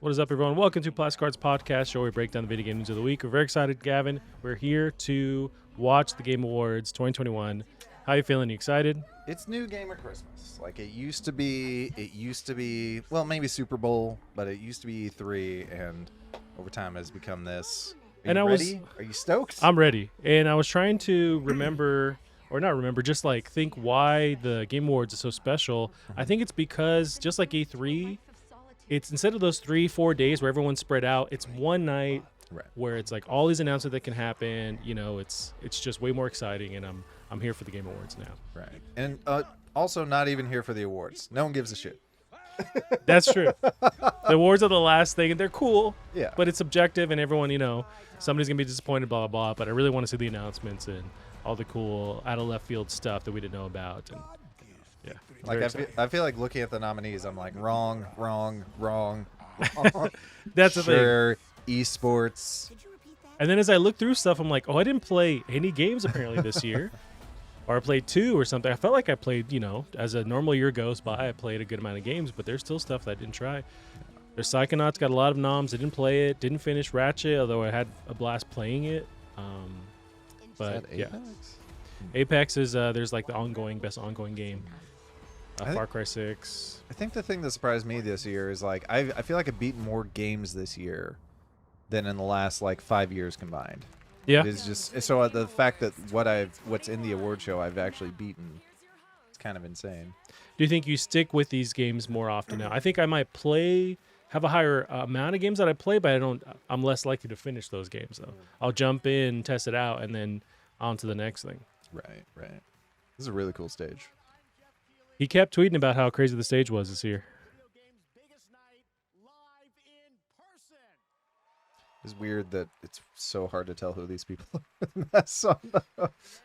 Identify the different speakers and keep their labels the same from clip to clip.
Speaker 1: What is up, everyone? Welcome to Plastic Cards Podcast Show, where we break down the video game news of the week. We're very excited, Gavin. We're here to watch the Game Awards 2021. How you feeling? You excited?
Speaker 2: It's new game of Christmas. Like it used to be, well, maybe Super Bowl, but it used to be E3, and over time has become this. Are you ready? Are you stoked?
Speaker 1: I'm ready. And I was trying to remember, or not remember, just like think why the Game Awards is so special. I think it's because just like E3, it's instead of those 3-4 days where everyone's spread out, it's one night where it's like all these announcements that can happen. You know, it's just way more exciting, and I'm here for the Game Awards now.
Speaker 2: Right. And also not even here for the awards. No one gives a shit.
Speaker 1: That's true. The awards are the last thing, and they're cool.
Speaker 2: Yeah.
Speaker 1: But it's subjective, and everyone, you know, somebody's gonna be disappointed, blah blah blah. But I really want to see the announcements and all the cool out of left field stuff that we didn't know about. And yeah,
Speaker 2: like I feel like looking at the nominees, I'm like wrong.
Speaker 1: That's the thing.
Speaker 2: Esports.
Speaker 1: And then as I look through stuff, I'm like, oh, I didn't play any games apparently this year. Or I played 2 or something. I felt like I played, you know, as a normal year goes by, I played a good amount of games, but there's still stuff that I didn't try. There's Psychonauts, got a lot of noms. I didn't play it, didn't finish Ratchet, although I had a blast playing it. But yeah, Apex is there's like the best ongoing game. Far Cry 6.
Speaker 2: I think the thing that surprised me this year is like I feel like I've beaten more games this year than in the last like 5 years combined.
Speaker 1: Yeah,
Speaker 2: it's just so the fact that what's in the award show I've actually beaten, it's kind of insane.
Speaker 1: Do you think you stick with these games more often now? I think I might have a higher amount of games that I play, but I'm less likely to finish those games though. I'll jump in, test it out, and then on to the next thing.
Speaker 2: Right. This is a really cool stage.
Speaker 1: He kept tweeting about how crazy the stage was this year.
Speaker 2: It's weird that it's so hard to tell who these people are in that song.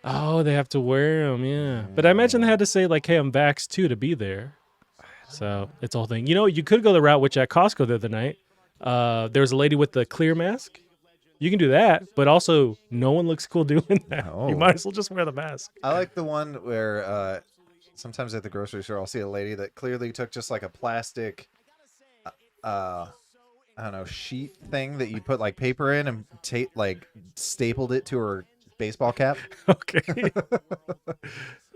Speaker 1: Oh, they have to wear them, yeah. But I imagine they had to say, like, hey, I'm vaxxed too to be there. So it's a whole thing. You know, you could go the route, which at Costco the other night, there was a lady with the clear mask. You can do that, but also no one looks cool doing that. Oh. You might as well just wear the mask.
Speaker 2: I like the one where sometimes at the grocery store I'll see a lady that clearly took just like a plastic I don't know, sheet thing that you put like paper in and like stapled it to her baseball cap.
Speaker 1: Okay.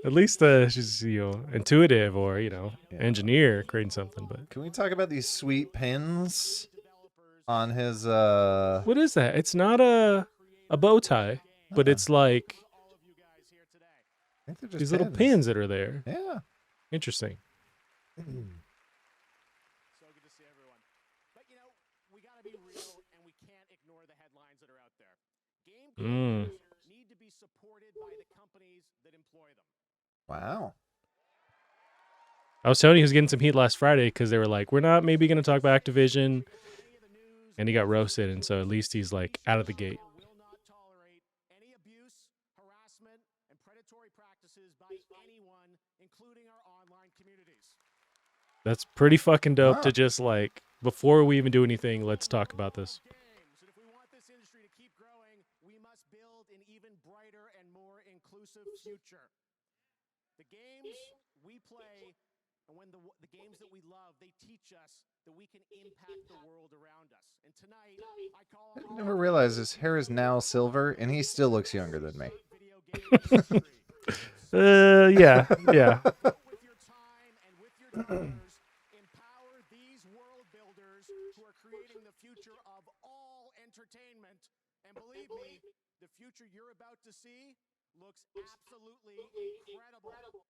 Speaker 1: At least she's, you know, intuitive or, you know, engineer creating something. But
Speaker 2: can we talk about these sweet pins on his
Speaker 1: What is that? It's not a bow tie, but it's like
Speaker 2: I think they're just
Speaker 1: these little pins that are there.
Speaker 2: Yeah.
Speaker 1: Interesting.
Speaker 3: Need to be supported by the companies that employ them.
Speaker 2: Wow.
Speaker 1: I was telling you he was getting some heat last Friday because they were like, we're not maybe going to talk about Activision. And he got roasted, and so at least he's like out of the gate.
Speaker 3: Will not tolerate any abuse, harassment, and predatory practices by anyone, including our online communities.
Speaker 1: That's pretty fucking dope to just like, before we even do anything, let's talk about this.
Speaker 3: Brighter and more inclusive future. The games we play and when the games that we love, they teach us that we can impact the world around us. And tonight,
Speaker 2: I never realized his hair is now silver and he still looks younger than me.
Speaker 1: Yeah.
Speaker 3: With your time and with your dollars, empower these world builders who are creating the future of all entertainment. And believe me, the future you're about to see looks absolutely incredible.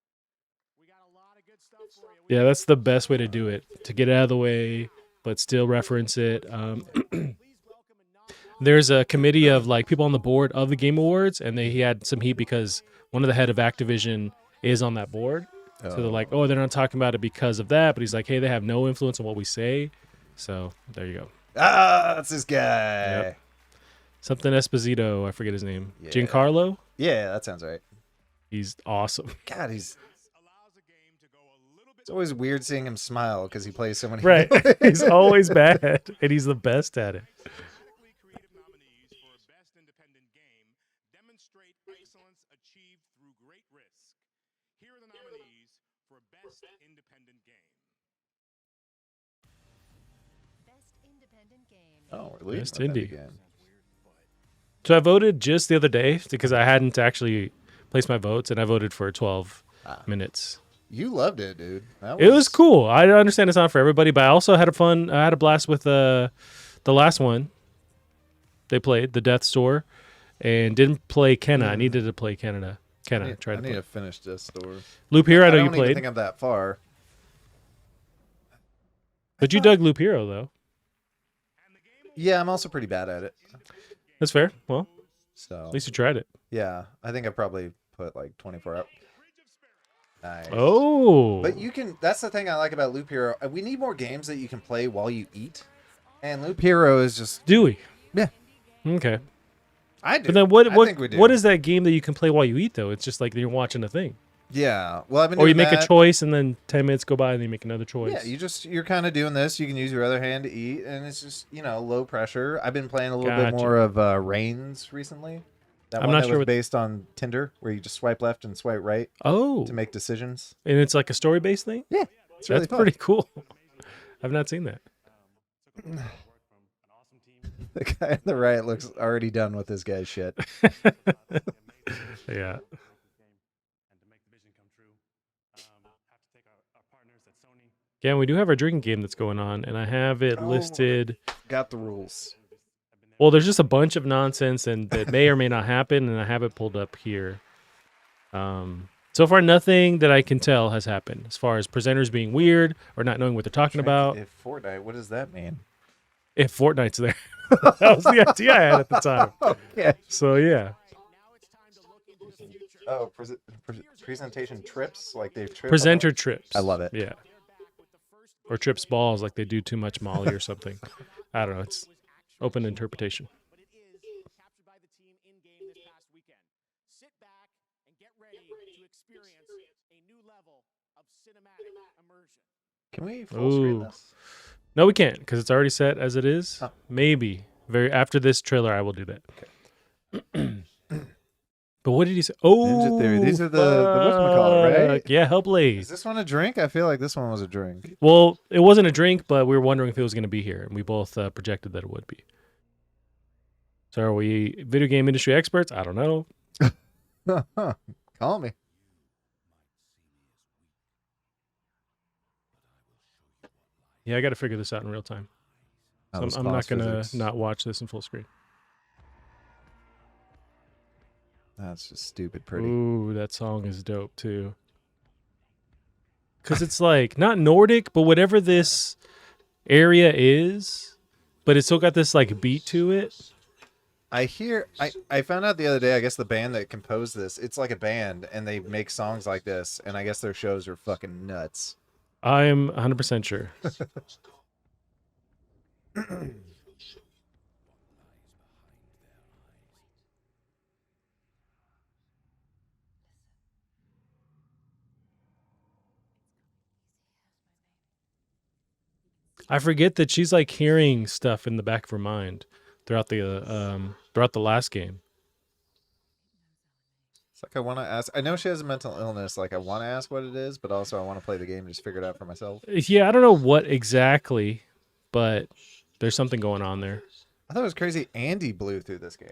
Speaker 3: We got a lot of good stuff for you.
Speaker 1: Yeah, that's the best way to do it, to get it out of the way, but still reference it. There's a committee of like people on the board of the Game Awards, and he had some heat because one of the head of Activision is on that board. So they're like, oh, they're not talking about it because of that. But he's like, hey, they have no influence on what we say. So there you go.
Speaker 2: That's this guy.
Speaker 1: Yep. Something Esposito, I forget his name.
Speaker 2: Yeah.
Speaker 1: Giancarlo?
Speaker 2: Yeah, that sounds right.
Speaker 1: He's awesome.
Speaker 2: God, it's always weird seeing him smile because he plays so many
Speaker 1: Right. He's always bad, and he's the best at it.
Speaker 4: Creative nominees for Best Independent Game demonstrate excellence achieved through great risk. Here are the nominees for Best Independent Game.
Speaker 2: Oh, we're leading
Speaker 1: Best
Speaker 2: with that
Speaker 1: indie.
Speaker 2: again.
Speaker 1: So I voted just the other day because I hadn't actually placed my votes, and I voted for 12 minutes.
Speaker 2: You loved it, dude.
Speaker 1: It was cool. I understand it's not for everybody, but I also had I had a blast with the last one. They played the Death Store, and didn't play Kenna. I needed to play Kenna.
Speaker 2: I
Speaker 1: Tried
Speaker 2: need
Speaker 1: to play.
Speaker 2: to finish this store.
Speaker 1: Loop Hero, I know you
Speaker 2: don't even
Speaker 1: played,
Speaker 2: think I'm that far.
Speaker 1: but you dug Loop Hero though.
Speaker 2: Yeah, I'm also pretty bad at it.
Speaker 1: That's fair. Well,
Speaker 2: So
Speaker 1: at least you tried it.
Speaker 2: yeah, I think I probably put like 24 up. Nice.
Speaker 1: Oh,
Speaker 2: But you can. That's the thing I like about Loop Hero. We need more games that you can play while you eat. And Loop Hero is just
Speaker 1: do we?
Speaker 2: yeah.
Speaker 1: Okay.
Speaker 2: I do.
Speaker 1: But then
Speaker 2: I think we do.
Speaker 1: what is that game that you can play while you eat though? It's just like you're watching a thing.
Speaker 2: Yeah. Well, I've been.
Speaker 1: Or you
Speaker 2: doing
Speaker 1: make a
Speaker 2: that.
Speaker 1: choice and then 10 minutes go by and you make another choice.
Speaker 2: Yeah, you're kind of doing this. You can use your other hand to eat, and it's just low pressure. I've been playing a little bit
Speaker 1: Gotcha.
Speaker 2: more of Reigns recently. That
Speaker 1: I'm
Speaker 2: one
Speaker 1: not
Speaker 2: that
Speaker 1: sure
Speaker 2: was
Speaker 1: what-
Speaker 2: based on Tinder, where you just swipe left and swipe right
Speaker 1: Oh,
Speaker 2: to make decisions.
Speaker 1: and it's like a story-based thing?
Speaker 2: Yeah, it's really
Speaker 1: That's
Speaker 2: fun.
Speaker 1: pretty cool. I've not seen that.
Speaker 2: The guy on the right looks already done with this guy's shit.
Speaker 1: Yeah. Yeah, we do have our drinking game that's going on, and I have it
Speaker 2: Oh.
Speaker 1: listed.
Speaker 2: Got the rules.
Speaker 1: Well, there's just a bunch of nonsense, and that may or may not happen, and I have it pulled up here. So far, nothing that I can tell has happened as far as presenters being weird or not knowing what they're talking about.
Speaker 2: If Fortnite, what does that mean?
Speaker 1: If Fortnite's there, that was the idea I had at the time.
Speaker 2: Okay.
Speaker 1: So yeah,
Speaker 2: Oh, presentation trips, like they've tripped.
Speaker 1: presenter trips.
Speaker 2: I love it.
Speaker 1: Yeah, or trips balls like they do too much Molly or something. I don't know. It's open interpretation.
Speaker 3: but it is captured by the team in game this past weekend. Sit back and get ready to experience a new level of cinematic immersion.
Speaker 2: Can we full screen
Speaker 1: Ooh.
Speaker 2: this?
Speaker 1: No, we can't because it's already set as it is.
Speaker 2: Oh.
Speaker 1: Maybe after this trailer, I will do that. But what did he say? Oh,
Speaker 2: Ninja Theory. These are the whatchamacallit, right?
Speaker 1: fuck. Yeah,
Speaker 2: Is
Speaker 1: Hellblaze.
Speaker 2: this one a drink? I feel like this one was a drink.
Speaker 1: Well, it wasn't a drink, but we were wondering if it was going to be here, and we both projected that it would be. So are we video game industry experts? I don't know.
Speaker 2: Call me.
Speaker 1: Yeah, I got to figure this out in real time. So I'm not going to not watch this in full screen.
Speaker 2: That's just stupid pretty.
Speaker 1: Ooh, that song is dope too. Because it's like not Nordic, but whatever this area is, but it's still got this like beat to it.
Speaker 2: I found out the other day, I guess the band that composed this, it's like a band and they make songs like this, and I guess their shows are fucking nuts.
Speaker 1: I am 100% sure. I forget that she's like hearing stuff in the back of her mind throughout the last game.
Speaker 2: It's like I want to ask. I know she has a mental illness. Like I want to ask what it is, but also I want to play the game and just figure it out for myself.
Speaker 1: Yeah, I don't know what exactly, but there's something going on there.
Speaker 2: I thought it was crazy. Andy blew through this game.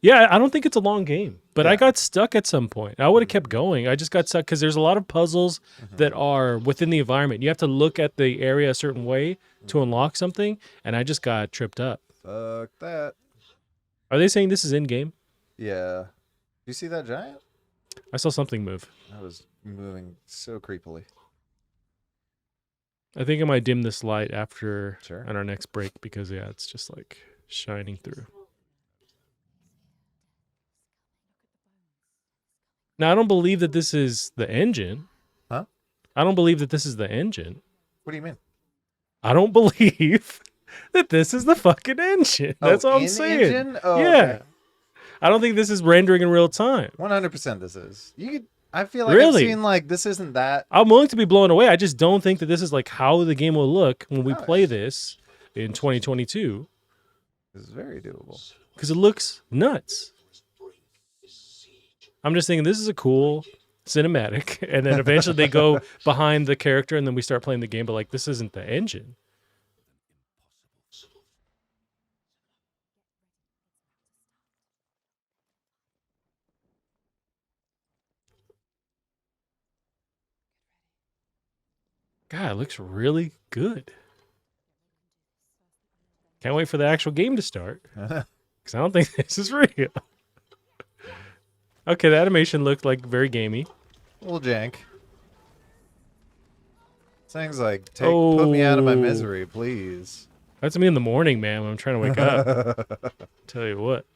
Speaker 1: Yeah, I don't think it's a long game, but I
Speaker 2: Yeah.
Speaker 1: got stuck at some point. I would have kept going. I just got stuck because there's a lot of puzzles that are within the environment. You have to look at the area a certain way to unlock something, and I just got tripped up.
Speaker 2: Fuck that.
Speaker 1: Are they saying this is in game?
Speaker 2: Yeah. You see that giant?
Speaker 1: I saw something move.
Speaker 2: That was moving so creepily.
Speaker 1: I think I might dim this light after
Speaker 2: Sure.
Speaker 1: on our next break because yeah, it's just like shining through. Now I don't believe that this is the engine.
Speaker 2: Huh?
Speaker 1: I don't believe that this is the engine.
Speaker 2: What do you mean?
Speaker 1: I don't believe that this is the fucking engine. That's all I'm saying.
Speaker 2: Engine? Oh,
Speaker 1: yeah.
Speaker 2: okay.
Speaker 1: I don't think this is rendering in real time.
Speaker 2: 100% this is. You could. I feel like
Speaker 1: Really?
Speaker 2: I've seen like this isn't that.
Speaker 1: I'm willing to be blown away. I just don't think that this is like how the game will look when we play
Speaker 2: Nice.
Speaker 1: this in 2022
Speaker 2: This is very doable.
Speaker 1: because it looks nuts. I'm just thinking this is a cool cinematic, and then eventually they go behind the character, and then we start playing the game. But like, this isn't the engine. God, it looks really good. Can't wait for the actual game to start. Because I don't think this is real. Okay, the animation looked like very gamey.
Speaker 2: A little jank. Things like, put me out of my misery, please.
Speaker 1: That's me in the morning, man, when I'm trying to wake up. Tell you what.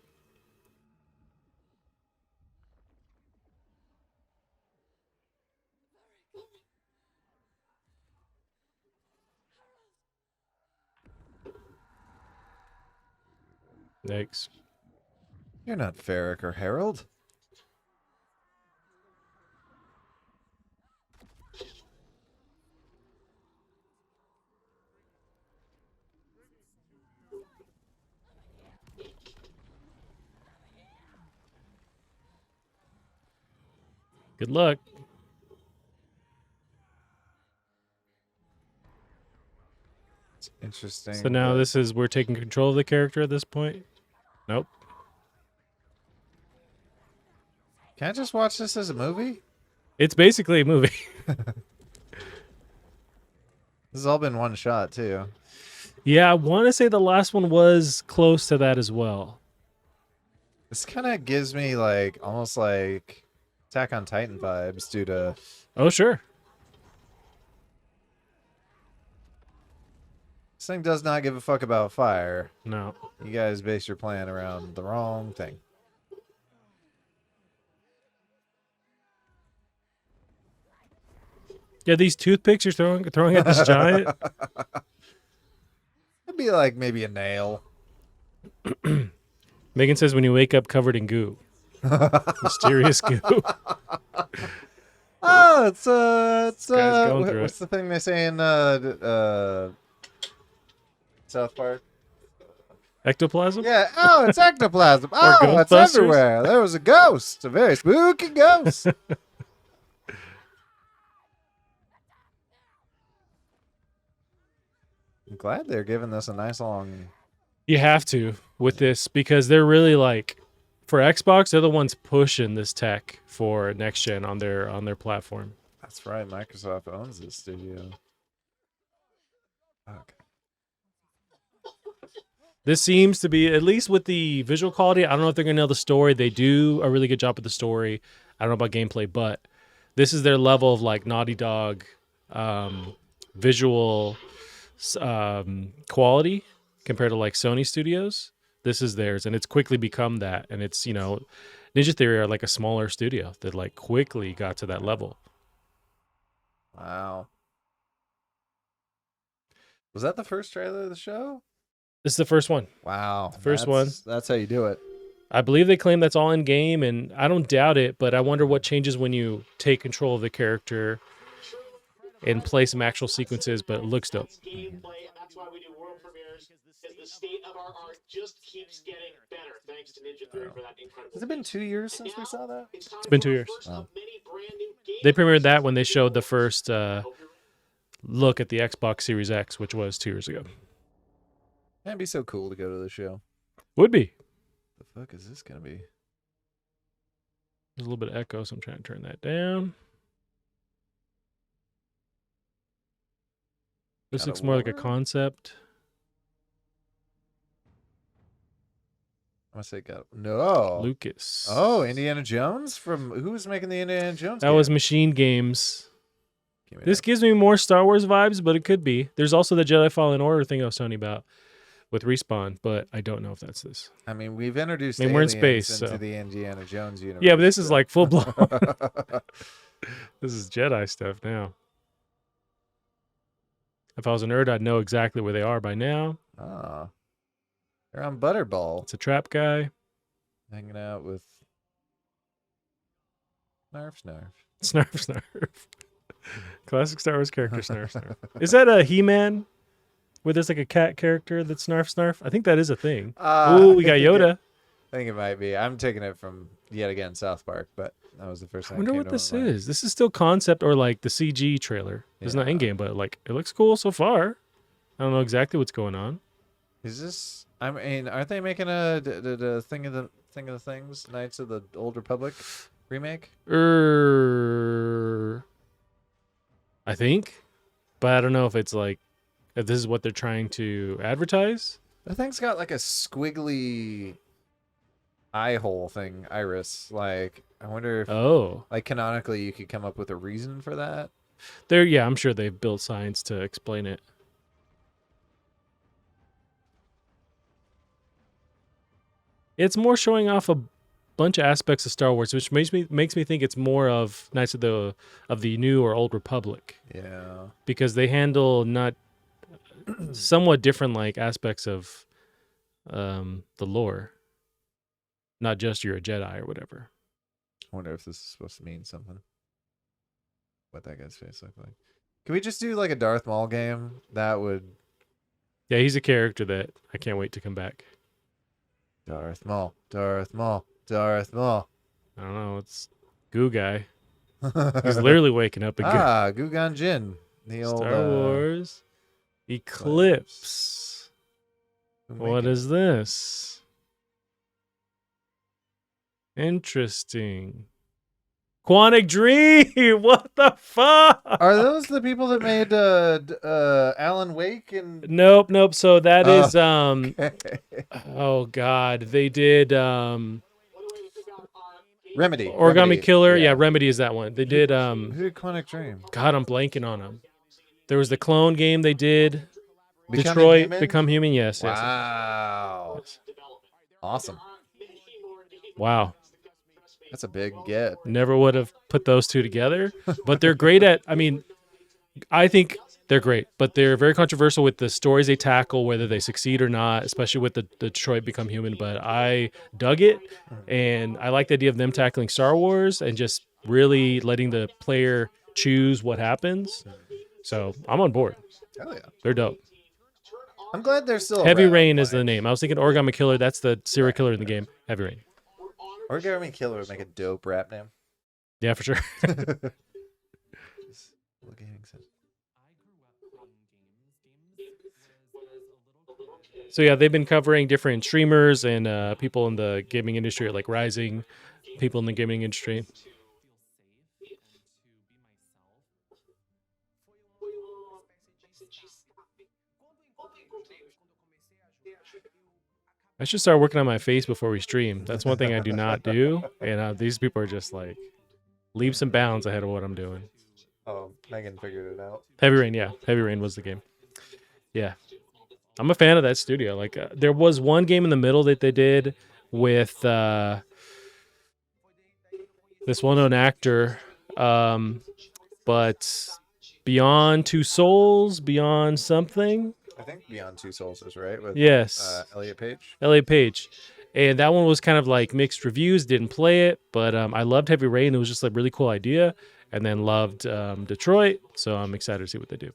Speaker 1: Thanks.
Speaker 2: You're not Ferric or Harold.
Speaker 1: Good luck.
Speaker 2: It's interesting.
Speaker 1: So now we're taking control of the character at this point? Nope.
Speaker 2: Can I just watch this as a movie?
Speaker 1: It's basically a movie.
Speaker 2: This has all been one shot, too.
Speaker 1: Yeah, I want to say the last one was close to that as well.
Speaker 2: This kind of gives me, like, almost like Attack on Titan vibes due to...
Speaker 1: Oh, sure.
Speaker 2: This thing does not give a fuck about fire.
Speaker 1: No.
Speaker 2: You guys base your plan around the wrong thing.
Speaker 1: Yeah, these toothpicks you're throwing at this giant.
Speaker 2: It'd be like maybe a nail.
Speaker 1: Megan says when you wake up covered in goo. Mysterious goo.
Speaker 2: Oh, it's
Speaker 1: going through
Speaker 2: what's the thing they say in South Park?
Speaker 1: Ectoplasm?
Speaker 2: Yeah. Oh, it's ectoplasm. Oh, it's
Speaker 1: Ghostbusters?
Speaker 2: everywhere. There was a ghost, a very spooky ghost. I'm glad they're giving this a nice long.
Speaker 1: You have to with this because they're really like for Xbox, they're the ones pushing this tech for next gen on their platform.
Speaker 2: That's right. Microsoft owns this studio. Okay.
Speaker 1: This seems to be, at least with the visual quality, I don't know if they're going to nail the story. They do a really good job with the story. I don't know about gameplay, but this is their level of like Naughty Dog visual quality compared to like Sony Studios. This is theirs, and it's quickly become that. And it's, Ninja Theory are like a smaller studio that like quickly got to that level.
Speaker 2: Wow. Was that the first trailer of the show?
Speaker 1: This is the first one.
Speaker 2: Wow.
Speaker 1: First one.
Speaker 2: That's how you do it.
Speaker 1: I believe they claim that's all in game, and I don't doubt it, but I wonder what changes when you take control of the character and play some actual sequences, but it looks dope.
Speaker 5: That's why we do world premieres, because the state of our art just keeps getting better. Thanks to Ninja Theory for that incredible.
Speaker 2: Has it been 2 years since we saw that?
Speaker 1: It's been 2 years.
Speaker 2: Oh.
Speaker 1: They premiered that when they showed the first look at the Xbox Series X, which was 2 years ago.
Speaker 2: That'd be so cool to go to the show.
Speaker 1: Would be.
Speaker 2: The fuck is this gonna be?
Speaker 1: There's a little bit of echo, so I'm trying to turn that down. This
Speaker 2: God
Speaker 1: looks
Speaker 2: of
Speaker 1: more like a
Speaker 2: War?
Speaker 1: concept.
Speaker 2: I must say, God. No.
Speaker 1: Lucas.
Speaker 2: Oh, Indiana Jones? From who's making the Indiana Jones?
Speaker 1: That was Machine Games.
Speaker 2: Give me
Speaker 1: This
Speaker 2: that.
Speaker 1: gives me more Star Wars vibes, but it could be. There's also the Jedi Fallen Order thing I was telling you about with Respawn, but I don't know if that's this.
Speaker 2: I mean, we've introduced
Speaker 1: I mean, we're in
Speaker 2: aliens
Speaker 1: space,
Speaker 2: into
Speaker 1: so.
Speaker 2: the Indiana Jones universe.
Speaker 1: Yeah, but this is
Speaker 2: so-
Speaker 1: like full blown. This is Jedi stuff now. If I was a nerd, I'd know exactly where they are by now.
Speaker 2: Ah. They're on Butterball,
Speaker 1: It's a trap guy.
Speaker 2: hanging out with Snarf.
Speaker 1: Snarf Snarf. Classic Star Wars character Snarf Snarf. Is that a He-Man? Where there's like a cat character that's Snarf Snarf? I think that is a thing. Ooh, we got Yoda.
Speaker 2: I think it might be. I'm taking it from, yet again, South Park, but that was the first
Speaker 1: I
Speaker 2: thing.
Speaker 1: wonder
Speaker 2: that came
Speaker 1: what
Speaker 2: to
Speaker 1: this
Speaker 2: my mind.
Speaker 1: is. This is still concept or like the CG trailer. It's not
Speaker 2: Yeah.
Speaker 1: in game, but like it looks cool so far. I don't know exactly what's going on.
Speaker 2: Is this? I mean, aren't they making a thing of the things, Knights of the Old Republic remake?
Speaker 1: I think. But I don't know if it's like if this is what they're trying to advertise.
Speaker 2: The thing's got like a squiggly eye hole thing, iris. Like, I wonder if,
Speaker 1: Oh,
Speaker 2: like, canonically, you could come up with a reason for that.
Speaker 1: yeah, I'm sure they've built science to explain it. It's more showing off a bunch of aspects of Star Wars, which makes me think it's more of Knights of the New or Old Republic,
Speaker 2: Yeah.
Speaker 1: because they handle not somewhat different like aspects of the lore, not just you're a Jedi or whatever.
Speaker 2: I wonder if this is supposed to mean something. What that guy's face look like. Can we just do like a Darth Maul game? That would.
Speaker 1: Yeah, he's a character that I can't wait to come back.
Speaker 2: Darth Maul, Darth Maul, Darth Maul.
Speaker 1: I don't know, it's Goo Guy. He's literally waking up again.
Speaker 2: Gugan Jinn. The old
Speaker 1: Star Wars Eclipse. What is this? Interesting. Quantic Dream. What the fuck?
Speaker 2: Are those the people that made Alan Wake and?
Speaker 1: Nope. So that is
Speaker 2: Okay.
Speaker 1: oh god, they did
Speaker 2: Remedy.
Speaker 1: Origami Killer. Yeah, Remedy is that one. They did
Speaker 2: Who did Quantic Dream?
Speaker 1: God, I'm blanking on them. There was the clone game they did.
Speaker 2: Becoming
Speaker 1: Detroit
Speaker 2: Human?
Speaker 1: Become Human. Yes.
Speaker 2: Wow. Awesome.
Speaker 1: Wow.
Speaker 2: That's a big get.
Speaker 1: Never would have put those two together, but they're great at. I mean, I think they're great, but they're very controversial with the stories they tackle, whether they succeed or not, especially with the Detroit Become Human. But I dug it, and I like the idea of them tackling Star Wars and just really letting the player choose what happens. So I'm on board.
Speaker 2: Hell yeah.
Speaker 1: They're dope.
Speaker 2: I'm glad they're still
Speaker 1: Heavy
Speaker 2: around,
Speaker 1: Rain is
Speaker 2: like,
Speaker 1: the name. I was thinking Origami Killer. That's the serial killer in the game. Heavy Rain.
Speaker 2: Origami Killer would make a dope rap name.
Speaker 1: Yeah, for sure. So yeah, they've been covering different streamers and people in the gaming industry, like rising people in the gaming industry. I should start working on my face before we stream. That's one thing I do not do, and these people are just like leaps and bounds ahead of what I'm doing.
Speaker 2: Oh, Megan figured it out.
Speaker 1: Heavy Rain, yeah. Heavy Rain was the game. Yeah. I'm a fan of that studio. Like, there was one game in the middle that they did with this well-known actor, but Beyond Two Souls, Beyond something.
Speaker 2: I think Beyond Two Souls is right. With,
Speaker 1: Yes.
Speaker 2: Elliot Page.
Speaker 1: Elliot Page. And that one was kind of like mixed reviews. Didn't play it, but I loved Heavy Rain. It was just a really cool idea. And then loved Detroit. So I'm excited to see what they do.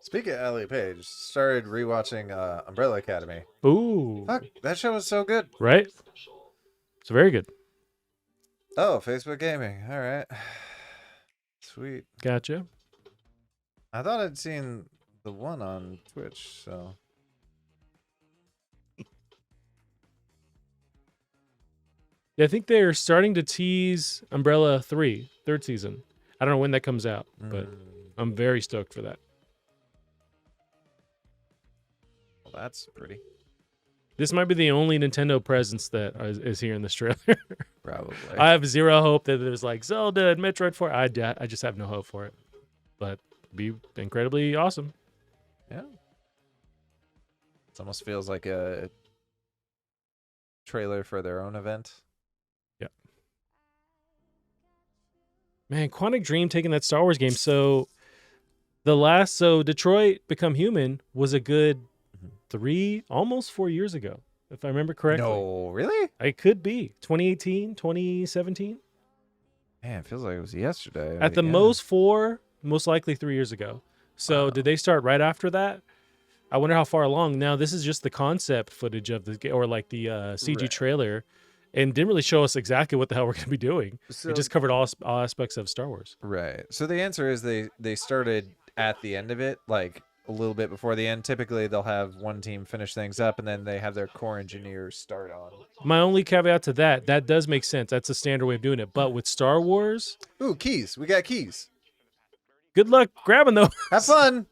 Speaker 2: Speaking of Elliot Page, started rewatching Umbrella Academy.
Speaker 1: Ooh.
Speaker 2: Fuck, that show was so good.
Speaker 1: Right? It's very good.
Speaker 2: Oh, Facebook Gaming. All right. Sweet.
Speaker 1: Gotcha.
Speaker 2: I thought I'd seen the one on Twitch, so.
Speaker 1: Yeah, I think they're starting to tease Umbrella 3, third season. I don't know when that comes out, but I'm very stoked for that.
Speaker 2: Well, that's pretty.
Speaker 1: This might be the only Nintendo presence that is here in this trailer.
Speaker 2: Probably.
Speaker 1: I have zero hope that there's like Zelda and Metroid 4. I just have no hope for it. But be incredibly awesome.
Speaker 2: Yeah. It almost feels like a trailer for their own event.
Speaker 1: Yeah. Man, Quantic Dream taking that Star Wars game. So Detroit Become Human was a good almost 4 years ago, if I remember correctly.
Speaker 2: No, really?
Speaker 1: It could be 2018, 2017.
Speaker 2: Man, it feels like it was yesterday.
Speaker 1: At the most 4, most likely 3 years ago. So did they start right after that? I wonder how far along. Now, this is just the concept footage of the game, or like the CG trailer, and didn't really show us exactly what the hell we're going to be doing.
Speaker 2: So,
Speaker 1: it just covered all aspects of Star Wars.
Speaker 2: Right. So the answer is they started at the end of it, like a little bit before the end. Typically, they'll have one team finish things up, and then they have their core engineers start on.
Speaker 1: My only caveat to that does make sense. That's a standard way of doing it. But with Star Wars...
Speaker 2: Ooh, keys. We got keys.
Speaker 1: Good luck grabbing those.
Speaker 2: Have fun.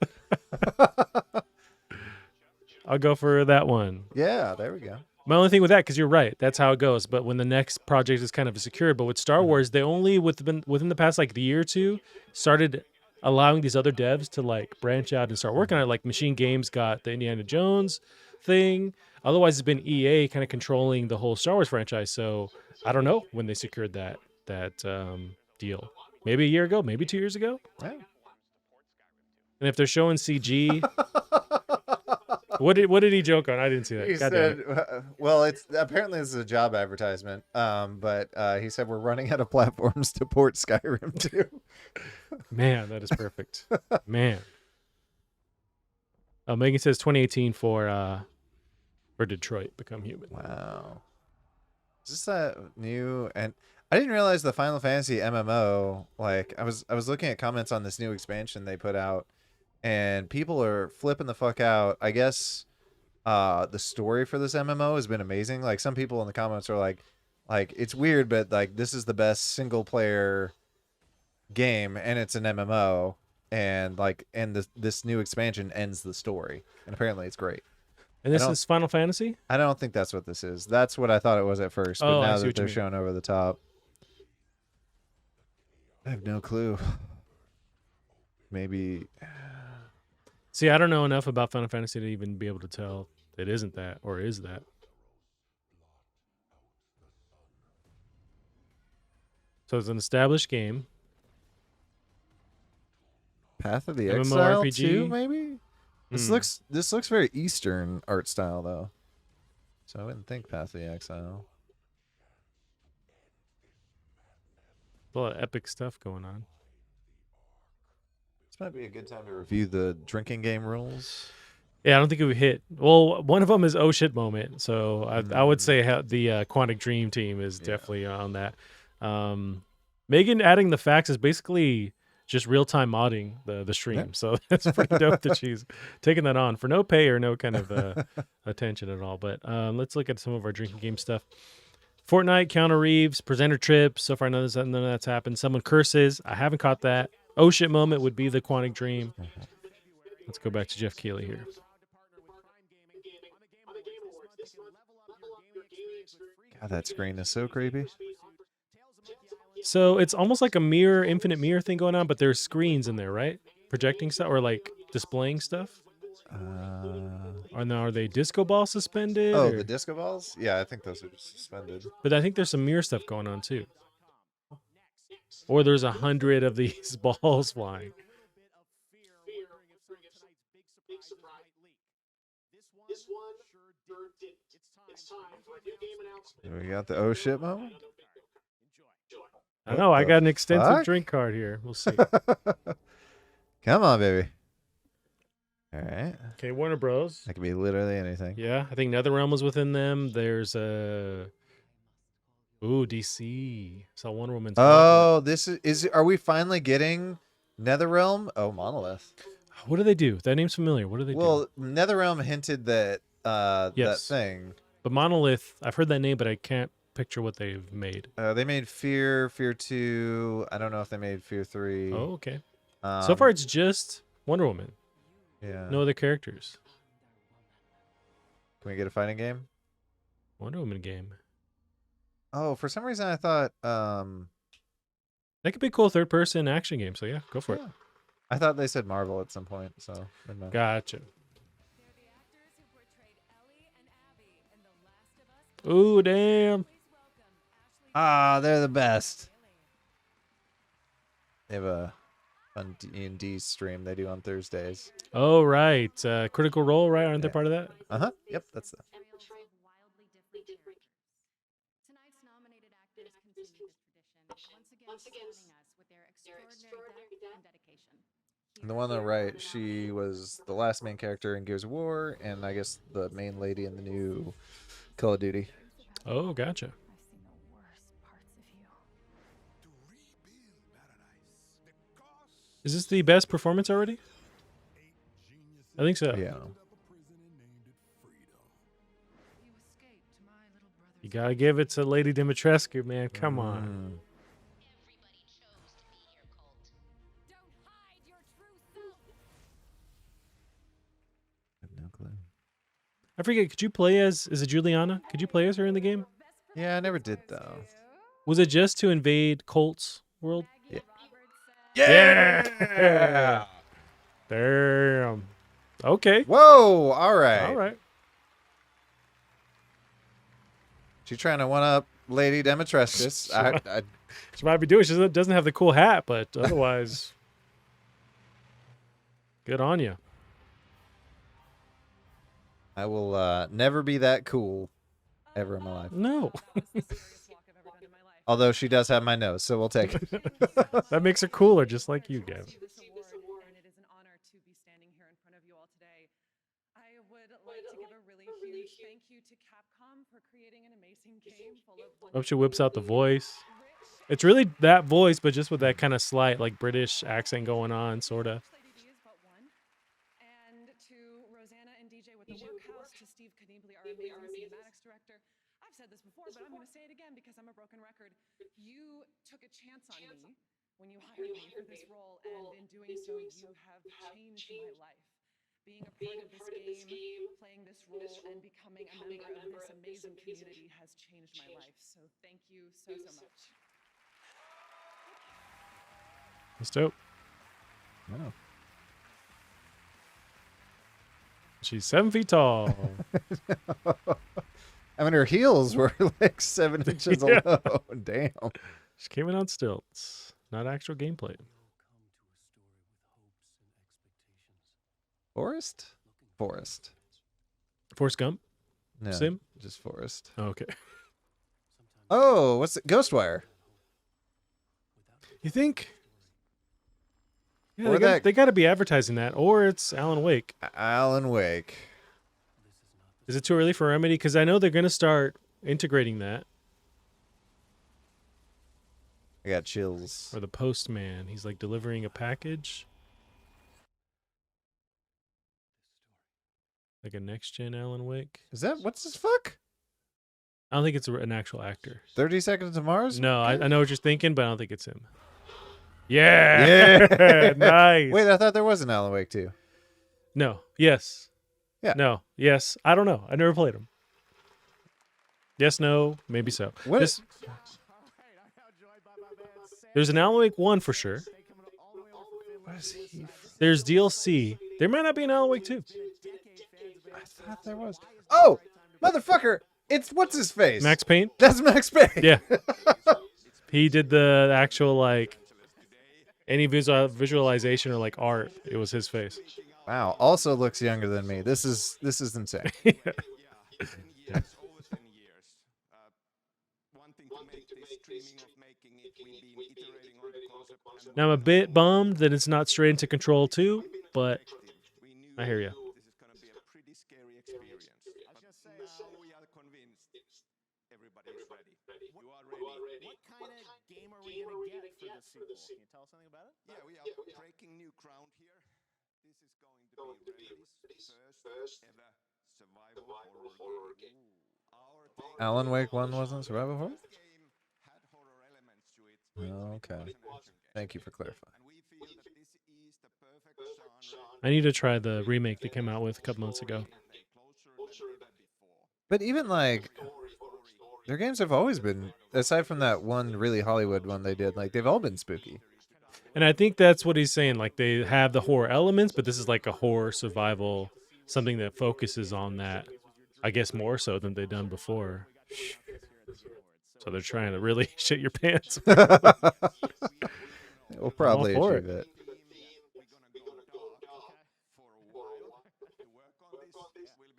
Speaker 1: I'll go for that one.
Speaker 2: Yeah, there we go.
Speaker 1: My only thing with that, because you're right, that's how it goes. But when the next project is kind of secured, but with Star Wars, they only within the past like the year or two started allowing these other devs to like branch out and start working on it. Like Machine Games got the Indiana Jones thing. Otherwise, it's been EA kind of controlling the whole Star Wars franchise. So I don't know when they secured that deal. Maybe a year ago, maybe 2 years ago.
Speaker 2: Yeah.
Speaker 1: And if they're showing CG. What did he joke on? I didn't see that.
Speaker 2: He
Speaker 1: God damn
Speaker 2: said,
Speaker 1: it.
Speaker 2: "Well, it's apparently this is a job advertisement." But he said we're running out of platforms to port Skyrim to.
Speaker 1: Man, that is perfect. Man. Megan says 2018 for Detroit Become Human.
Speaker 2: Wow. Is this that new? And I didn't realize the Final Fantasy MMO. Like I was looking at comments on this new expansion they put out. And people are flipping the fuck out. I guess the story for this MMO has been amazing. Like some people in the comments are like it's weird, but like this is the best single player game, and it's an MMO, and this new expansion ends the story, and apparently it's great.
Speaker 1: And this is Final Fantasy?
Speaker 2: I don't think that's what this is. That's what I thought it was at first, but now that they're showing over the top, I have no clue. Maybe.
Speaker 1: See, I don't know enough about Final Fantasy to even be able to tell it isn't that or is that. So it's an established game.
Speaker 2: Path of the
Speaker 1: MMORPG.
Speaker 2: Exile too, maybe? This looks very Eastern art style though. So I wouldn't think Path of the Exile.
Speaker 1: A lot of epic stuff going on.
Speaker 2: This might be a good time to review the drinking game rules.
Speaker 1: Yeah, I don't think it would hit. Well, one of them is oh shit moment. So I would say the Quantic Dream team is definitely on that. Megan adding the facts is basically just real-time modding the stream. Yeah. So that's pretty dope that she's taking that on for no pay or no kind of attention at all. But let's look at some of our drinking game stuff. Fortnite, Keanu Reeves, presenter trip. So far, none of that's happened. Someone curses. I haven't caught that. Oh shit moment would be the Quantic Dream. Let's go back to Jeff Keighley here.
Speaker 2: God, that screen is so creepy.
Speaker 1: So it's almost like a infinite mirror thing going on, but there's screens in there, right? Projecting stuff or like displaying stuff? Are they disco balls suspended?
Speaker 2: Oh, the disco balls? Yeah, I think those are suspended.
Speaker 1: But I think there's some mirror stuff going on too. Or there's 100 of these balls flying.
Speaker 2: We got the oh shit moment.
Speaker 1: I know. I got an extensive drink card here. We'll see.
Speaker 2: Come on, baby. All right.
Speaker 1: Okay, Warner Bros.
Speaker 2: That could be literally anything.
Speaker 1: Yeah, I think NetherRealm was within them. There's DC. Saw Wonder Woman's.
Speaker 2: Oh, this is. Are we finally getting NetherRealm? Oh, Monolith.
Speaker 1: What do they do? That name's familiar. What do they do?
Speaker 2: Well, NetherRealm hinted that that thing.
Speaker 1: But Monolith, I've heard that name, but I can't picture what they've made.
Speaker 2: They made Fear 2. I don't know if they made Fear 3.
Speaker 1: Oh, okay. So far, it's just Wonder Woman.
Speaker 2: Yeah.
Speaker 1: No other characters.
Speaker 2: Can we get a fighting game?
Speaker 1: Wonder Woman game.
Speaker 2: Oh, for some reason I thought
Speaker 1: that could be a cool third-person action game. So yeah, go for it.
Speaker 2: I thought they said Marvel at some point. So
Speaker 1: gotcha. Ooh, damn.
Speaker 2: Ah, they're the best. They have a fun D&D stream they do on Thursdays.
Speaker 1: Oh, right. Critical Role, right? Aren't they part of that?
Speaker 2: Uh-huh. Yep, that's that.
Speaker 6: Tonight's nominated actors continue this tradition, once again serving us with their extraordinary depth and dedication.
Speaker 2: And the one on the right, she was the last main character in Gears of War, and I guess the main lady in the new Call of Duty.
Speaker 1: Oh, gotcha. Is this the best performance already? I think so.
Speaker 2: Yeah.
Speaker 1: You gotta give it to Lady Dimitrescu, man. Come on. I forget. Could you play as? Is it Juliana? Could you play as her in the game?
Speaker 2: Yeah, I never did though.
Speaker 1: Was it just to invade Colt's world?
Speaker 2: Yeah.
Speaker 1: Yeah. Damn. Okay.
Speaker 2: Whoa! All right.
Speaker 1: All right.
Speaker 2: She's trying to one up Lady Demetrestus.
Speaker 1: She might be doing. She doesn't have the cool hat, but otherwise, good on you.
Speaker 2: I will never be that cool ever in my life.
Speaker 1: No,
Speaker 2: Although she does have my nose, so we'll take it.
Speaker 1: that makes her cooler, just like you, Gavin.
Speaker 7: And it is an honor to be standing here in front of you all today. I would like to give a really huge thank you to Capcom for creating an amazing game full of
Speaker 1: Hope she whips out the voice. It's really that voice, but just with that kind of slight, like British accent going on, sorta.
Speaker 7: Lady D is but one. And to Rosanna and DJ with the Workhouse, to Steve Kniebly, our amazing cinematics director. I've said this before, but I'm going to say it again because I'm a broken record. You took a chance on me when you hired me for this role, and in doing so, you have changed my life. Being a part of this game, playing this role, and becoming a member of this amazing community has changed my life. So thank you so much.
Speaker 1: That's dope.
Speaker 2: Wow.
Speaker 1: She's 7 feet tall.
Speaker 2: I mean, her heels were like 7 inches
Speaker 1: Yeah.
Speaker 2: alone. Damn.
Speaker 1: She came in on stilts, not actual gameplay.
Speaker 2: Forest? Forest.
Speaker 1: Forrest Gump?
Speaker 2: No,
Speaker 1: Sim?
Speaker 2: just Forest.
Speaker 1: Okay.
Speaker 2: Oh, what's it? Ghostwire.
Speaker 1: You think? Yeah,
Speaker 2: Or
Speaker 1: they got to be advertising that, or it's Alan Wake.
Speaker 2: Alan Wake.
Speaker 1: Is it too early for Remedy? Because I know they're going to start integrating that.
Speaker 2: I got chills.
Speaker 1: Or the postman. He's like delivering a package. Like a next-gen Alan Wake.
Speaker 2: Is that what's this fuck?
Speaker 1: I don't think it's an actual actor.
Speaker 2: 30 Seconds to Mars?
Speaker 1: No, I know what you're thinking, but I don't think it's him. Yeah.
Speaker 2: Yeah.
Speaker 1: Nice.
Speaker 2: Wait, I thought there was an Alan Wake too.
Speaker 1: No. Yes.
Speaker 2: Yeah.
Speaker 1: No. Yes. I don't know. I never played him. Yes. No. Maybe so.
Speaker 2: What-
Speaker 1: This- there's an Alan Wake 1 for sure.
Speaker 2: What is he?
Speaker 1: There's DLC. There might not be an Alan Wake 2.
Speaker 2: I thought there was. Oh, motherfucker! It's what's his face?
Speaker 1: Max Payne?
Speaker 2: That's Max Payne.
Speaker 1: Yeah. He did the actual, like, any visualization or, like, art. It was his face.
Speaker 2: Wow. Also looks younger than me. This is insane.
Speaker 1: Yeah. Now, I'm a bit bummed that it's not straight into Control 2, but I hear you.
Speaker 3: What kind of game are we going to get for the sequel? Can you tell us something about it?
Speaker 4: Yeah, we are breaking new ground here. This is going to be Remedy's first ever survival horror game.
Speaker 2: Alan Wake 1 wasn't survival horror?
Speaker 4: Game had horror elements to it.
Speaker 2: Okay. Thank you for clarifying.
Speaker 4: And we feel that this is the perfect genre.
Speaker 1: I need to try the remake they came out with a couple months ago.
Speaker 4: Closer than before.
Speaker 2: But even like their games have always been, aside from that one really Hollywood one they did, like they've all been spooky.
Speaker 1: And I think that's what he's saying. Like, they have the horror elements, but this is like a horror survival, something that focuses on that, I guess, more so than they've done before. So they're trying to really shit your pants.
Speaker 2: We'll probably
Speaker 1: for
Speaker 2: achieve it.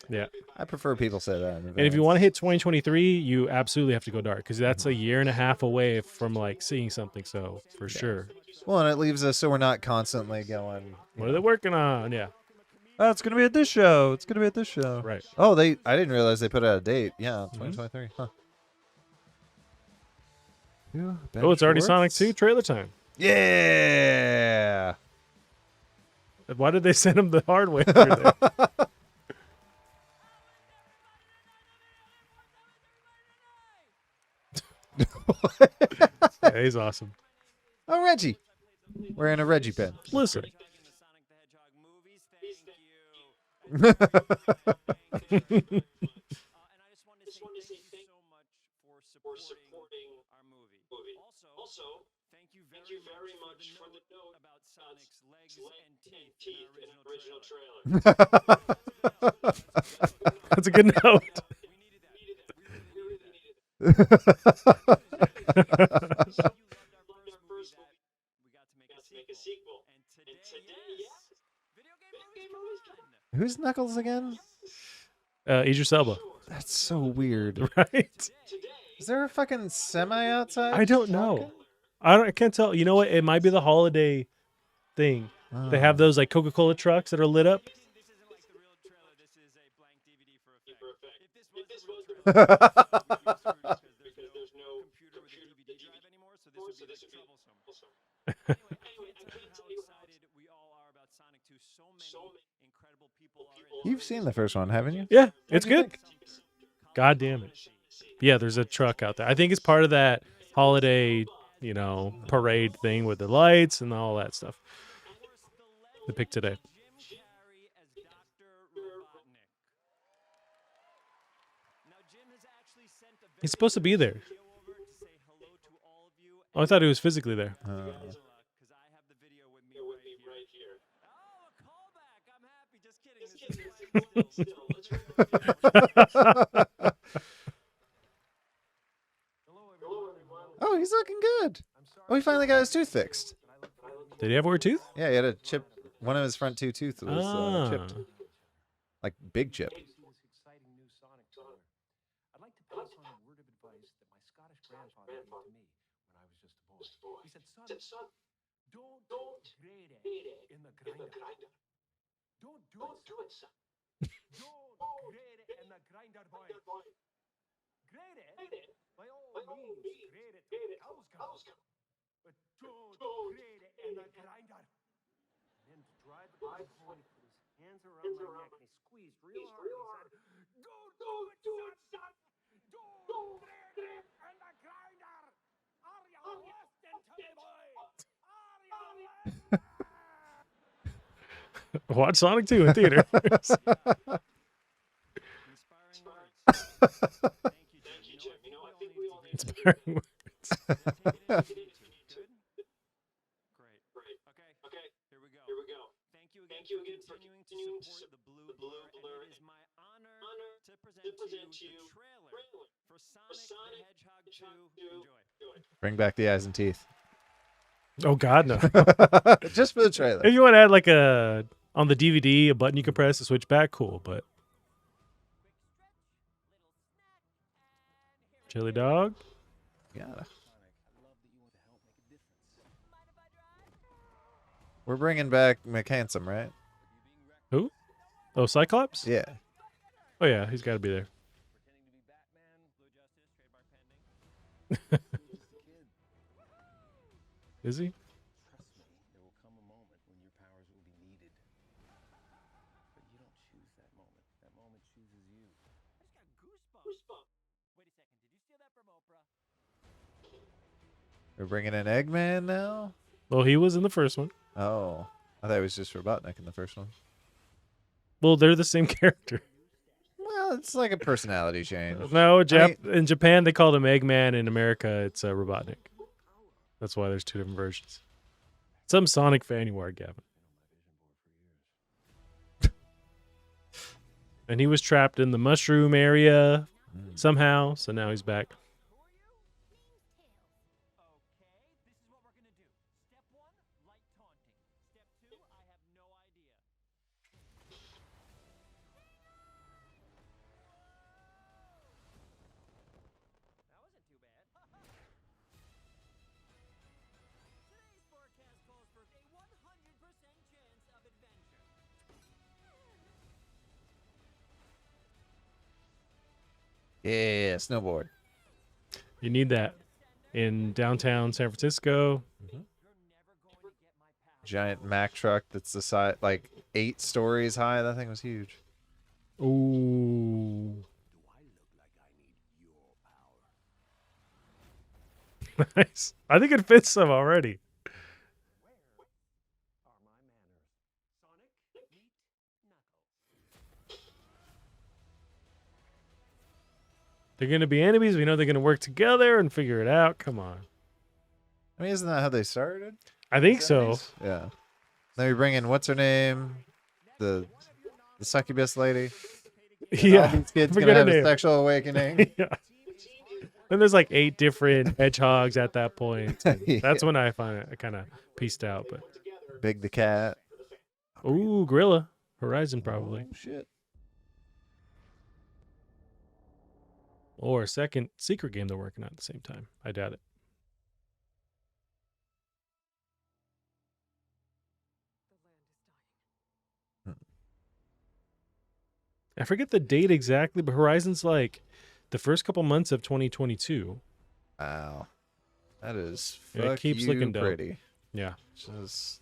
Speaker 1: Yeah.
Speaker 2: I prefer people say that.
Speaker 1: And if you want to hit 2023, you absolutely have to go dark, because that's a year and a half away from, like, seeing something. So, for sure.
Speaker 2: Well, and it leaves us so we're not constantly going,
Speaker 1: What are they working on? Yeah.
Speaker 2: oh, it's going to be at this show. It's going to be at this show.
Speaker 1: Right.
Speaker 2: Oh, I didn't realize they put out a date. Yeah, 2023. Huh.
Speaker 1: Oh, it's already Sonic 2 trailer time.
Speaker 2: Yeah.
Speaker 1: Why did they send him the hardware? There? Yeah, he's awesome.
Speaker 2: Oh, Reggie. Wearing a Reggie pen.
Speaker 1: Listen.
Speaker 8: I just wanted to say thank you so much for supporting our movie. Also, thank you very much for the note about Sonic's legs and teeth in our original trailer.
Speaker 1: That's a good note.
Speaker 8: We needed that. We really needed that. You loved our first movie that we got to make a sequel. And today, yes, video game movies come on.
Speaker 2: Who's Knuckles again?
Speaker 1: Idris Elba.
Speaker 2: That's so weird.
Speaker 1: Right?
Speaker 2: Is there a fucking semi outside?
Speaker 1: I don't know. I can't tell. You know what? It might be the holiday thing. They have those like Coca-Cola trucks that are lit up.
Speaker 8: This isn't like the real trailer. This is a blank DVD for effect. If this was the real trailer, because there's no computer with a DVD drive anymore, so this would be troublesome. Anyway, I can't tell you how excited we all are about Sonic 2. So many incredible people are in.
Speaker 2: You've seen the first one, haven't you?
Speaker 1: Yeah, it's good. God damn it. Yeah, there's a truck out there. I think it's part of that holiday, parade thing with the lights and all that stuff. They picked today.
Speaker 8: Jim Carrey as Dr. Robotnik. Now, Jim has actually sent a
Speaker 1: He's supposed to be there.
Speaker 8: video over to say hello to all of you.
Speaker 1: Oh, I thought he was physically there.
Speaker 8: Because I have the video with me right here. Oh, a callback. I'm happy. Just kidding. This is Hello, everyone.
Speaker 2: Oh, he's looking good. Oh, he finally got his tooth fixed.
Speaker 1: Did he ever wear a tooth?
Speaker 2: Yeah, he had a chip. One of his front two teeth was chipped. Like big chip.
Speaker 9: This exciting new Sonic trailer. I'd like to pass on a word of advice that my Scottish grandfather gave to me when I was just a boy. He said, son, don't grade it in the grinder. Don't do it, son. Don't grade it in the grinder, boy. Grade it, by all means, grade it till the cows come. But don't grade it in the grinder. And then to drive the boy home, he put his hands around my neck and he squeezed real hard. He said, don't do it, son. Don't grade it in the grinder. Are you listening to me, boy? Are you listening?
Speaker 1: Watch Sonic 2 in theater.
Speaker 8: Thank you, Jim. I think we all need to
Speaker 1: Inspiring words.
Speaker 8: Great. Okay. Here we go. Thank you again for continuing to support the Blue Blur. And it is my honor to present to you the trailer for Sonic the Hedgehog 2. Enjoy.
Speaker 2: Bring back the eyes and teeth.
Speaker 1: Oh, God, no.
Speaker 2: Just for the trailer.
Speaker 1: If you want to add like on the DVD, a button you can press to switch back, cool. But chili dog?
Speaker 2: Yeah. We're bringing back McHandsome, right?
Speaker 1: Who? Oh, Cyclops?
Speaker 2: Yeah.
Speaker 1: Oh, yeah, he's got to be there. Is he?
Speaker 9: Trust me, there will come a moment when your powers will be needed. But you don't choose that moment. That moment chooses you.
Speaker 8: I just got goosebumps. Wait a second. Did you steal that from Oprah?
Speaker 2: We're bringing in Eggman now?
Speaker 1: Well, he was in the first one.
Speaker 2: Oh. I thought it was just Robotnik in the first one.
Speaker 1: Well, they're the same character.
Speaker 2: Well, it's like a personality change.
Speaker 1: No,
Speaker 2: I mean-
Speaker 1: in Japan they called him Eggman. In America, it's Robotnik. That's why there's two different versions. Some Sonic fan you are, Gavin. And he was trapped in the mushroom area somehow, so now he's back.
Speaker 8: Okay, this is what we're gonna do. Step 1, light taunting. Step 2, I have no idea. That wasn't too bad. Today's forecast calls for a 100% chance of adventure.
Speaker 2: Yeah, snowboard.
Speaker 1: You need that in downtown San Francisco.
Speaker 2: Giant Mack truck that's the size, like 8 stories high. That thing was huge.
Speaker 1: Ooh. Nice. I think it fits them already.
Speaker 8: Are my manners? Sonic, meet Knuckles.
Speaker 1: They're going to be enemies. We know they're going to work together and figure it out. Come on.
Speaker 2: I mean, isn't that how they started?
Speaker 1: I think so.
Speaker 2: Yeah. Then we bring in what's her name, the succubus lady.
Speaker 1: Yeah.
Speaker 2: All these kids
Speaker 1: Forget
Speaker 2: gonna
Speaker 1: her
Speaker 2: have a
Speaker 1: name.
Speaker 2: sexual awakening.
Speaker 1: Yeah. And there's like 8 different hedgehogs at that point. And
Speaker 2: Yeah.
Speaker 1: that's when I find it kind of pieced out. But
Speaker 2: Big the cat.
Speaker 1: ooh, Gorilla Horizon probably,
Speaker 2: Oh, shit.
Speaker 1: or a second secret game they're working on at the same time. I doubt it. I forget the date exactly, but Horizon's like the first couple months of 2022.
Speaker 2: Wow. That is
Speaker 1: Yeah, it keeps looking dope.
Speaker 2: pretty.
Speaker 1: Yeah.
Speaker 2: Just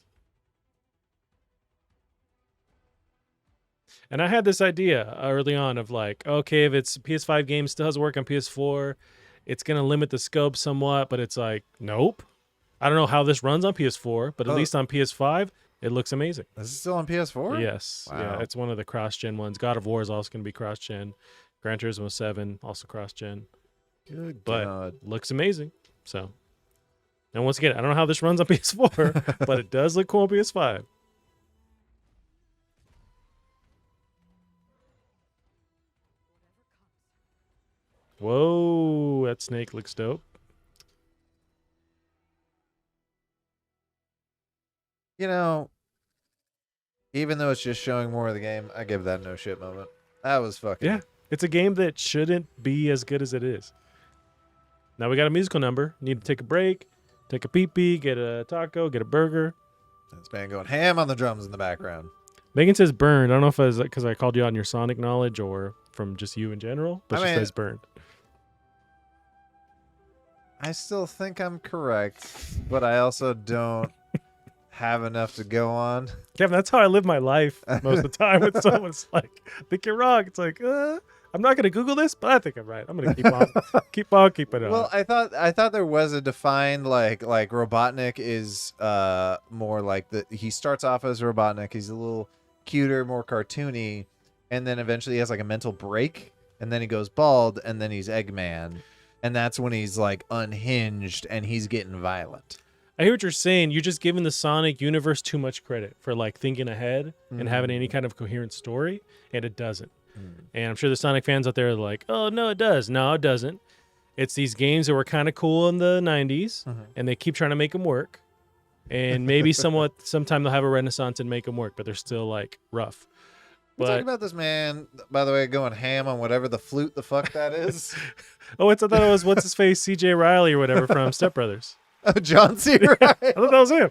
Speaker 1: And I had this idea early on of like, okay, if it's a PS5 game, still has to work on PS4, it's going to limit the scope somewhat, but it's like, nope. I don't know how this runs on PS4, but at least on PS5, it looks amazing.
Speaker 2: Is it still on PS4?
Speaker 1: Yes.
Speaker 2: Wow.
Speaker 1: Yeah, it's one of the cross-gen ones. God of War is also going to be cross-gen. Gran Turismo 7, also cross-gen.
Speaker 2: Good
Speaker 1: But
Speaker 2: God.
Speaker 1: looks amazing. So, and once again, I don't know how this runs on PS4, but it does look cool on PS5. Whoa, that snake looks dope.
Speaker 2: You know, even though it's just showing more of the game, I give that no shit moment. That was fucking.
Speaker 1: Yeah, it's a game that shouldn't be as good as it is. Now we got a musical number. Need to take a break, take a pee-pee, get a taco, get a burger.
Speaker 2: This man going ham on the drums in the background.
Speaker 1: Megan says burned. I don't know if it's because I called you on your Sonic knowledge or from just you in general, but she says burned.
Speaker 2: I still think I'm correct, but I also don't have enough to go on.
Speaker 1: Kevin, that's how I live my life most of the time. When someone's like, I think you're wrong. It's like, I'm not going to Google this, but I think I'm right. I'm going to keep on keeping on.
Speaker 2: Well, I thought there was a defined like Robotnik is more like he starts off as Robotnik. He's a little cuter, more cartoony, and then eventually he has like a mental break, and then he goes bald, and then he's Eggman, and that's when he's like unhinged and he's getting violent.
Speaker 1: I hear what you're saying. You're just giving the Sonic universe too much credit for like thinking ahead and having any kind of coherent story, and it doesn't. And I'm sure the Sonic fans out there are like, oh, no, it does. No, it doesn't. It's these games that were kind of cool in the 90s, and they keep trying to make them work. And maybe sometime they'll have a renaissance and make them work, but they're still like rough.
Speaker 2: We're talking about this man, by the way, going ham on whatever the fuck that is.
Speaker 1: Oh, I thought it was what's his face, CJ Riley or whatever from Step Brothers.
Speaker 2: Oh, John C. Reilly.
Speaker 1: I thought that was him.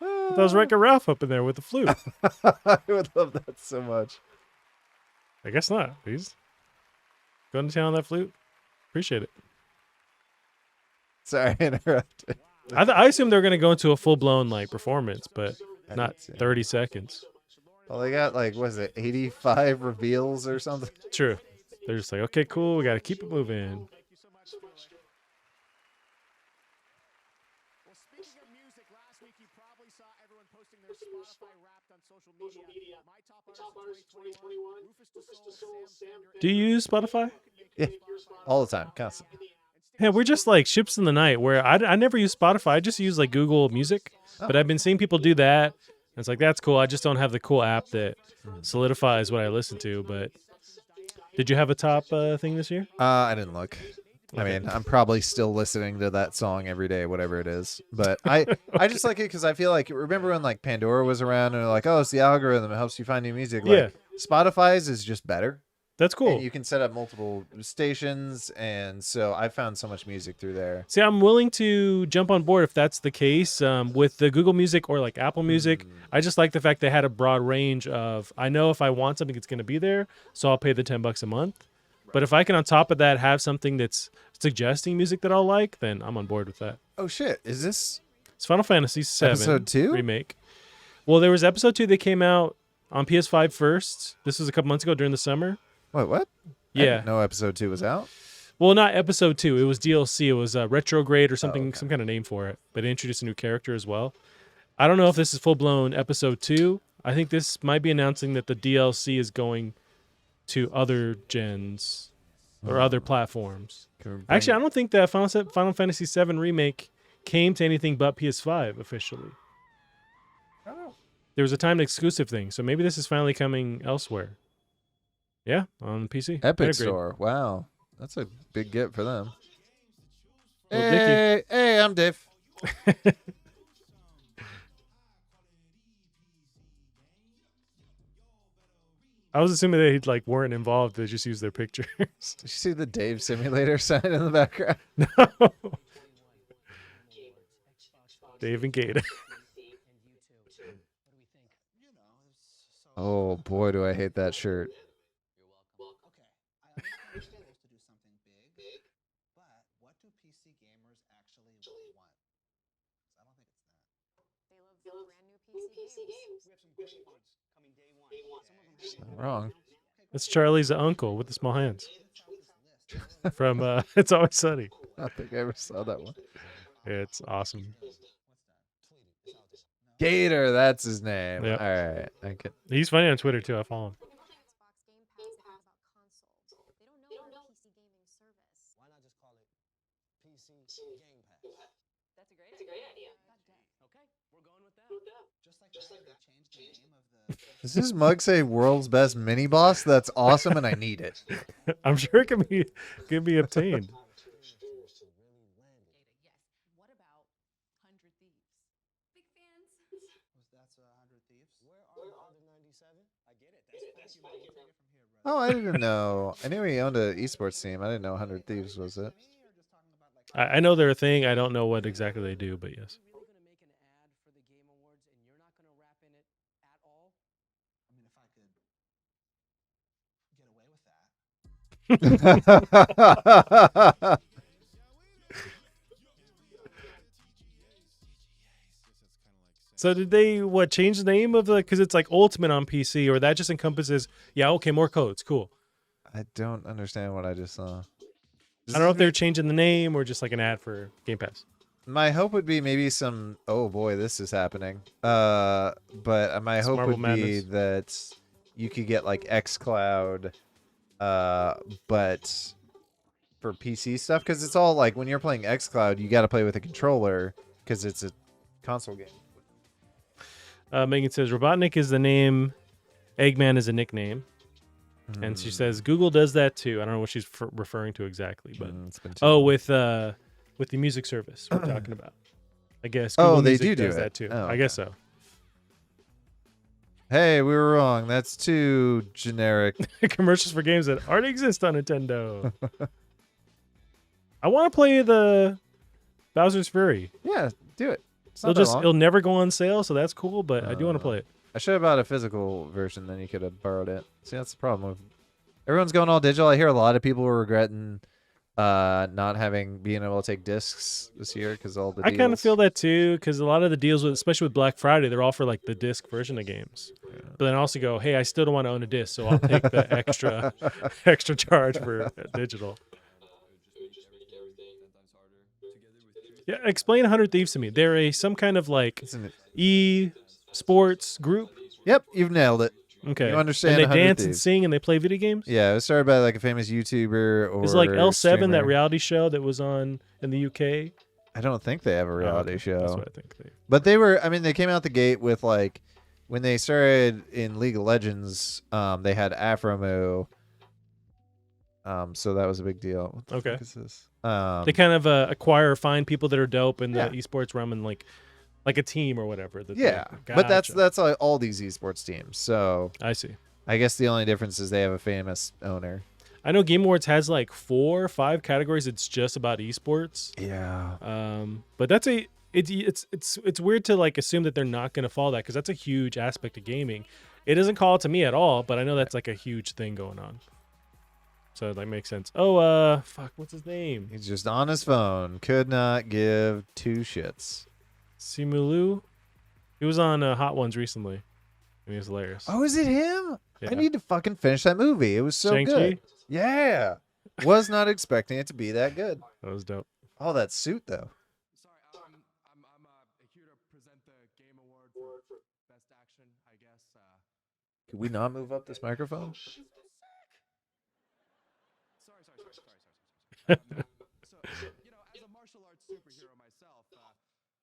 Speaker 1: That was Wreck-It Ralph up in there with the flute.
Speaker 2: I would love that so much.
Speaker 1: I guess not. He's going to town on that flute. Appreciate it.
Speaker 2: Sorry, I interrupted.
Speaker 1: I assume they're going to go into a full-blown like performance, but not 30 seconds.
Speaker 2: Well, they got like, what is it, 85 reveals or something?
Speaker 1: True. They're just like, okay, cool. We got to keep it moving.
Speaker 3: Well, speaking of music, last week you probably saw everyone posting their Spotify Wrapped on social media. My top artists of 2021, Rufus Du Sol, Sam
Speaker 1: Do you use Spotify?
Speaker 2: Yeah, all the time, constantly.
Speaker 1: Yeah, we're just like ships in the night where I never use Spotify. I just use like Google Music, but I've been seeing people do that. And it's like, that's cool. I just don't have the cool app that solidifies what I listen to. But did you have a top thing this year?
Speaker 2: I didn't look. I mean, I'm probably still listening to that song every day, whatever it is. But I just like it because I feel like, remember when like Pandora was around and they're like, oh, it's the algorithm. It helps you find new music. Like,
Speaker 1: Yeah.
Speaker 2: Spotify's is just better.
Speaker 1: That's cool.
Speaker 2: And you can set up multiple stations. And so I found so much music through there.
Speaker 1: See, I'm willing to jump on board if that's the case. With the Google Music or like Apple Music, I just like the fact they had a broad range of, I know if I want something, it's going to be there. So I'll pay the $10 a month. But if I can, on top of that, have something that's suggesting music that I'll like, then I'm on board with that.
Speaker 2: Oh, shit. Is this
Speaker 1: It's Final Fantasy VII
Speaker 2: Episode 2?
Speaker 1: remake. Well, there was episode 2 that came out on PS5 first. This was a couple months ago during the summer.
Speaker 2: Wait, what?
Speaker 1: Yeah.
Speaker 2: No, episode 2 was out?
Speaker 1: Well, not episode 2. It was DLC. It was Retrograde or something, some kind of name for it. But it introduced a new character as well. I don't know if this is full-blown episode 2. I think this might be announcing that the DLC is going to other gens or other platforms.
Speaker 2: Can we bring-
Speaker 1: Actually, I don't think that Final Fantasy VII Remake came to anything but PS5 officially. There was a timed exclusive thing, so maybe this is finally coming elsewhere. Yeah, on PC. I
Speaker 2: Epic
Speaker 1: agree.
Speaker 2: Store. Wow, that's a big get for them.
Speaker 1: Well, Dickie.
Speaker 2: Hey, I'm Dave.
Speaker 1: I was assuming they like weren't involved. They just used their pictures.
Speaker 2: Did you see the Dave Simulator sign in the background?
Speaker 1: No. Dave and Gata.
Speaker 2: Oh boy, do I hate that shirt.
Speaker 3: Okay, I understand this to do something big, but what do PC gamers actually want? 'Cause I don't think it's that.
Speaker 6: They love brand new PC games.
Speaker 3: We have some great ones coming day one. Some of them have
Speaker 2: Wrong.
Speaker 1: That's Charlie's uncle with the small hands from It's Always Sunny.
Speaker 2: I don't think I ever saw that one.
Speaker 1: It's awesome.
Speaker 2: Gator, that's his name.
Speaker 1: Yep.
Speaker 2: All right, I get.
Speaker 1: He's funny on Twitter too. I follow him.
Speaker 6: People think Xbox Game Pass is about consoles. They don't know about a PC gaming service.
Speaker 3: Why not just call it PC Game Pass?
Speaker 6: That's a great idea.
Speaker 3: Okay, we're going with that. Just like that, they changed the name of the.
Speaker 2: Does this mug say "World's Best Mini Boss"? That's awesome, and I need it.
Speaker 1: I'm sure it can be obtained.
Speaker 6: Yes. What about 100 Thieves? Big fans.
Speaker 3: That's 100 Thieves. Where are the other 97? I get it. That's fine. Take it from here, brother.
Speaker 2: Oh, I didn't know. I knew he owned an esports team. I didn't know 100 Thieves was it.
Speaker 1: I know they're a thing. I don't know what exactly they do, but yes.
Speaker 3: Really gonna make an ad for the Game Awards, and you're not gonna rap in it at all? I mean, if I could get away with that.
Speaker 1: So did they change the name of the? Because it's like Ultimate on PC, or that just encompasses? Yeah, okay, more codes, cool.
Speaker 2: I don't understand what I just saw.
Speaker 1: I don't know if they're changing the name or just like an ad for Game Pass.
Speaker 2: My hope would be maybe some. Oh boy, this is happening. But my hope
Speaker 1: Marble
Speaker 2: would be
Speaker 1: Madness.
Speaker 2: that you could get like XCloud, but for PC stuff, because it's all like when you're playing XCloud, you got to play with a controller because it's a console game.
Speaker 1: Megan says Robotnik is the name, Eggman is a nickname, and she says Google does that too. I don't know what she's referring to exactly, but
Speaker 2: It's been too
Speaker 1: oh,
Speaker 2: long.
Speaker 1: with the music service we're talking about. I guess.
Speaker 2: Oh,
Speaker 1: Google
Speaker 2: they
Speaker 1: Music
Speaker 2: do
Speaker 1: does
Speaker 2: it.
Speaker 1: that too.
Speaker 2: Oh,
Speaker 1: I guess so.
Speaker 2: Hey, we were wrong. That's too generic.
Speaker 1: Commercials for games that already exist on Nintendo. I want to play the Bowser's Fury.
Speaker 2: Yeah, do it. It's not that long.
Speaker 1: It'll never go on sale, so that's cool. But I do want to play it.
Speaker 2: I should have bought a physical version, then you could have borrowed it. See, that's the problem. Everyone's going all digital. I hear a lot of people are regretting not being able to take discs this year because all the
Speaker 1: I kind of feel that too, because a lot of the deals, especially with Black Friday, they're all for like the disc version of games. Yeah. But then I also go, hey, I still don't want to own a disc, so I'll take the extra charge for digital. Yeah, explain 100 Thieves to me. They're some kind of like e-sports group.
Speaker 2: Yep, you've nailed it.
Speaker 1: Okay.
Speaker 2: You understand.
Speaker 1: And they
Speaker 2: 100
Speaker 1: dance
Speaker 2: Thieves.
Speaker 1: and sing and they play video games?
Speaker 2: Yeah, it was started by like a famous YouTuber or
Speaker 1: It's like L7,
Speaker 2: streamer.
Speaker 1: that reality show that was on in the UK.
Speaker 2: I don't think they have a reality show.
Speaker 1: That's what I think.
Speaker 2: But they came out the gate with like, when they started in League of Legends, they had Afromo. So that was a big deal. What the
Speaker 1: Okay.
Speaker 2: fuck is this?
Speaker 1: They kind of acquire or find people that are dope in the
Speaker 2: Yeah.
Speaker 1: esports realm and like a team or whatever.
Speaker 2: Yeah, but that's like all these esports teams. So
Speaker 1: I see.
Speaker 2: I guess the only difference is they have a famous owner.
Speaker 1: I know Game Awards has like 4 or 5 categories. It's just about esports.
Speaker 2: Yeah.
Speaker 1: But that's it's weird to like assume that they're not going to follow that because that's a huge aspect of gaming. It doesn't call it to me at all, but I know that's like a huge thing going on. So that makes sense. Oh, fuck, what's his name?
Speaker 2: He's just on his phone. Could not give two shits.
Speaker 1: Simulu. He was on Hot Ones recently. And he was hilarious.
Speaker 2: Oh, is it him?
Speaker 1: Yeah.
Speaker 2: I need to fucking finish that movie. It was so
Speaker 1: Shang-Chi?
Speaker 2: good. Yeah. Was not expecting it to be that good.
Speaker 1: That was dope.
Speaker 2: Oh, that suit though.
Speaker 8: Sorry, I'm here to present the Game Award for Best Action, I guess.
Speaker 2: Could we not move up this microphone?
Speaker 3: as a martial arts superhero myself,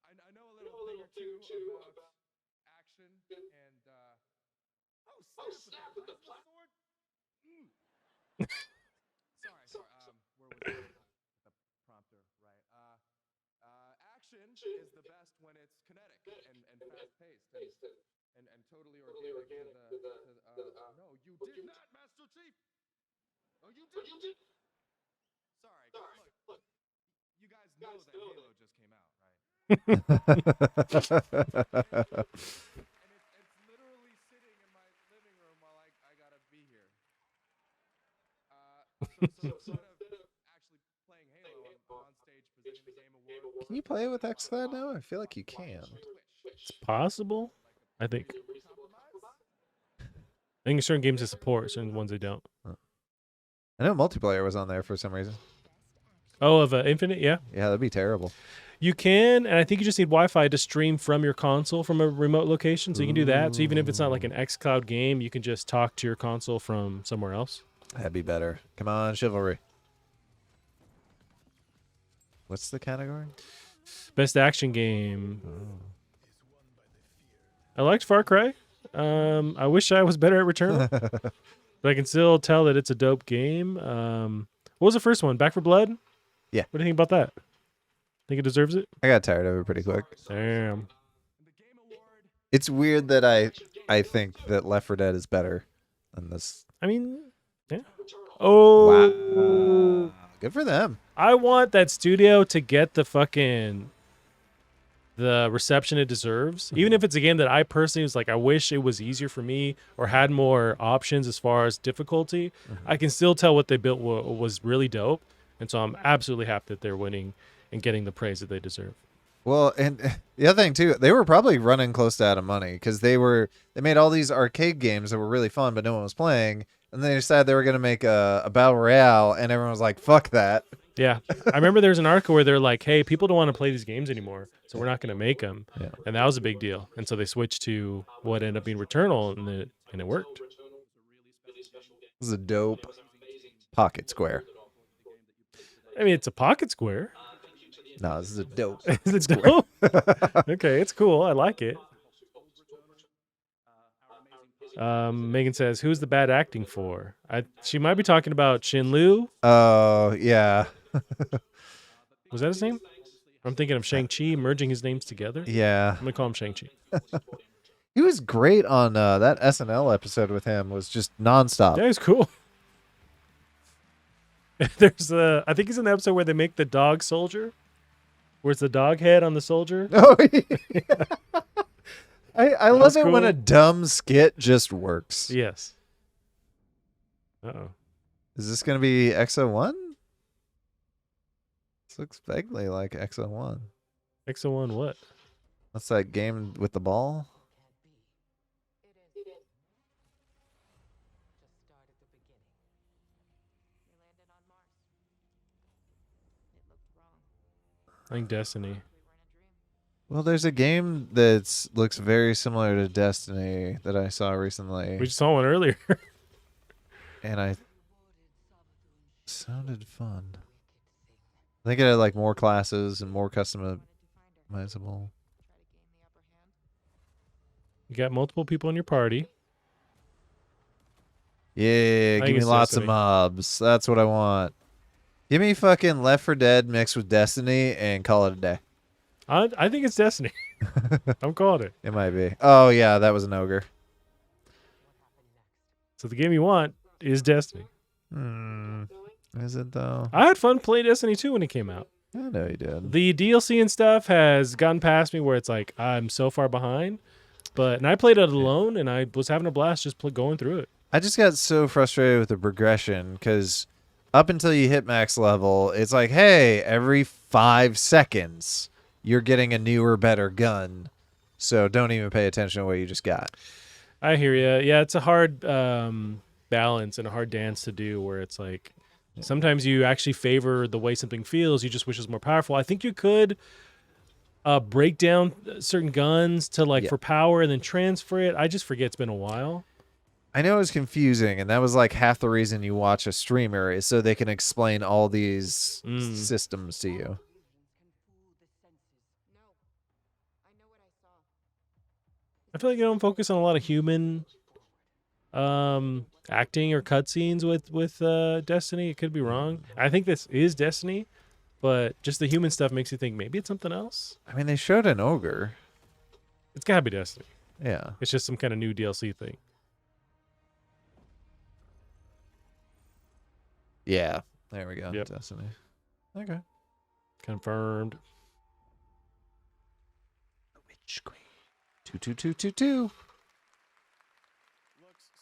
Speaker 3: I know a little thing or two about action and oh snap! With the sword. Sorry. Where was I? The prompter, right? Action is the best when it's kinetic and fast-paced and totally organic to the. No, you did not, Master Chief. Oh, you did. Sorry. Look, you guys know that Halo just came out, right? And it's literally sitting in my living room while I gotta be here. So instead of actually playing Halo, I'm on stage presenting the Game Award.
Speaker 2: Can you play it with xCloud now? I feel like you can.
Speaker 1: It's possible. I think. I think certain games they support, certain ones they don't.
Speaker 2: I know multiplayer was on there for some reason.
Speaker 1: Oh, of Infinite, yeah.
Speaker 2: Yeah, that'd be terrible.
Speaker 1: You can, and I think you just need Wi-Fi to stream from your console from a remote location, so you can do that. So even if it's not like an xCloud game, you can just talk to your console from somewhere else.
Speaker 2: That'd be better. Come on, Chivalry. What's the category?
Speaker 1: Best action game. I liked Far Cry. I wish I was better at Returnal, but I can still tell that it's a dope game. What was the first one? Back 4 Blood?
Speaker 2: Yeah.
Speaker 1: What do you think about that? Think it deserves it?
Speaker 2: I got tired of it pretty quick.
Speaker 1: Damn.
Speaker 2: It's weird that I think that Left 4 Dead is better than this.
Speaker 1: I mean, yeah. Oh.
Speaker 2: Wow. Good for them.
Speaker 1: I want that studio to get the reception it deserves. Even if it's a game that I personally was like, I wish it was easier for me or had more options as far as difficulty. I can still tell what they built was really dope. And so I'm absolutely happy that they're winning and getting the praise that they deserve.
Speaker 2: Well, and the other thing too, they were probably running close to out of money because they made all these arcade games that were really fun, but no one was playing. And they decided they were going to make a battle royale, and everyone was like, "Fuck that."
Speaker 1: Yeah, I remember there was an article where they're like, "Hey, people don't want to play these games anymore, so we're not going to make them," and that was a big deal. And so they switched to what ended up being Returnal, and it worked.
Speaker 2: This is a dope pocket square.
Speaker 1: I mean, it's a pocket square.
Speaker 2: No, this is a dope.
Speaker 1: Is it dope? Okay, it's cool. I like it. Megan says, "Who's the bad acting for?" She might be talking about Shin-Lu.
Speaker 2: Oh, yeah.
Speaker 1: Was that his name? I'm thinking of Shang-Chi merging his names together.
Speaker 2: Yeah.
Speaker 1: I'm going to call him Shang-Chi.
Speaker 2: He was great on that SNL episode with him. Was just nonstop.
Speaker 1: Yeah, he's cool. There's I think he's in the episode where they make the dog soldier. Where's the dog head on the soldier?
Speaker 2: Oh, yeah. I love it
Speaker 1: cool.
Speaker 2: when a dumb skit just works.
Speaker 1: Yes. Uh-oh.
Speaker 2: Is this going to be XO1? This looks vaguely like XO1.
Speaker 1: XO1 what?
Speaker 2: What's that game with the ball?
Speaker 1: I think Destiny.
Speaker 2: Well, there's a game that looks very similar to Destiny that I saw recently.
Speaker 1: We just saw one earlier.
Speaker 2: And sounded fun. I think it had like more classes and more customizable.
Speaker 1: You got multiple people in your party.
Speaker 2: Yeah,
Speaker 1: I think
Speaker 2: give me
Speaker 1: it's
Speaker 2: lots
Speaker 1: Destiny.
Speaker 2: of mobs. That's what I want. Give me fucking Left 4 Dead mixed with Destiny and call it a day.
Speaker 1: I think it's Destiny. I'm calling it.
Speaker 2: It might be. Oh, yeah, that was an ogre.
Speaker 1: So the game you want is Destiny.
Speaker 2: Is it, though?
Speaker 1: I had fun playing Destiny 2 when it came out.
Speaker 2: I know you did.
Speaker 1: The DLC and stuff has gotten past me where it's like I'm so far behind. And I played it alone, and I was having a blast just going through it.
Speaker 2: I just got so frustrated with the progression because up until you hit max level, it's like, hey, every 5 seconds, you're getting a newer, better gun. So don't even pay attention to what you just got.
Speaker 1: I hear you. Yeah, it's a hard balance and a hard dance to do where it's like sometimes you actually favor the way something feels. You just wish it was more powerful. I think you could break down certain guns to for power and then transfer it. I just forget it's been a while.
Speaker 2: I know it was confusing, and that was like half the reason you watch a streamer is so they can explain all these systems to you.
Speaker 1: I feel like you don't focus on a lot of human acting or cutscenes with Destiny. It could be wrong. I think this is Destiny, but just the human stuff makes you think maybe it's something else.
Speaker 2: I mean, they showed an ogre.
Speaker 1: It's gotta be Destiny.
Speaker 2: Yeah.
Speaker 1: It's just some kind of new DLC thing.
Speaker 2: Yeah. There we go.
Speaker 1: Yep.
Speaker 2: Destiny. Okay.
Speaker 1: Confirmed.
Speaker 2: The Witch Queen. 22222.
Speaker 3: Looks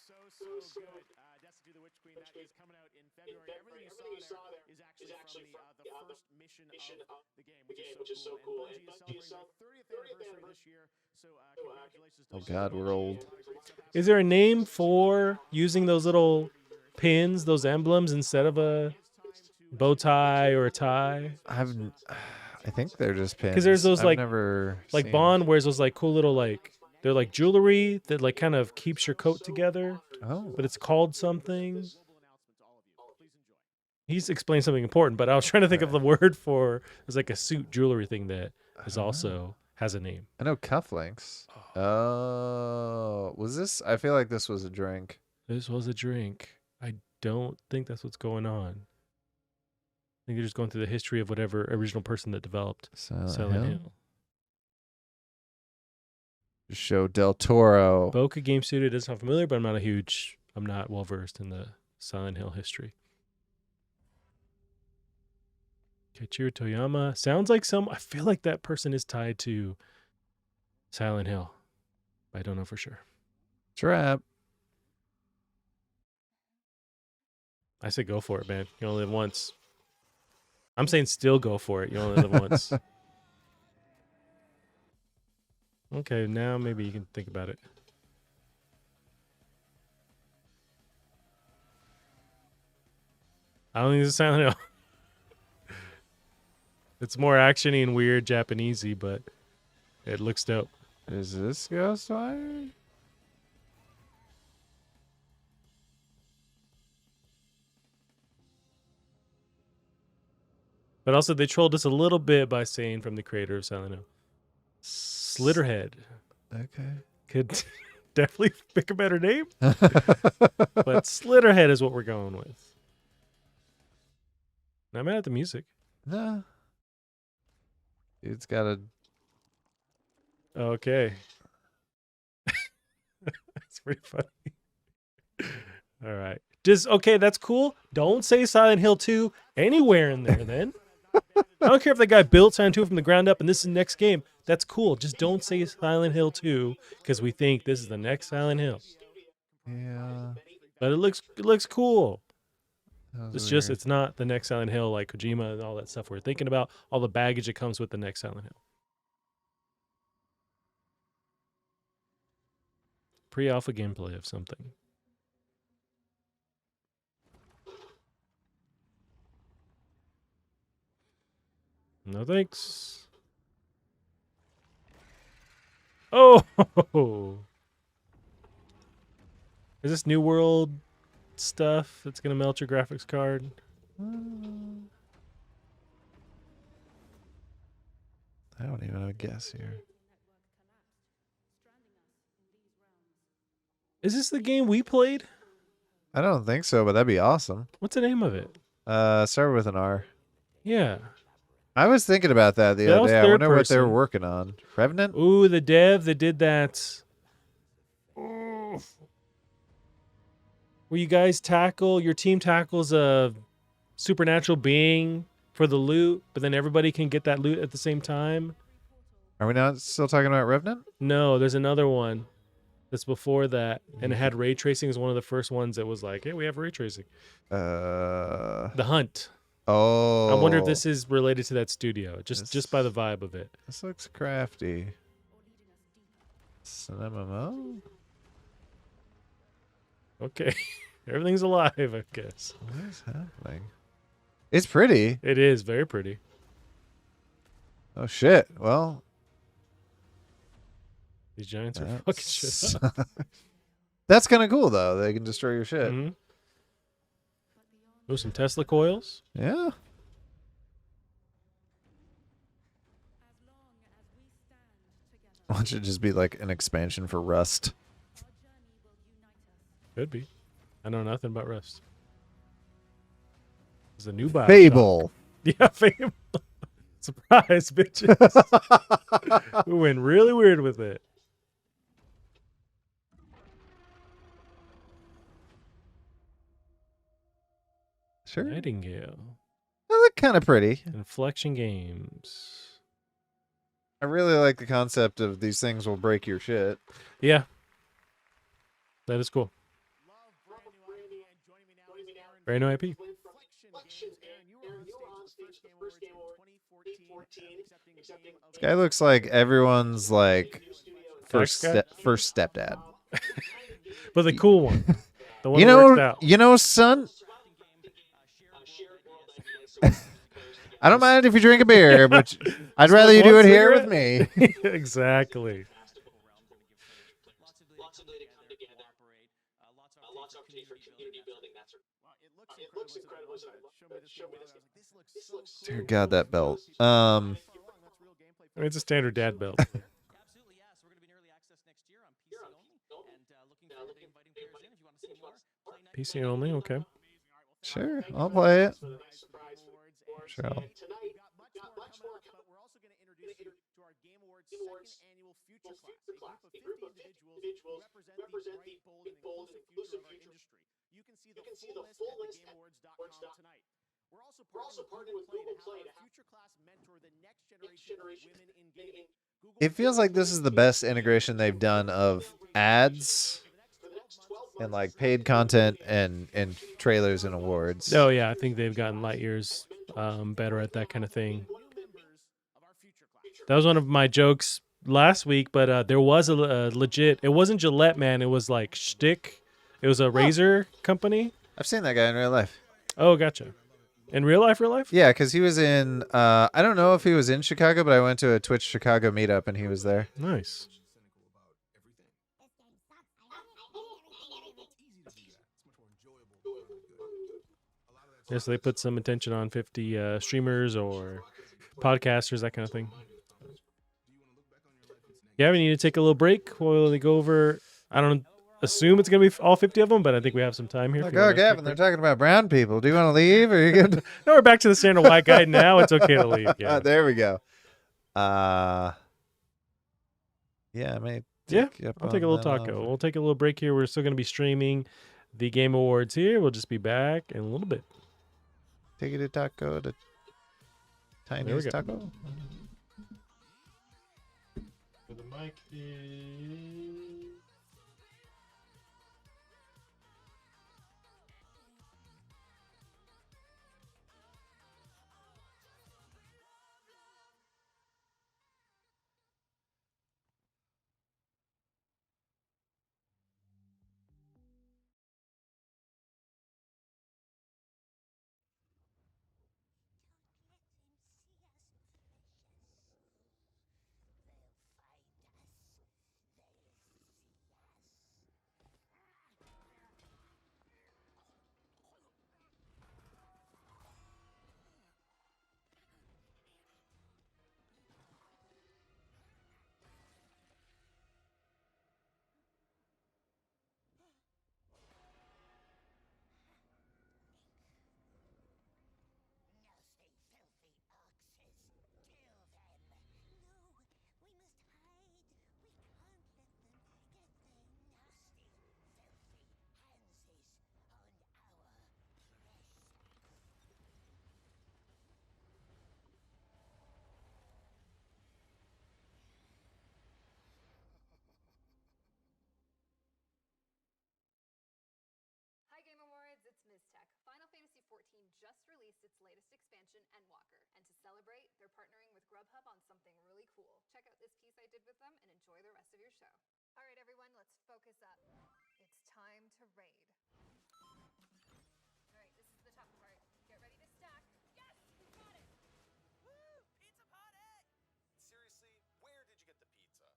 Speaker 3: so good. Destiny the Witch Queen that is coming out in February. Everything you saw there is actually from the first mission of the game, which is so cool. And Bungie is celebrating their 30th anniversary this year. So congratulations.
Speaker 2: Oh God, we're old.
Speaker 1: Is there a name for using those little pins, those emblems, instead of a bow tie or a tie?
Speaker 2: I think they're just pins.
Speaker 1: Because there's those
Speaker 2: I've never
Speaker 1: like
Speaker 2: seen.
Speaker 1: Bond wears those like cool little like they're like jewelry that like kind of keeps your coat together,
Speaker 2: Oh.
Speaker 1: but it's called something. He's explained something important, but I was trying to think of the word for there's like a suit jewelry thing that is also has a name.
Speaker 2: I know cufflinks. Oh, was this? I feel like this was a drink.
Speaker 1: This was a drink. I don't think that's what's going on. I think they're just going through the history of whatever original person that developed Silent Hill.
Speaker 2: Show Del Toro.
Speaker 1: Boca Game Studio doesn't sound familiar, but I'm not well versed in the Silent Hill history. Keiichiro Toyama sounds like I feel like that person is tied to Silent Hill. I don't know for sure.
Speaker 2: Trap.
Speaker 1: I say go for it, man. You only live once. I'm saying still go for it. You only live once. Okay, now maybe you can think about it. I don't think it's Silent Hill. It's more actiony and weird Japanesey, but it looks dope.
Speaker 2: Is this Ghostwire?
Speaker 1: But also, they trolled us a little bit by saying from the creator of Silent Hill, Slitterhead.
Speaker 2: Okay.
Speaker 1: Could definitely pick a better name, but Slitterhead is what we're going with. Not mad at the music.
Speaker 2: No. Dude's got a.
Speaker 1: Okay. That's pretty funny. All right. Okay, that's cool. Don't say Silent Hill 2 anywhere in there then. I don't care if the guy built Silent 2 from the ground up and this is the next game. That's cool. Just don't say Silent Hill 2 because we think this is the next Silent Hill.
Speaker 2: Yeah.
Speaker 1: But it looks cool.
Speaker 2: It's
Speaker 1: It's not the next Silent Hill like Kojima and all that stuff we're thinking about, all the baggage that comes with the next Silent Hill. Pre-alpha gameplay of something. No thanks. Oh! Is this New World stuff that's going to melt your graphics card?
Speaker 2: I don't even have a guess here.
Speaker 1: Is this the game we played?
Speaker 2: I don't think so, but that'd be awesome.
Speaker 1: What's the name of it?
Speaker 2: Start with an R.
Speaker 1: Yeah.
Speaker 2: I was thinking about that the
Speaker 1: That
Speaker 2: other
Speaker 1: was
Speaker 2: day. I
Speaker 1: third
Speaker 2: wonder what they were
Speaker 1: person.
Speaker 2: working on. Revenant?
Speaker 1: Ooh, the dev that did that. Where you guys your team tackles a supernatural being for the loot, but then everybody can get that loot at the same time.
Speaker 2: Are we not still talking about Revenant?
Speaker 1: No, there's another one that's before that, and it had ray tracing as one of the first ones that was like, hey, we have ray tracing. The Hunt.
Speaker 2: Oh.
Speaker 1: I wonder if this is related to that studio, just by the vibe of it.
Speaker 2: This looks crafty. It's an MMO?
Speaker 1: Okay. Everything's alive, I guess.
Speaker 2: What is happening? It's pretty.
Speaker 1: It is very pretty.
Speaker 2: Oh, shit. Well.
Speaker 1: These giants are fucking shit up.
Speaker 2: That's kind of cool though. They can destroy your shit.
Speaker 1: Mm-hmm. Ooh, some Tesla coils.
Speaker 2: Yeah. Why don't it just be like an expansion for Rust?
Speaker 1: Could be. I know nothing about Rust. There's a new Bioshock.
Speaker 2: Fable.
Speaker 1: Yeah, Fable. Surprise, bitches. We went really weird with it.
Speaker 2: Sure.
Speaker 1: Nightingale.
Speaker 2: They look kind of pretty.
Speaker 1: Inflection Games.
Speaker 2: I really like the concept of these things will break your shit.
Speaker 1: Yeah. That is cool. Brand new IP.
Speaker 2: This guy looks like everyone's like first
Speaker 1: Tax guy?
Speaker 2: first stepdad.
Speaker 1: But the cool one. The one
Speaker 2: You
Speaker 1: that works
Speaker 2: know,
Speaker 1: out.
Speaker 2: son. I don't mind if you drink a beer, but I'd rather you do it here with me.
Speaker 1: Exactly.
Speaker 5: Lots of opportunity for community building. That's it looks incredible. Show me this. This looks so
Speaker 2: Dear God, that belt.
Speaker 1: I mean, it's a standard dad belt.
Speaker 8: Absolutely, yeah. So we're going to be in early access next year on PC only, and looking forward to inviting players in. If you want to see more, play night
Speaker 1: PC only, okay.
Speaker 2: Sure, I'll play it. Sure.
Speaker 3: Tonight, we've got much more coming, but we're also going to introduce you to our Game Awards second annual Future Class, a group of 50 individuals who represent the bright, bold, and inclusive future of our industry. You can see the full list at thegameawards.com tonight. We're also partnering with Google Play to have our Future Class mentor the next generation of women in gaming.
Speaker 2: It feels like this is the best integration they've done of ads and like paid content and trailers and awards.
Speaker 1: Oh, yeah. I think they've gotten light years better at that kind of thing. That was one of my jokes last week, but there was a legit. It wasn't Gillette, man. It was like Shtick. It was a razor company.
Speaker 2: I've seen that guy in real life.
Speaker 1: Oh, gotcha. In real life, real life?
Speaker 2: Yeah, because he was in. I don't know if he was in Chicago, but I went to a Twitch Chicago meetup and he was there.
Speaker 1: Nice. Yeah, so they put some attention on 50 streamers or podcasters, that kind of thing. Yeah, we need to take a little break while they go over. I don't assume it's going to be all 50 of them, but I think we have some time here.
Speaker 2: Oh,
Speaker 1: if you wanna
Speaker 2: go,
Speaker 1: take a
Speaker 2: Gavin. They're
Speaker 1: break.
Speaker 2: talking about brown people. Do you want to leave, or are you good?
Speaker 1: No, we're back to the standard white guy now. It's okay to leave. Yeah.
Speaker 2: There we go. Yeah, I may.
Speaker 1: Yeah,
Speaker 2: take you up
Speaker 1: I'll take a
Speaker 2: on
Speaker 1: little
Speaker 2: that
Speaker 1: taco.
Speaker 2: offer.
Speaker 1: We'll take a little break here. We're still going to be streaming the Game Awards here. We'll just be back in a little bit.
Speaker 2: Take it to taco to
Speaker 1: There we
Speaker 2: Tiny's
Speaker 1: go.
Speaker 2: taco.
Speaker 1: The mic is...
Speaker 6: Hi Game Awards, it's Ms. Tech. Final Fantasy XIV just released its latest expansion, Endwalker, and to celebrate, they're partnering with Grubhub on something really cool. Check out this piece I did with them and enjoy the rest of your show. All right, everyone, let's focus up. It's time to raid. All right, this is the tough part. Get ready to stack. Yes, we got it!
Speaker 8: Woo! Pizza party! Seriously, where did you get the pizza?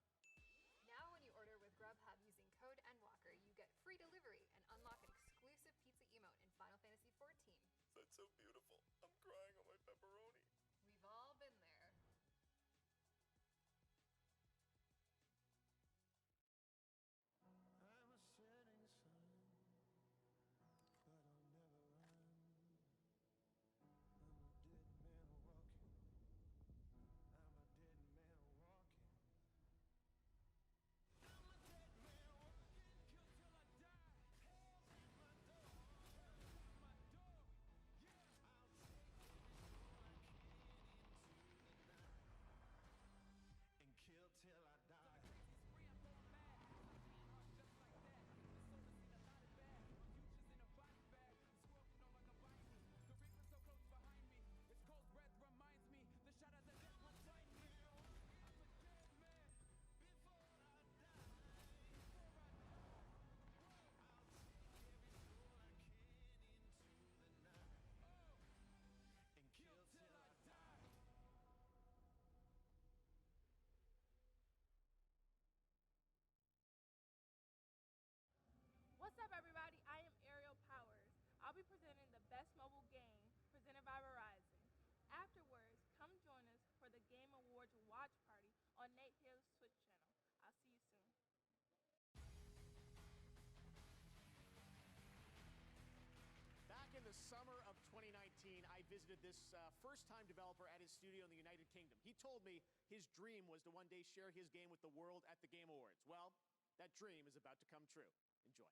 Speaker 6: Now when you order with Grubhub using code Endwalker, you get free
Speaker 10: so beautiful. I'm crying on my pepperoni.
Speaker 6: We've all been there.
Speaker 9: I'm a setting sun, but I'll never run. I'm a dead man walking. I'm a dead man walking. I'm a dead man walking, kill till I die. Hell's at my door, hell's at my door. Yeah, I'll take it all I can into the night and kill till I die.
Speaker 11: What's up, everybody? I am Ariel Powers. I'll be presenting the Best Mobile Game presented by Verizon. Afterwards, come join us for the Game Awards watch party on Nate Hill's Twitch channel. I'll see you soon.
Speaker 3: Back in the summer of 2019, I visited this first-time developer at his studio in the United Kingdom. He told me his dream was to one day share his game with the world at the Game Awards. Well, that dream is about to come true. Enjoy.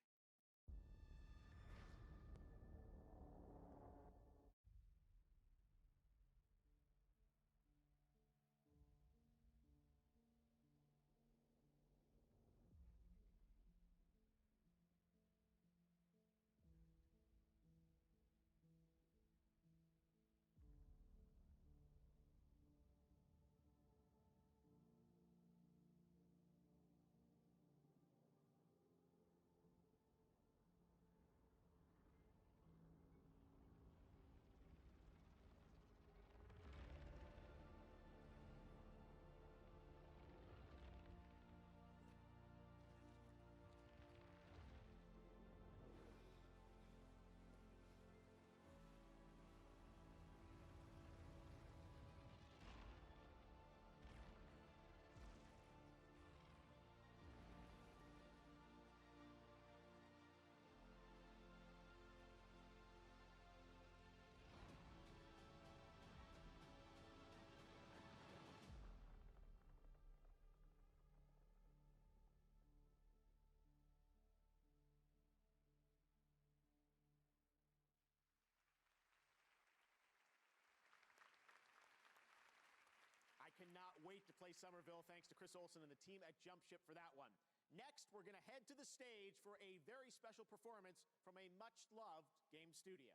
Speaker 3: I cannot wait to play Somerville. Thanks to Chris Olsen and the team at Jump Ship for that one. Next, we're going to head to the stage for a very special performance from a much-loved game studio.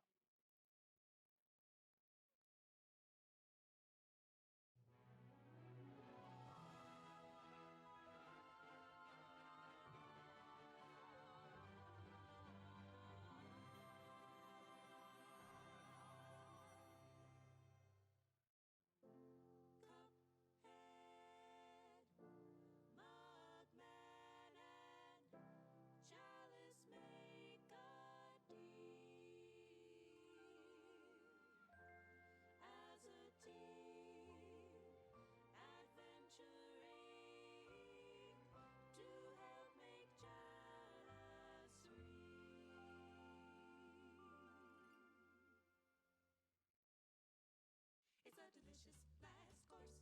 Speaker 12: It's a delicious last course.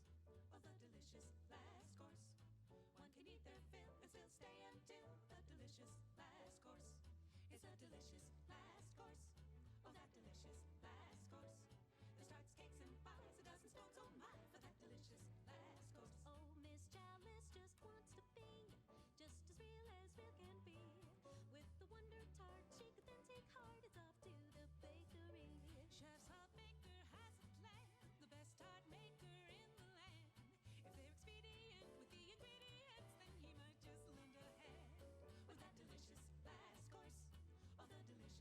Speaker 12: Oh, the delicious last course. One can eat their fill and still stay until the delicious last course. It's a delicious last course. Oh, that delicious last course. There's tarts, cakes, and pies, a dozen stones, oh my, for that delicious last course. Oh, Miss Chalice just wants to be just as real as real can be. With the Wonder Tart, she could then take heart. It's off to the bakery. Chef's hot maker has a plan. The best tart maker in the land. If they're expedient with the ingredients, then he might just lend a hand. With that delicious last course. Oh, the delicious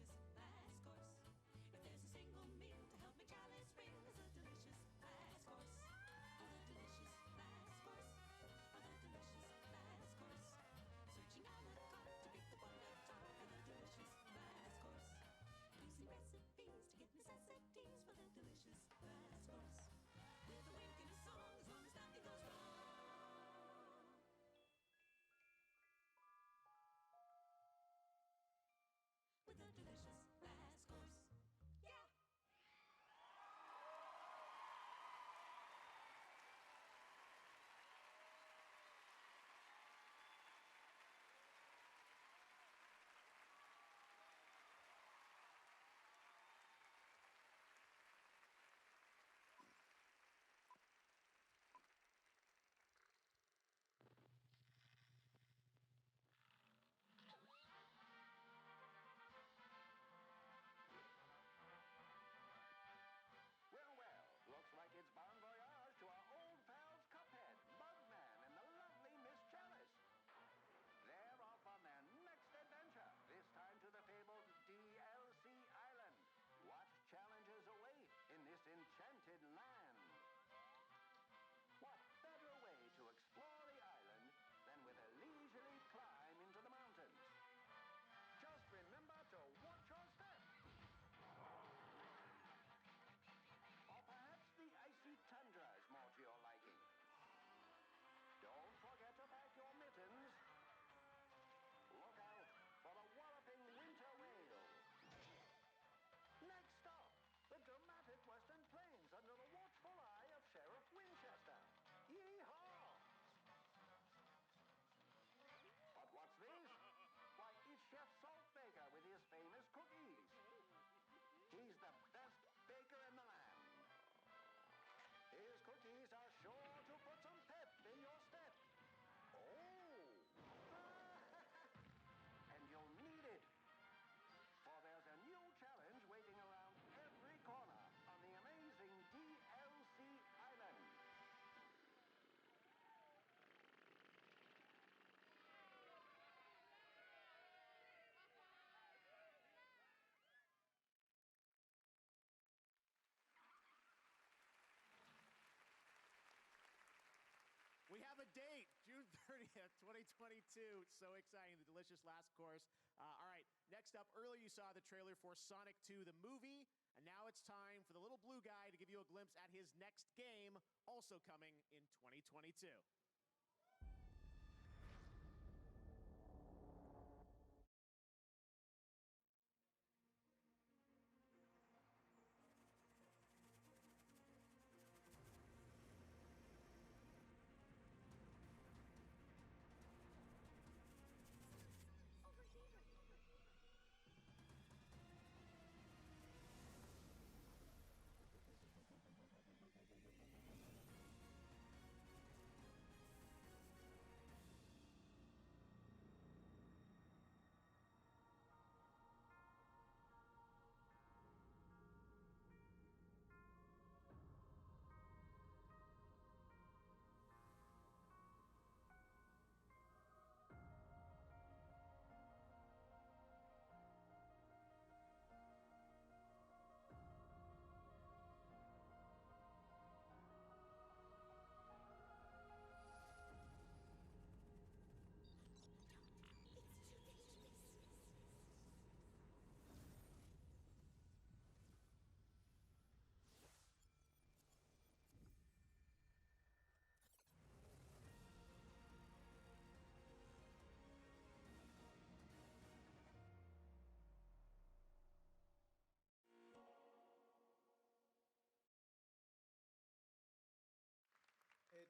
Speaker 3: date, June 30th, 2022. So exciting, the delicious last course. All right, next up, earlier you saw the trailer for Sonic 2, the movie, and now it's time for the little blue guy to give you a glimpse at his next game, also coming in 2022.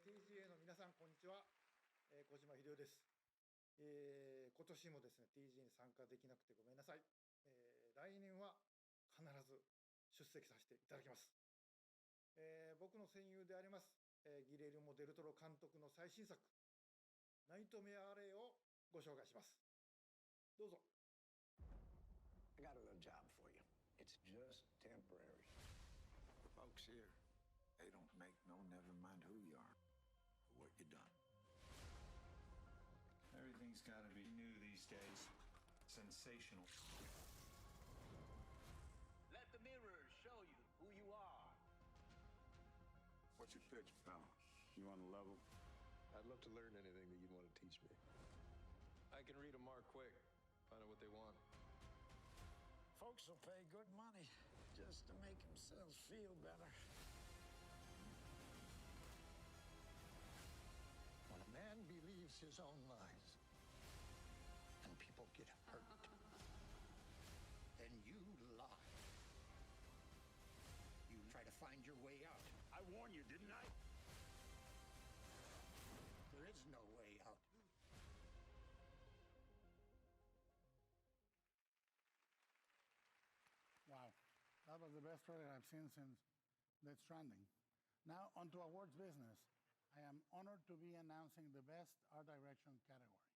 Speaker 13: TGA の皆さん、こんにちは。小島秀夫です。今年もですね、TGA に参加できなくてごめんなさい。来年は必ず出席させていただきます。僕の戦友であります、ギレルモ・デルトロ監督の最新作、ナイトメアレイをご紹介します。どうぞ。
Speaker 14: I got a little job for you. It's just temporary. The folks here, they don't make no never mind who you are or what you done.
Speaker 15: Everything's got to be new these days. Sensational.
Speaker 16: Let the mirrors show you who you are.
Speaker 14: What's your pitch, pal? You on the level?
Speaker 17: I'd love to learn anything that you'd want to teach me. I can read them mark quick, find out what they want.
Speaker 14: Folks will pay good money just to make themselves feel better. When a man believes his own lies and people get hurt, then you lie. You try to find your way out.
Speaker 16: I warned you, didn't I?
Speaker 14: There is no way out.
Speaker 18: Wow, that was the best trailer I've seen since Death Stranding. Now, on to awards business. I am honored to be announcing the Best Art Direction category.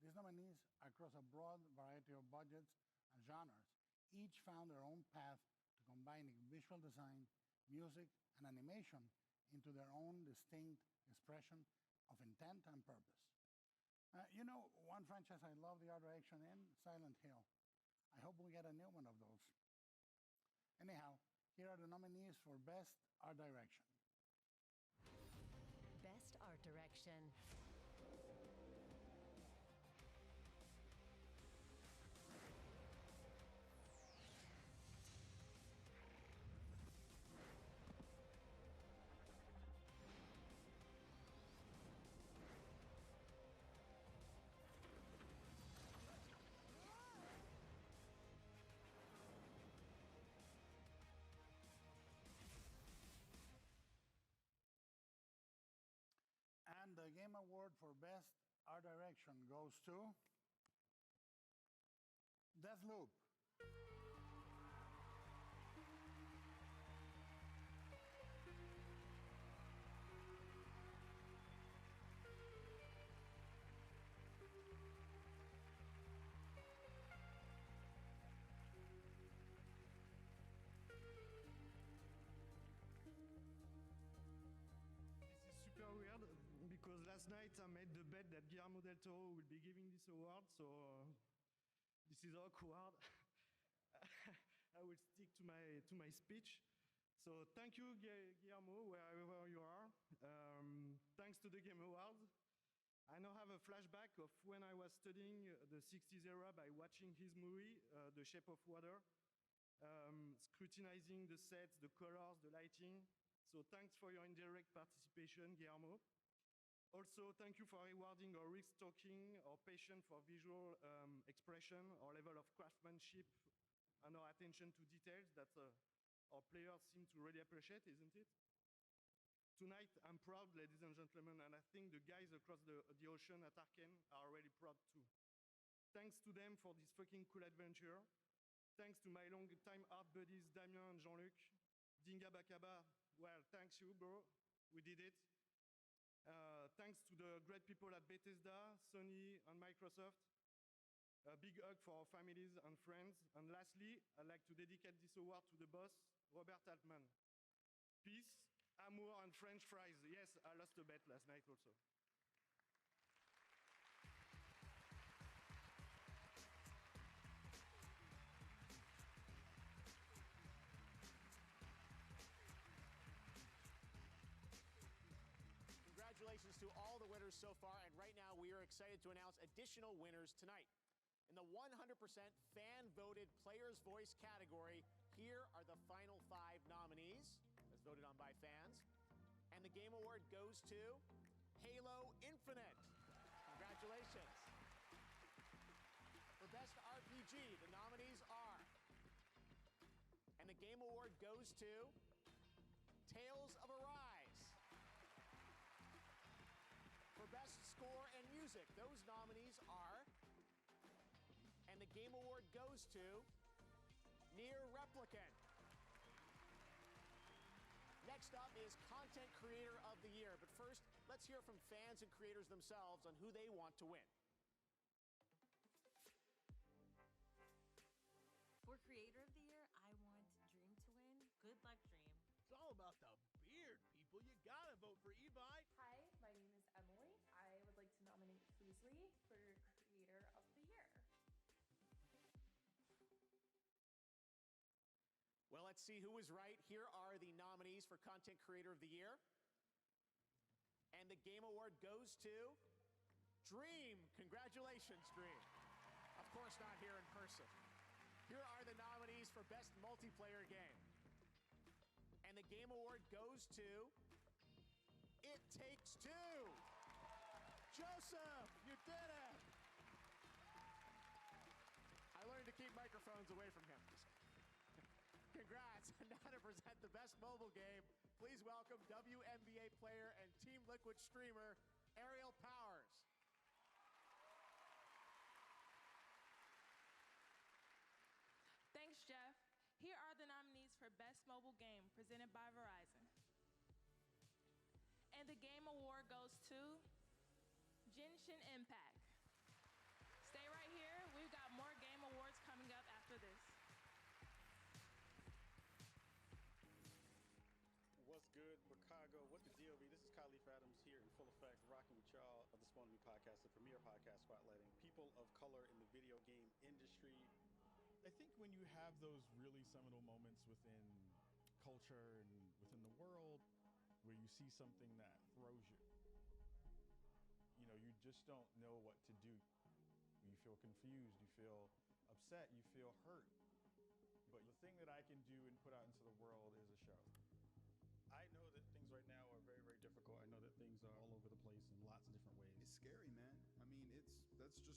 Speaker 18: These nominees, across a broad variety of budgets and genres, each found their own path to combining visual design, music, and animation into their own distinct expression of intent and purpose. One franchise I love the art direction in, Silent Hill. I hope we get a new one of those. Anyhow, here are the nominees for Best Art Direction.
Speaker 19: Best Art Direction.
Speaker 18: And the Game Award for Best Art Direction goes to Deathloop.
Speaker 20: Super weird because last night I made the bet that Guillermo del Toro will be giving this award, so this is awkward. I will stick to my speech. So thank you, Guillermo, wherever you are. Thanks to the Game Awards. I now have a flashback of when I was studying the 60s era by watching his movie, The Shape of Water, scrutinizing the sets, the colors, the lighting. So thanks for your indirect participation, Guillermo. Also, thank you for rewarding our risk talking, our passion for visual expression, our level of craftsmanship, and our attention to details that our players seem to really appreciate, isn't it? Tonight, I'm proud, ladies and gentlemen, and I think the guys across the ocean at Arkane are really proud too. Thanks to them for this fucking cool adventure. Thanks to my long-time art buddies, Damien and Jean-Luc. Dinga Bakaba, well, thanks you, bro. We did it. Thanks to the great people at Bethesda, Sony, and Microsoft. A big hug for our families and friends. And lastly, I'd like to dedicate this award to the boss, Robert Altman. Peace, amour, and French fries. Yes, I lost a bet last night also.
Speaker 3: Congratulations to all the winners so far, and right now we are excited to announce additional winners tonight. In the 100% fan-voted Player's Voice category, here are the final 5 nominees, as voted on by fans. And the Game Award goes to Halo Infinite. Congratulations. For Best RPG, the nominees are, and the Game Award goes to Tales of Arise. For Best Score and Music, those nominees are, and the Game Award goes to Nier Replicant. Next up is Content Creator of the Year, but first, let's hear from fans and creators themselves on who they want to win.
Speaker 21: For Creator of the Year, I want Dream to win. Good luck, Dream.
Speaker 16: It's all about the beard, people. You gotta vote for Evi.
Speaker 22: Hi, my name is Emily. I would like to nominate Foosley for Creator of the Year.
Speaker 3: Well, let's see who was right. Here are the nominees for Content Creator of the Year. And the Game Award goes to Dream. Congratulations, Dream. Of course, not here in person. Here are the nominees for Best Multiplayer Game. And the Game Award goes to It Takes Two. Joseph, you did it. I learned to keep microphones away from him. Congrats. Now to present the best mobile game, please welcome WNBA player and Team Liquid streamer, Aerial Powers.
Speaker 11: Thanks, Jeff. Here are the nominees for Best Mobile Game, presented by Verizon. And the Game Award goes to Genshin Impact. Stay right here. We've got more Game Awards coming up after this.
Speaker 23: What's good, Chicago? What the deal be? This is Khalif Adams here in full effect, rocking with y'all of the Spawn Me podcast, the premier podcast spotlighting people of color in the video game industry.
Speaker 24: I think when you have those really seminal moments within culture and within the world where you see something that throws you, you just don't know what to do. You feel confused, you feel upset, you feel hurt. But the thing that I can do and put out into the world is a show. I know that things right now are very, very difficult. I know that things are all over the place in lots of different ways.
Speaker 25: It's scary, man. I mean,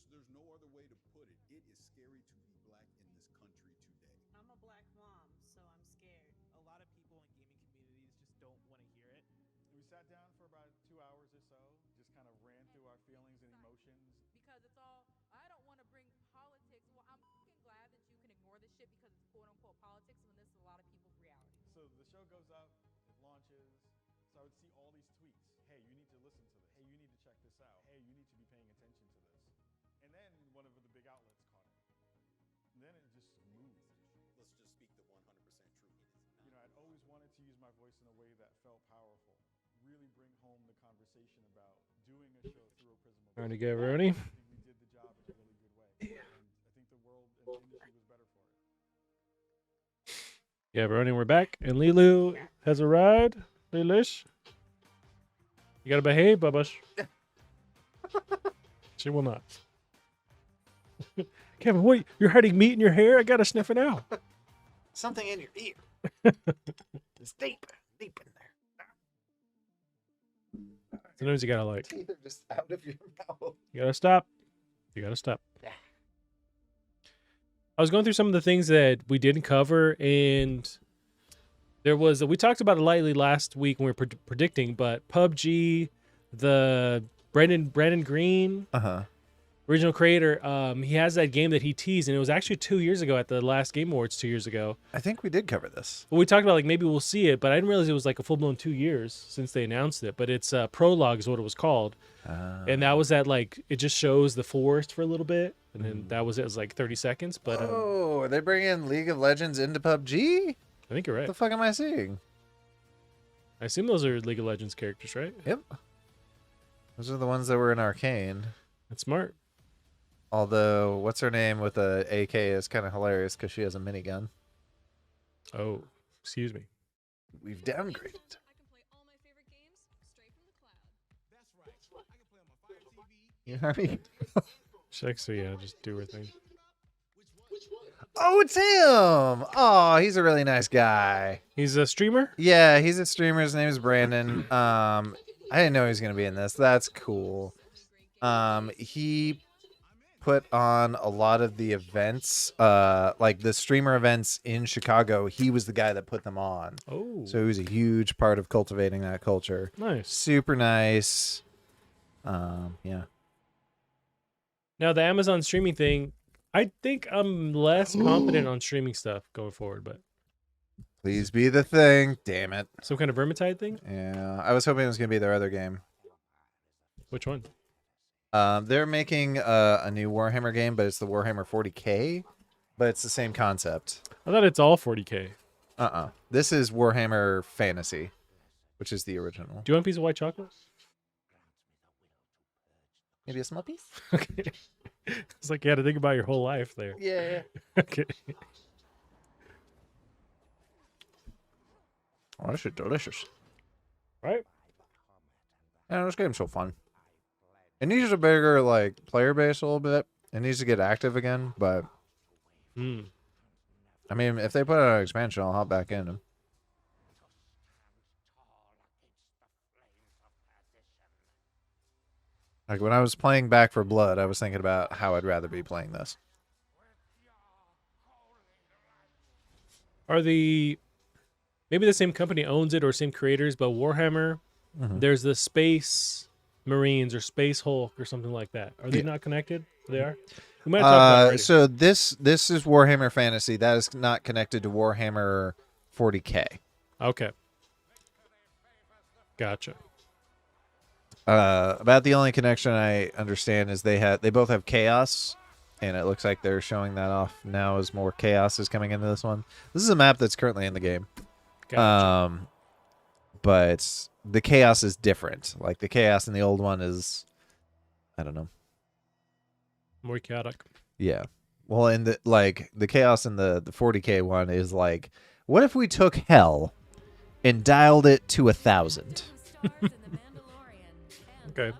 Speaker 25: there's no other way to put it. It is scary to be black in this country today.
Speaker 26: I'm a black mom, so I'm scared.
Speaker 27: A lot of people in gaming communities just don't want to hear it.
Speaker 24: We sat down for about 2 hours or so, just kind of ran through our feelings and emotions.
Speaker 28: Because it's all, I don't want to bring politics. Well, I'm fucking glad that you can ignore this shit because it's quote unquote politics when this is a lot of people's reality.
Speaker 24: So the show goes up, it launches. So I would see all these tweets. Hey, you need to listen to this. Hey, you need to check this out. Hey, you need to be paying attention to this. And then one of the big outlets caught it. And then it just moved.
Speaker 25: Let's just speak the 100% truth. It is not.
Speaker 24: I'd always wanted to use my voice in a way that felt powerful. Really bring home the conversation about doing a show through a prism of
Speaker 1: Trying to get Roni.
Speaker 24: I think we did the job in a really good way. And I think the world and the industry was better for it.
Speaker 1: Yeah, Roni, we're back. And Lilu has arrived. Lilush. You gotta behave, Bubbash. She will not. Kevin, what? You're hiding meat in your hair? I gotta sniff it out.
Speaker 2: Something in your ear. It's deep in there.
Speaker 1: Sometimes you gotta like.
Speaker 2: Teeth are just out of your mouth.
Speaker 1: You gotta stop. You gotta stop. I was going through some of the things that we didn't cover, and we talked about it lightly last week when we were predicting, but PUBG, the Brandon Green, original creator, he has that game that he teased, and it was actually 2 years ago at the last Game Awards 2 years ago.
Speaker 2: I think we did cover this.
Speaker 1: Well, we talked about like maybe we'll see it, but I didn't realize it was like a full blown 2 years since they announced it. But it's Prologue is what it was called, and that was that like it just shows the forest for a little bit, and then that was it. It was like 30 seconds. But
Speaker 2: are they bringing League of Legends into PUBG?
Speaker 1: I think you're right.
Speaker 2: What the fuck am I seeing?
Speaker 1: I assume those are League of Legends characters, right?
Speaker 2: Yep. Those are the ones that were in Arcane.
Speaker 1: That's smart.
Speaker 2: Although, what's her name with a AK is kind of hilarious because she has a minigun.
Speaker 1: Oh, excuse me.
Speaker 2: We've downgraded. You know what I mean?
Speaker 1: So yeah, just do her thing.
Speaker 2: Oh, it's him! Oh, he's a really nice guy.
Speaker 1: He's a streamer?
Speaker 2: Yeah, he's a streamer. His name is Brandon. I didn't know he was going to be in this. That's cool. He put on a lot of the events, like the streamer events in Chicago. He was the guy that put them on.
Speaker 1: Oh.
Speaker 2: So he was a huge part of cultivating that culture.
Speaker 1: Nice.
Speaker 2: Super nice. Yeah.
Speaker 1: Now, the Amazon streaming thing, I think I'm less confident on streaming stuff going forward, but
Speaker 2: Please be the thing. Damn it.
Speaker 1: some kind of Vermintide thing?
Speaker 2: Yeah. I was hoping it was going to be their other game.
Speaker 1: Which one?
Speaker 2: They're making a new Warhammer game, but it's the Warhammer 40K, but it's the same concept.
Speaker 1: I thought it's all 40K.
Speaker 2: This is Warhammer Fantasy, which is the original.
Speaker 1: Do you want a piece of white chocolate?
Speaker 2: Maybe a small piece?
Speaker 1: Okay. It's like you had to think about your whole life there.
Speaker 2: Yeah.
Speaker 1: Okay.
Speaker 2: Oh, this is delicious.
Speaker 1: Right?
Speaker 2: Yeah, this game's so fun. It needs a bigger like player base a little bit. It needs to get active again, but I mean, if they put out an expansion, I'll hop back in. Like when I was playing Back for Blood, I was thinking about how I'd rather be playing this.
Speaker 1: Are maybe the same company owns it or same creators, but Warhammer, there's the Space Marines or Space Hulk or something like that. Are they not connected? They are? We might talk about it already.
Speaker 2: So this is Warhammer Fantasy. That is not connected to Warhammer 40K.
Speaker 1: Okay. Gotcha.
Speaker 2: About the only connection I understand is they both have Chaos, and it looks like they're showing that off now as more Chaos is coming into this one. This is a map that's currently in the game.
Speaker 1: Gotcha.
Speaker 2: But the Chaos is different. Like the Chaos in the old one is, I don't know.
Speaker 1: More chaotic.
Speaker 2: Yeah. Well, in the Chaos in the 40K one is like, what if we took Hell and dialed it to 1,000?
Speaker 1: Okay.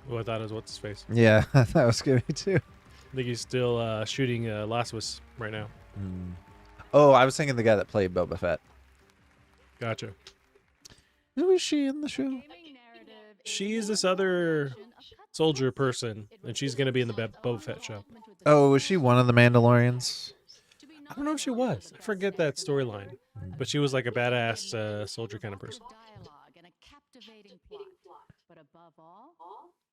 Speaker 1: Well, I thought it was what's his face.
Speaker 2: Yeah, that was good too.
Speaker 1: I think he's still shooting Laswis right now.
Speaker 2: Oh, I was thinking the guy that played Boba Fett.
Speaker 1: Gotcha.
Speaker 2: Who is she in the show?
Speaker 1: She is this other soldier person, and she's going to be in the Boba Fett show.
Speaker 2: Oh, was she one of the Mandalorians?
Speaker 1: I don't know if she was. I forget that storyline. But she was like a badass soldier kind of person.
Speaker 19: But above all,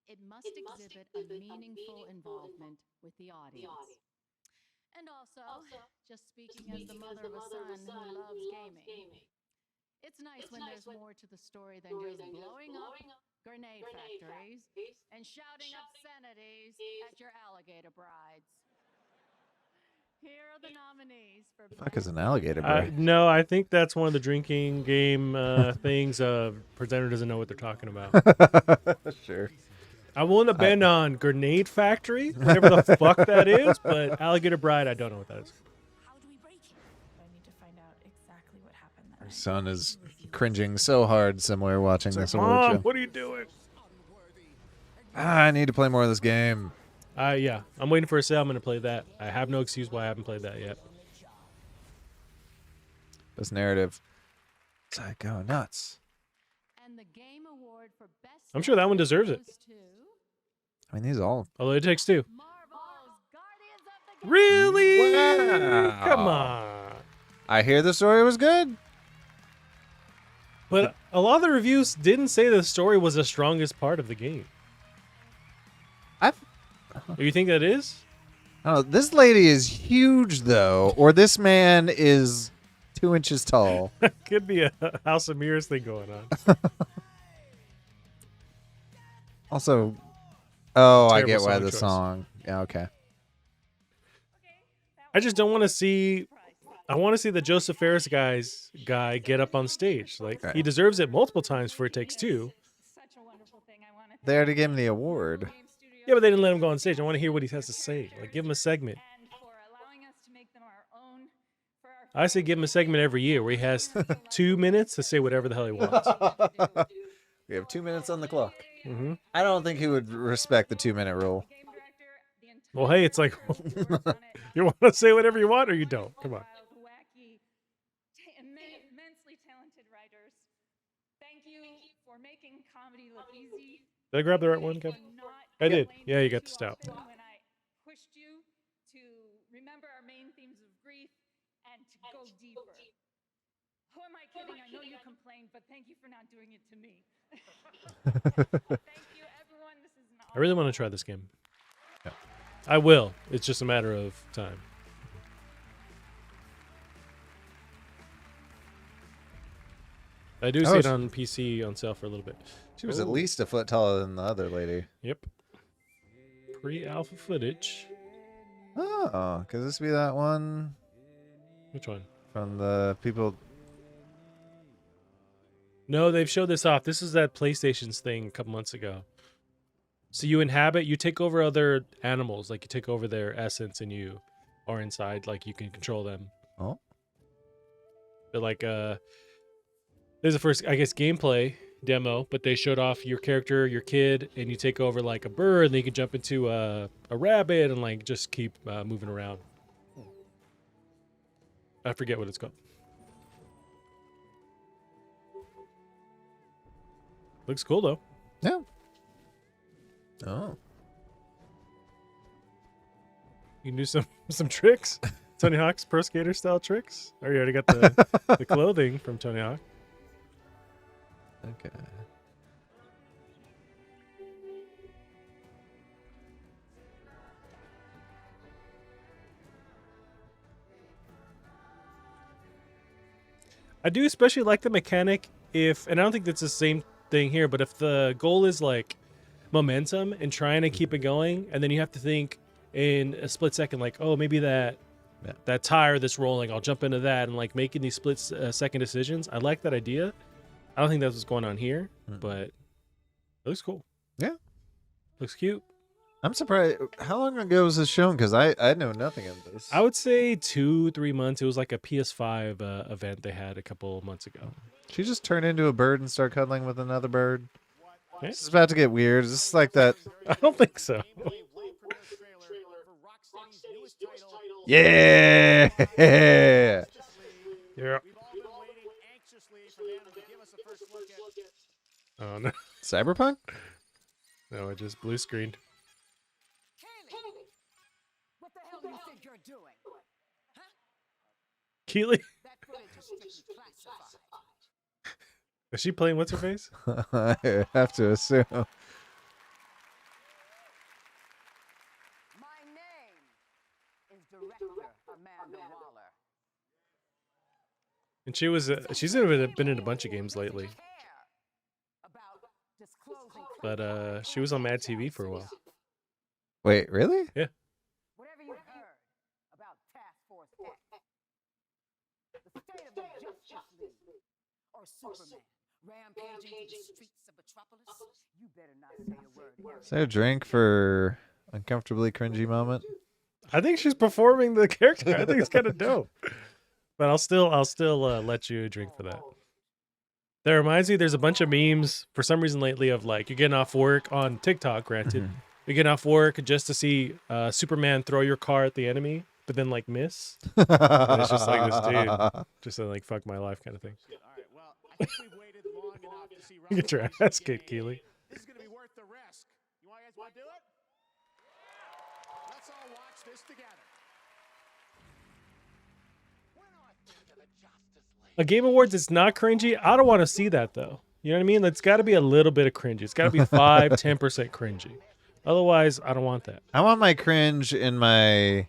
Speaker 19: it must exhibit a meaningful involvement with the audience. And also, just speaking as the mother of a son who loves gaming, it's nice when there's more to the story than just blowing up grenade factories and shouting obscenities at your alligator brides. Here are the nominees for
Speaker 2: Fuck is an alligator bride?
Speaker 1: No, I think that's one of the drinking game things. Presenter doesn't know what they're talking about.
Speaker 2: Sure.
Speaker 1: I'm willing to bend on Grenade Factory, whatever the fuck that is, but Alligator Bride, I don't know what that is.
Speaker 22: I need to find out exactly what happened.
Speaker 2: Her son is cringing so hard somewhere watching
Speaker 1: It's
Speaker 2: this
Speaker 1: like,
Speaker 2: award
Speaker 1: Mom,
Speaker 2: show.
Speaker 1: what are you doing?
Speaker 2: I need to play more of this game.
Speaker 1: Yeah, I'm waiting for a sale. I'm going to play that. I have no excuse why I haven't played that yet.
Speaker 2: This narrative. It's like going nuts.
Speaker 19: And the game award for best
Speaker 1: I'm sure that one deserves it.
Speaker 19: goes to
Speaker 2: I mean, these all.
Speaker 1: Although it takes two.
Speaker 19: Marvel's Guardians of the
Speaker 1: Really?
Speaker 2: Wow.
Speaker 1: Come on.
Speaker 2: I hear the story was good.
Speaker 1: But a lot of the reviews didn't say the story was the strongest part of the game. Do you think that is?
Speaker 2: Oh, this lady is huge, though, or this man is 2 inches tall.
Speaker 1: Could be a House of Mirrors thing going on.
Speaker 2: Also, oh, I
Speaker 1: Terrible
Speaker 2: get why
Speaker 1: song
Speaker 2: the
Speaker 1: choice.
Speaker 2: song. Yeah, okay.
Speaker 1: I just don't want to see. I want to see the Joseph Ferris guy get up on stage. Like he deserves it multiple times for It Takes Two.
Speaker 2: They already gave him the award.
Speaker 1: Yeah, but they didn't let him go on stage. I want to hear what he has to say. Like give him a segment. I say give him a segment every year where he has 2 minutes to say whatever the hell he wants.
Speaker 2: We have 2 minutes on the clock.
Speaker 1: Mm-hmm.
Speaker 2: I don't think he would respect the 2-minute rule.
Speaker 1: Well, hey, it's like you want to say whatever you want or you don't. Come on.
Speaker 4: Immensely talented writers. Thank you for making comedy look easy.
Speaker 1: Did I grab the right one, Kev? I did. Yeah, you got the stout.
Speaker 4: When I pushed you to remember our main themes of grief and to go deeper. Who am I kidding? I know you complained, but thank you for not doing it to me. Thank you, everyone. This is an
Speaker 1: I really want to try this game. Yeah. I will. It's just a matter of time. I do see it on PC on sale for a little bit.
Speaker 2: She was at least a foot taller than the other lady.
Speaker 1: Yep. Pre-alpha footage.
Speaker 2: Oh, could this be that one?
Speaker 1: Which one?
Speaker 2: From the people.
Speaker 1: No, they've showed this off. This is that PlayStation's thing a couple months ago. So you take over other animals, like you take over their essence and you are inside, like you can control them.
Speaker 2: Oh.
Speaker 1: They're like there's a first, I guess, gameplay demo, but they showed off your character, your kid, and you take over like a bird, and then you can jump into a rabbit and like just keep moving around. I forget what it's called. Looks cool though.
Speaker 2: Yeah. Oh.
Speaker 1: You can do some tricks. Tony Hawk's Pro Skater style tricks. Or you already got the clothing from Tony Hawk.
Speaker 2: Okay.
Speaker 1: I do especially like the mechanic and I don't think that's the same thing here, but if the goal is like momentum and trying to keep it going, and then you have to think in a split second, like, oh, maybe that tire that's rolling, I'll jump into that, and like making these split second decisions. I like that idea. I don't think that's what's going on here, but it looks cool.
Speaker 2: Yeah.
Speaker 1: Looks cute.
Speaker 2: I'm surprised. How long ago was this shown? Because I know nothing of this.
Speaker 1: I would say 2-3 months. It was like a PS5 event they had a couple months ago.
Speaker 2: She just turned into a bird and start cuddling with another bird.
Speaker 1: Yeah.
Speaker 2: This is about to get weird. Is this like that?
Speaker 1: I don't think so.
Speaker 2: Yeah.
Speaker 1: Yeah. Oh no.
Speaker 2: Cyberpunk?
Speaker 1: No, it just blue screened.
Speaker 5: What the hell do you think you're doing?
Speaker 1: Keely?
Speaker 5: That footage is strictly classified.
Speaker 1: Is she playing what's her face?
Speaker 2: I have to assume.
Speaker 5: My name is Director Amanda Waller.
Speaker 1: And she's been in a bunch of games lately. But she was on Mad TV for a while.
Speaker 2: Wait, really?
Speaker 1: Yeah.
Speaker 5: Whatever you heard about Task Force X, the state of the Justice League, or Superman rampaging through the streets of Metropolis, you better not say a word.
Speaker 2: Is there a drink for uncomfortably cringy moment?
Speaker 1: I think she's performing the character. I think it's kind of dope. But I'll still let you drink for that. That reminds me, there's a bunch of memes for some reason lately of like you're getting off work on TikTok, granted. You're getting off work just to see Superman throw your car at the enemy, but then like miss. And it's just like this dude, just like fuck my life kind of thing.
Speaker 3: All right, well, I think we've waited long enough to see
Speaker 1: Get your ass kicked, Keely.
Speaker 3: This is going to be worth the risk. You guys want to do it? Let's all watch this together.
Speaker 1: A Game Awards is not cringy. I don't want to see that though. You know what I mean? It's got to be a little bit of cringy. It's got to be 5-10% cringy. Otherwise, I don't want that.
Speaker 2: I want my cringe in my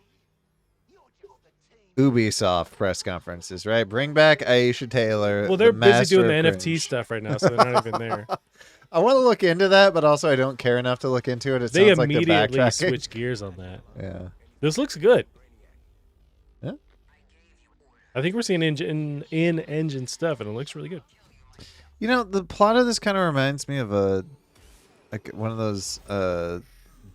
Speaker 2: Ubisoft press conferences, right? Bring back Aisha Taylor.
Speaker 1: Well, they're busy
Speaker 2: master
Speaker 1: doing the
Speaker 2: of
Speaker 1: NFT
Speaker 2: cringe.
Speaker 1: stuff right now, so they're not even there.
Speaker 2: I want to look into that, but also I don't care enough to look into it. It
Speaker 1: They
Speaker 2: sounds like they're
Speaker 1: immediately
Speaker 2: backtracking.
Speaker 1: switch gears on that.
Speaker 2: Yeah.
Speaker 1: This looks good.
Speaker 2: Yeah.
Speaker 1: I think we're seeing in-engine stuff, and it looks really good.
Speaker 2: You know, the plot of this kind of reminds me of one of those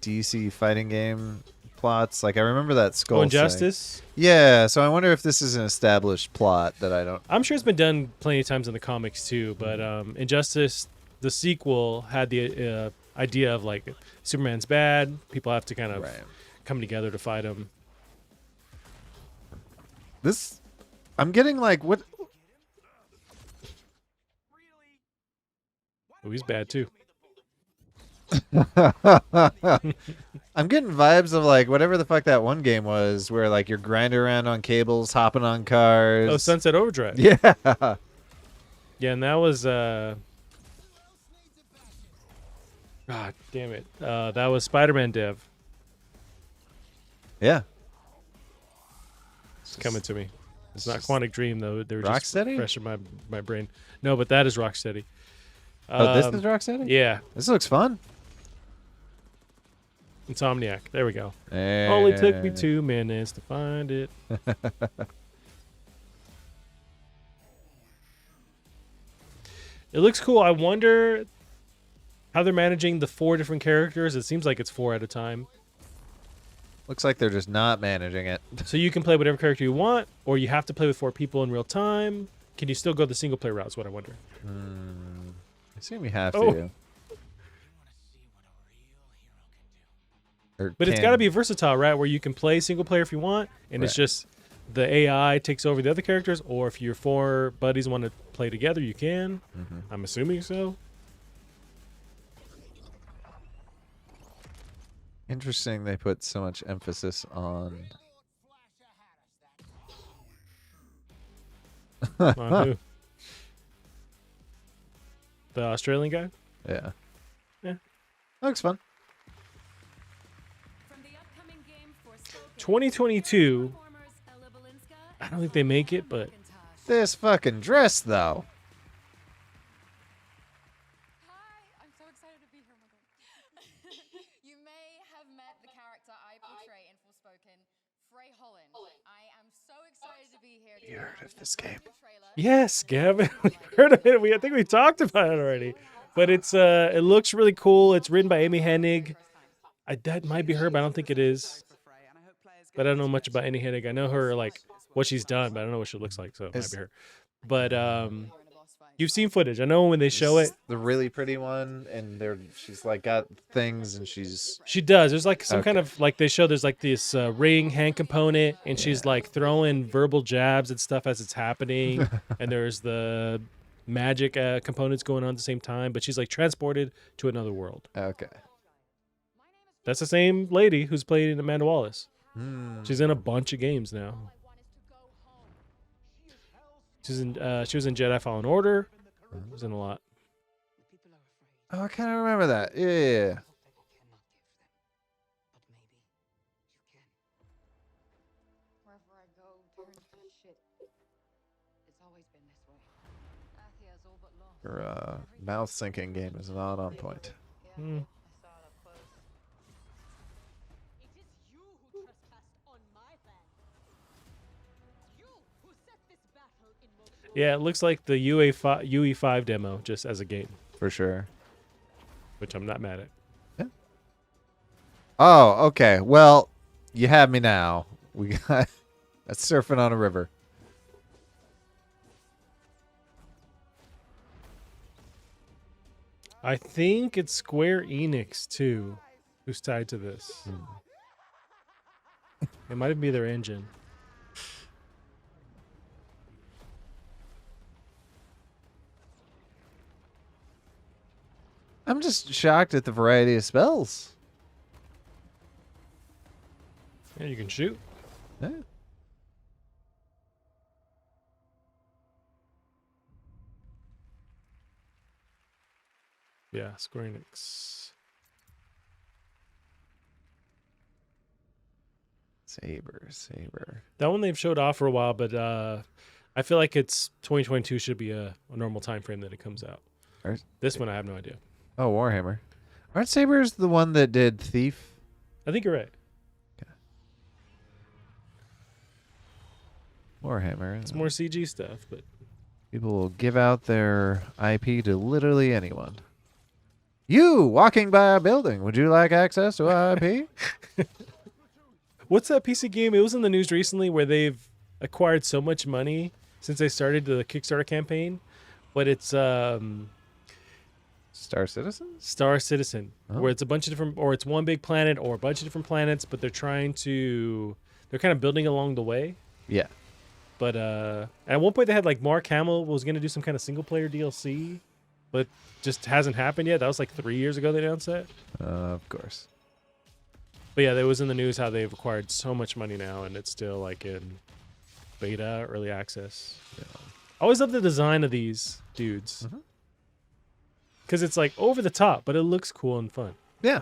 Speaker 2: DC fighting game plots. Like I remember that Skull.
Speaker 1: Injustice?
Speaker 2: Yeah, so I wonder if this is an established plot that I don't.
Speaker 1: I'm sure it's been done plenty of times in the comics too, but Injustice, the sequel, had the idea of like Superman's bad. People have to kind of come together to fight him.
Speaker 2: This, I'm getting like what?
Speaker 1: Oh, he's bad too.
Speaker 2: I'm getting vibes of like whatever the fuck that one game was where like you're grinding around on cables, hopping on cars.
Speaker 1: Oh, Sunset Overdrive.
Speaker 2: Yeah.
Speaker 1: Yeah, and that was God damn it. That was Spider-Man dev.
Speaker 2: Yeah.
Speaker 1: It's coming to me. It's not Quantic Dream though. They were just
Speaker 2: Rocksteady?
Speaker 1: fresh in my brain. No, but that is Rocksteady.
Speaker 2: Oh, this is Rocksteady?
Speaker 1: Yeah.
Speaker 2: This looks fun.
Speaker 1: Insomniac. There we go. Only took me 2 minutes to find it. It looks cool. I wonder how they're managing the 4 different characters. It seems like it's 4 at a time.
Speaker 2: Looks like they're just not managing it.
Speaker 1: So you can play whatever character you want, or you have to play with 4 people in real time. Can you still go the single player route is what I wonder.
Speaker 2: I assume we have
Speaker 1: Oh.
Speaker 2: to. Or
Speaker 1: But it's got to be versatile, right? Where you can play single player if you want, and it's
Speaker 2: Right.
Speaker 1: just the AI takes over the other characters, or if your 4 buddies want to play together, you can. I'm assuming so.
Speaker 2: Interesting they put so much emphasis on
Speaker 1: On who? The Australian guy?
Speaker 2: Yeah.
Speaker 1: Yeah.
Speaker 2: Looks fun.
Speaker 1: 2022. I don't think they make it, but
Speaker 2: This fucking dress though.
Speaker 6: I'm so excited to be here, Mother. You may have met the character I portray in Forspoken, Frey Holland. I am so excited to be here.
Speaker 2: You heard of this game?
Speaker 1: yes, Gavin, we heard of it. I think we talked about it already. But it looks really cool. It's written by Amy Hennig. That might be her, but I don't think it is. But I don't know much about Amy Hennig. I know her like what she's done, but I don't know what she looks like, so it might be her. But you've seen footage. I know when they show it.
Speaker 2: The really pretty one, and she's like got things, and
Speaker 1: She does. There's like some kind of like they show. There's like this ring hand component, and she's like throwing verbal jabs and stuff as it's happening. And there's the magic components going on at the same time. But she's like transported to another world.
Speaker 2: Okay.
Speaker 1: That's the same lady who's played in Amanda Wallace.
Speaker 2: Hmm.
Speaker 1: She's in a bunch of games now. She was in Jedi Fallen Order. She was in a lot.
Speaker 2: Oh, I kind of remember that. Yeah.
Speaker 6: Wherever I go, turns to shit. It's always been this way. Athia's all but lost.
Speaker 2: Her mouth syncing game is not on point.
Speaker 1: Hmm. Yeah, it looks like the UE5 demo just as a game.
Speaker 2: For sure.
Speaker 1: Which I'm not mad at.
Speaker 2: Oh, okay. Well, you have me now. We got that's surfing on a river.
Speaker 1: I think it's Square Enix too, who's tied to this. It might even be their engine.
Speaker 2: I'm just shocked at the variety of spells.
Speaker 1: Yeah, you can shoot.
Speaker 2: Yeah.
Speaker 1: Yeah, Square Enix.
Speaker 2: Saber.
Speaker 1: That one they've showed off for a while, but I feel like it's 2022 should be a normal time frame that it comes out. This one I have no idea.
Speaker 2: Oh, Warhammer. Aren't Sabers the one that did Thief?
Speaker 1: I think you're right.
Speaker 2: Warhammer.
Speaker 1: It's more CG stuff, but
Speaker 2: People will give out their IP to literally anyone. You walking by a building, would you like access to our IP?
Speaker 1: what's that PC game? It was in the news recently where they've acquired so much money since they started the Kickstarter campaign, but it's
Speaker 2: Star Citizen?
Speaker 1: Star Citizen,
Speaker 2: Oh.
Speaker 1: where it's a bunch of different, or it's one big planet or a bunch of different planets, but they're kind of building along the way.
Speaker 2: Yeah.
Speaker 1: But at one point they had like Mark Hamill was going to do some kind of single player DLC, but just hasn't happened yet. That was like 3 years ago they announced that.
Speaker 2: Of course.
Speaker 1: But yeah, there was in the news how they've acquired so much money now, and it's still like in beta, early access. Yeah. I always love the design of these dudes. Because it's like over the top, but it looks cool and fun.
Speaker 2: Yeah.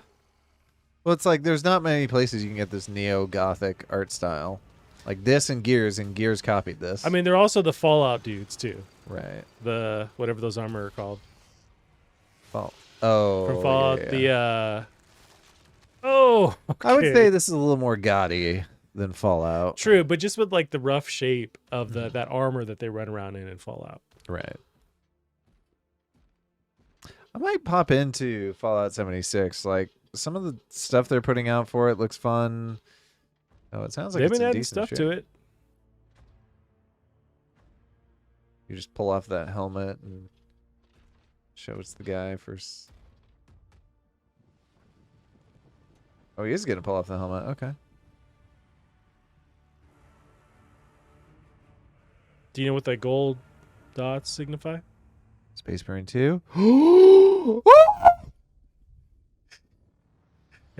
Speaker 2: Well, it's like there's not many places you can get this neo-Gothic art style. Like this and Gears copied this.
Speaker 1: I mean, they're also the Fallout dudes, too.
Speaker 2: Right.
Speaker 1: The, whatever those armor are called.
Speaker 2: Oh,
Speaker 1: from Fallout,
Speaker 2: yeah.
Speaker 1: Okay.
Speaker 2: I would say this is a little more gaudy than Fallout.
Speaker 1: True, but just with like the rough shape of that armor that they run around in Fallout.
Speaker 2: Right. I might pop into Fallout 76. Like some of the stuff they're putting out for it looks fun. Oh, it sounds like
Speaker 1: They've
Speaker 2: it's
Speaker 1: been
Speaker 2: a
Speaker 1: adding
Speaker 2: decent
Speaker 1: stuff
Speaker 2: shape.
Speaker 1: to it.
Speaker 2: You just pull off that helmet and show it's the guy first. Oh, he is gonna pull off the helmet. Okay.
Speaker 1: Do you know what the gold dots signify?
Speaker 2: Space Marine 2.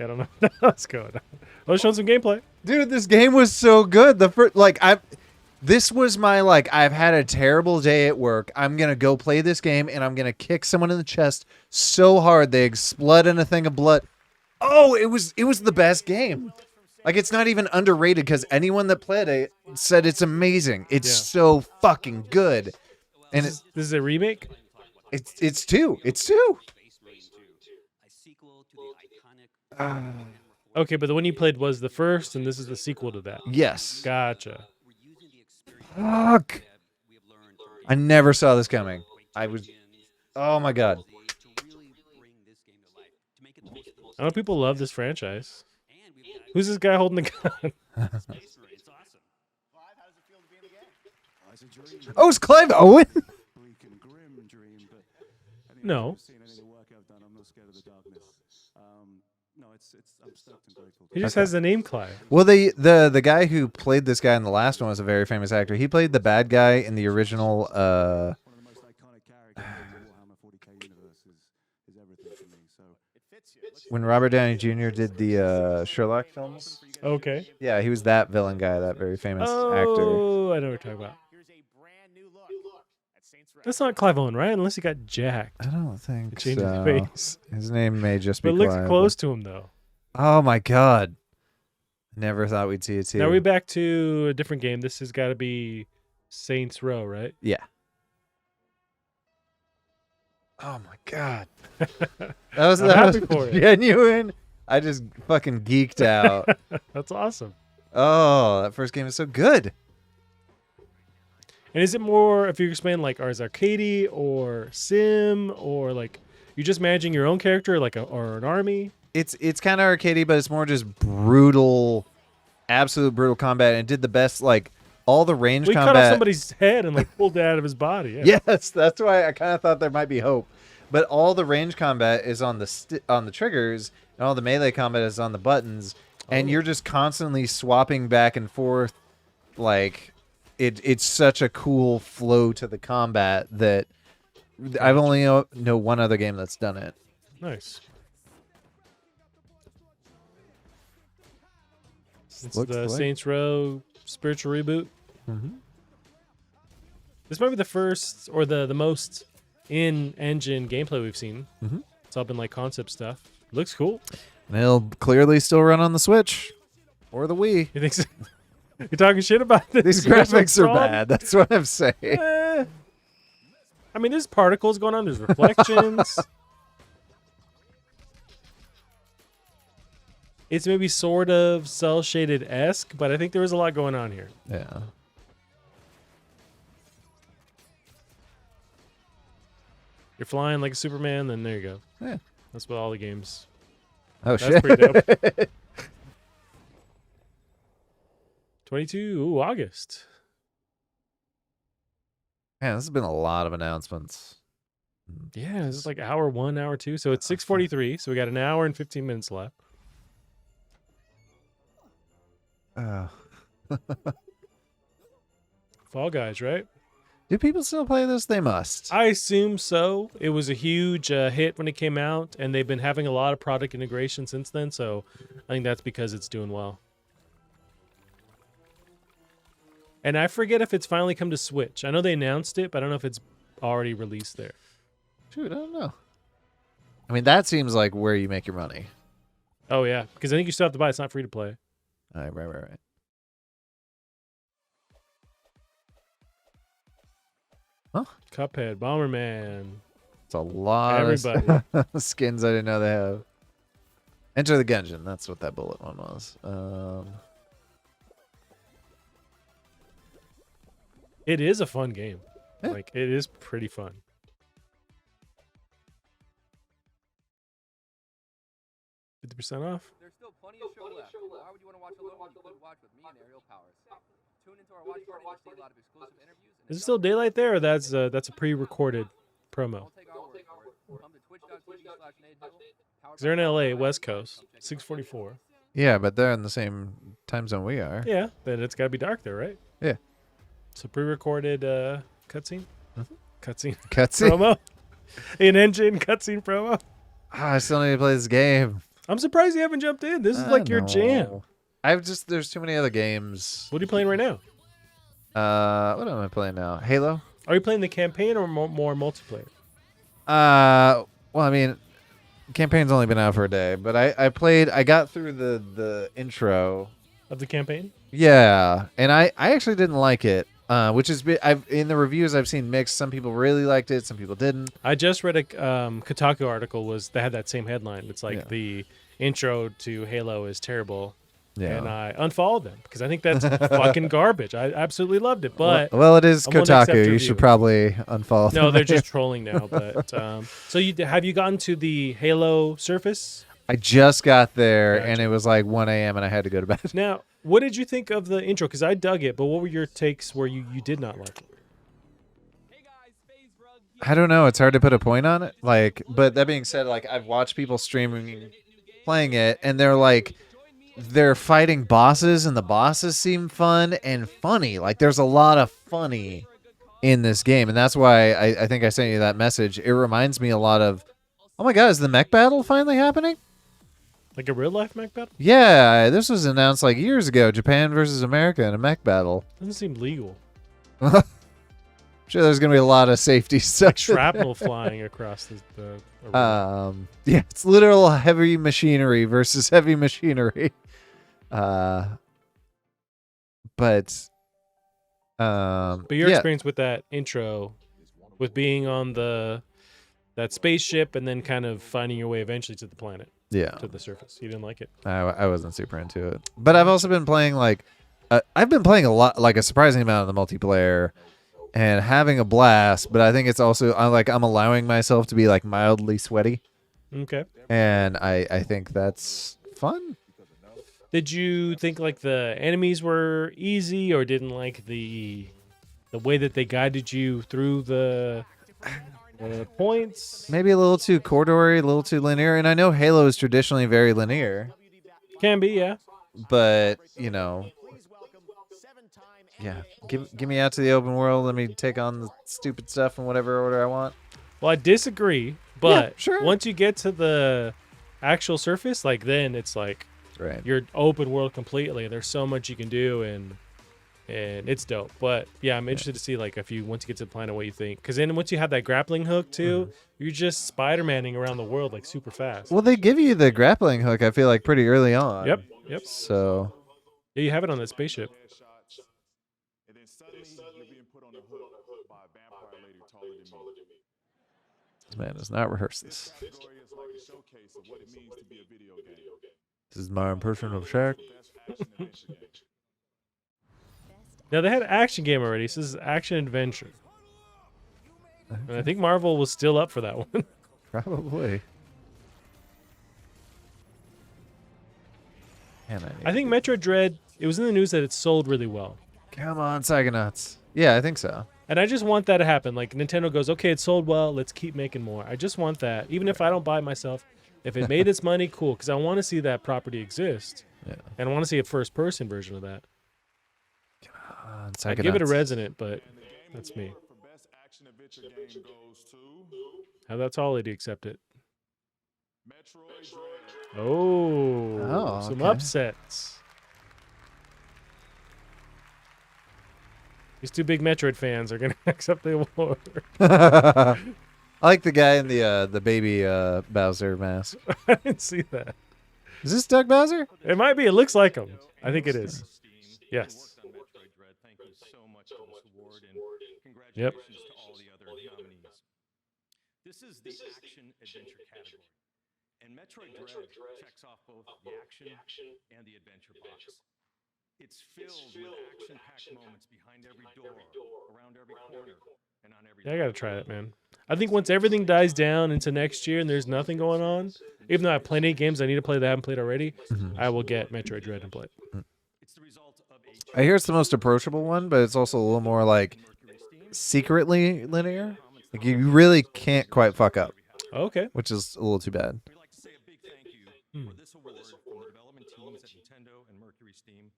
Speaker 1: I don't know what's going on. I was showing some gameplay.
Speaker 2: Dude, this game was so good. This was my I've had a terrible day at work. I'm gonna go play this game and I'm gonna kick someone in the chest so hard they explode in a thing of blood. Oh, it was the best game. Like it's not even underrated because anyone that played it said it's amazing. It's so fucking good. And
Speaker 1: this is a remake?
Speaker 2: It's two. It's two.
Speaker 1: Okay, but the one you played was the first, and this is the sequel to that.
Speaker 2: Yes.
Speaker 1: Gotcha.
Speaker 2: Fuck. I never saw this coming. Oh my god.
Speaker 1: I know people love this franchise. Who's this guy holding the gun?
Speaker 2: Oh, it's Clive Owen?
Speaker 1: No. He just has the name Clive.
Speaker 2: Well, the guy who played this guy in the last one was a very famous actor. He played the bad guy in the original when Robert Downey Jr. did the Sherlock films.
Speaker 1: Okay.
Speaker 2: Yeah, he was that villain guy, that very famous actor.
Speaker 1: Oh, I know what you're talking about. That's not Clive Owen, right? Unless he got jacked.
Speaker 2: I don't think
Speaker 1: Change
Speaker 2: so.
Speaker 1: his face.
Speaker 2: His name may just be
Speaker 1: But it looks
Speaker 2: Clive.
Speaker 1: close to him, though.
Speaker 2: Oh my god. Never thought we'd see it too.
Speaker 1: Now we're back to a different game. This has got to be Saints Row, right?
Speaker 2: Yeah. Oh my god. that was
Speaker 1: happy for it.
Speaker 2: genuine. I just fucking geeked out.
Speaker 1: That's awesome.
Speaker 2: Oh, that first game is so good.
Speaker 1: And is it more, if you explain, like, is arcadey or sim or like you're just managing your own character, or an army?
Speaker 2: It's kind of arcadey, but it's more just brutal, absolute brutal combat. And it did the best, all the range
Speaker 1: We
Speaker 2: combat.
Speaker 1: cut off somebody's head and pulled it out of his body. Yeah.
Speaker 2: Yes, that's why I kind of thought there might be hope. but all the range combat is on the triggers, and all the melee combat is on the buttons, and you're just constantly swapping back and forth. Like, it's such a cool flow to the combat that I've only know one other game that's done it.
Speaker 1: Nice. It's
Speaker 2: Looks
Speaker 1: the
Speaker 2: like-
Speaker 1: Saints Row spiritual reboot.
Speaker 2: Mhm.
Speaker 1: This might be the first or the most in-engine gameplay we've seen.
Speaker 2: Mhm.
Speaker 1: It's all been like concept stuff. Looks cool.
Speaker 2: And it'll clearly still run on the Switch or the Wii.
Speaker 1: You think so? You're talking shit about this?
Speaker 2: These
Speaker 1: original
Speaker 2: graphics are
Speaker 1: song?
Speaker 2: bad. That's what I'm saying.
Speaker 1: Eh. I mean, there's particles going on. There's reflections. It's maybe sort of cel-shaded-esque, but I think there was a lot going on here.
Speaker 2: Yeah.
Speaker 1: You're flying like a Superman, then there you go.
Speaker 2: Yeah.
Speaker 1: That's what all the games.
Speaker 2: Oh,
Speaker 1: That's
Speaker 2: shit.
Speaker 1: pretty dope. 22, August.
Speaker 2: Man, this has been a lot of announcements.
Speaker 1: Yeah, this is like hour 1, hour 2. So it's 6:43. So we got an hour and 15 minutes left. Fall Guys, right?
Speaker 2: Do people still play this? They must.
Speaker 1: I assume so. It was a huge hit when it came out, and they've been having a lot of product integration since then. So I think that's because it's doing well. And I forget if it's finally come to Switch. I know they announced it, but I don't know if it's already released there.
Speaker 2: Shoot, I don't know. I mean, that seems like where you make your money.
Speaker 1: Oh, yeah. Because I think you still have to buy it. It's not free to play.
Speaker 2: Right. Huh?
Speaker 1: Cuphead, Bomberman.
Speaker 2: It's a lot
Speaker 1: Everybody.
Speaker 2: of skins I didn't know they have. Enter the Gungeon. That's what that bullet one was.
Speaker 1: It is a fun game.
Speaker 2: Yeah.
Speaker 1: Like, it is pretty fun. $50% off.
Speaker 7: There's still plenty of show left. Why would you want to watch alone when you could watch with me and Aerial Powers? Tune into our watch party to see a lot of exclusive interviews.
Speaker 1: Is it still daylight there, or that's a pre-recorded promo? Because they're in LA, West Coast, 6:44.
Speaker 2: Yeah, but they're in the same time zone we are.
Speaker 1: Yeah, then it's got to be dark there, right?
Speaker 2: Yeah.
Speaker 1: So pre-recorded cutscene? Cutscene?
Speaker 2: Cutscene?
Speaker 1: Promo? In-engine cutscene promo?
Speaker 2: I still need to play this game.
Speaker 1: I'm surprised you haven't jumped in. This is like your jam.
Speaker 2: There's too many other games.
Speaker 1: What are you playing right now?
Speaker 2: What am I playing now? Halo?
Speaker 1: Are you playing the campaign or more multiplayer?
Speaker 2: Well, I mean, campaign's only been out for a day, but I got through the intro
Speaker 1: of the campaign.
Speaker 2: Yeah, and I actually didn't like it, which is in the reviews I've seen mixed. Some people really liked it, some people didn't.
Speaker 1: I just read a Kotaku article they had that same headline. It's like the intro to Halo is terrible.
Speaker 2: Yeah.
Speaker 1: And I unfollowed them because I think that's fucking garbage. I absolutely loved it, but
Speaker 2: well, it is
Speaker 1: I won't accept
Speaker 2: Kotaku. You
Speaker 1: reviews.
Speaker 2: should probably unfollow.
Speaker 1: No,
Speaker 2: them.
Speaker 1: they're just trolling now. But so have you gotten to the Halo surface?
Speaker 2: I just got there,
Speaker 1: Gotcha.
Speaker 2: and it was like 1 a.m. and I had to go to bed.
Speaker 1: Now, what did you think of the intro? Because I dug it, but what were your takes where you did not like it?
Speaker 2: I don't know. It's hard to put a point on it. Like, but that being said, like I've watched people streaming, playing it, and they're fighting bosses, and the bosses seem fun and funny. Like there's a lot of funny in this game, and that's why I think I sent you that message. It reminds me a lot of, oh my god, is the mech battle finally happening?
Speaker 1: Like a real life mech battle?
Speaker 2: Yeah, this was announced like years ago. Japan versus America in a mech battle.
Speaker 1: Doesn't seem legal.
Speaker 2: Sure, there's gonna be a lot of safety stuff.
Speaker 1: Shrapnel flying across the arena.
Speaker 2: Yeah, it's literal heavy machinery versus heavy machinery. But
Speaker 1: your experience with that intro, with being on that spaceship and then kind of finding your way eventually to the planet, to the surface, you didn't like it?
Speaker 2: I wasn't super into it. But I've also been playing I've been playing a lot, like a surprising amount of the multiplayer, and having a blast. But I think it's also I'm allowing myself to be like mildly sweaty.
Speaker 1: Okay.
Speaker 2: And I think that's fun.
Speaker 1: Did you think like the enemies were easy, or didn't like the way that they guided you through the Points
Speaker 2: Maybe a little too corridory, a little too linear. And I know Halo is traditionally very linear,
Speaker 1: can be, yeah.
Speaker 2: but you know, yeah. Give me out to the open world. Let me take on the stupid stuff in whatever order I want.
Speaker 1: Well, I disagree, but once you get to the actual surface, like then it's like you're open world completely. There's so much you can do, and it's dope. But yeah, I'm interested to see like if you once you get to the planet, what you think. Because then once you have that grappling hook too, you're just Spider-Maning around the world like super fast.
Speaker 2: Well, they give you the grappling hook. I feel like pretty early on.
Speaker 1: Yep.
Speaker 2: So
Speaker 1: yeah, you have it on that spaceship.
Speaker 24: And then suddenly you're being put on the hook by a vampire lady taller than me.
Speaker 2: this man does not rehearse this.
Speaker 24: Category is like a showcase of what it means to be a video game.
Speaker 2: This is my impression of Shaq.
Speaker 1: Now they had action game already. So this is action adventure, and I think Marvel was still up for that one.
Speaker 2: Probably.
Speaker 1: I think Metroid Dread. It was in the news that it sold really well.
Speaker 2: Come on, Psychonauts. Yeah, I think so.
Speaker 1: And I just want that to happen. Like Nintendo goes, okay, it sold well. Let's keep making more. I just want that. Even if I don't buy it myself, if it made its money, cool. Because I want to see that property exist.
Speaker 2: Yeah.
Speaker 1: And I want to see a first-person version of that. I
Speaker 2: Psychonauts.
Speaker 1: give it a Resonant, but that's me. How that's all did he accept it? Oh, some
Speaker 2: okay.
Speaker 1: upsets. These two big Metroid fans are gonna accept the award.
Speaker 2: I like the guy in the baby Bowser mask.
Speaker 1: I didn't see that.
Speaker 2: Is this Doug Bowser?
Speaker 1: It might be. It looks like him. I think it is. Yes. Yep.
Speaker 8: To all the other nominees. This is the action adventure category. And Metroid Dread checks off both the action and the adventure box. It's filled with action-packed moments behind every door, around every corner, and on every
Speaker 1: Yeah, I gotta try it, man. I think once everything dies down into next year and there's nothing going on, even though I have plenty of games I need to play that I haven't played already, I will get Metroid Dread and play it.
Speaker 2: I hear it's the most approachable one, but it's also a little more like secretly linear. Like you really can't quite fuck up.
Speaker 1: Okay.
Speaker 2: Which is a little too bad.
Speaker 8: We'd like to say a big thank you for this award from the development teams at Nintendo and Mercury Steam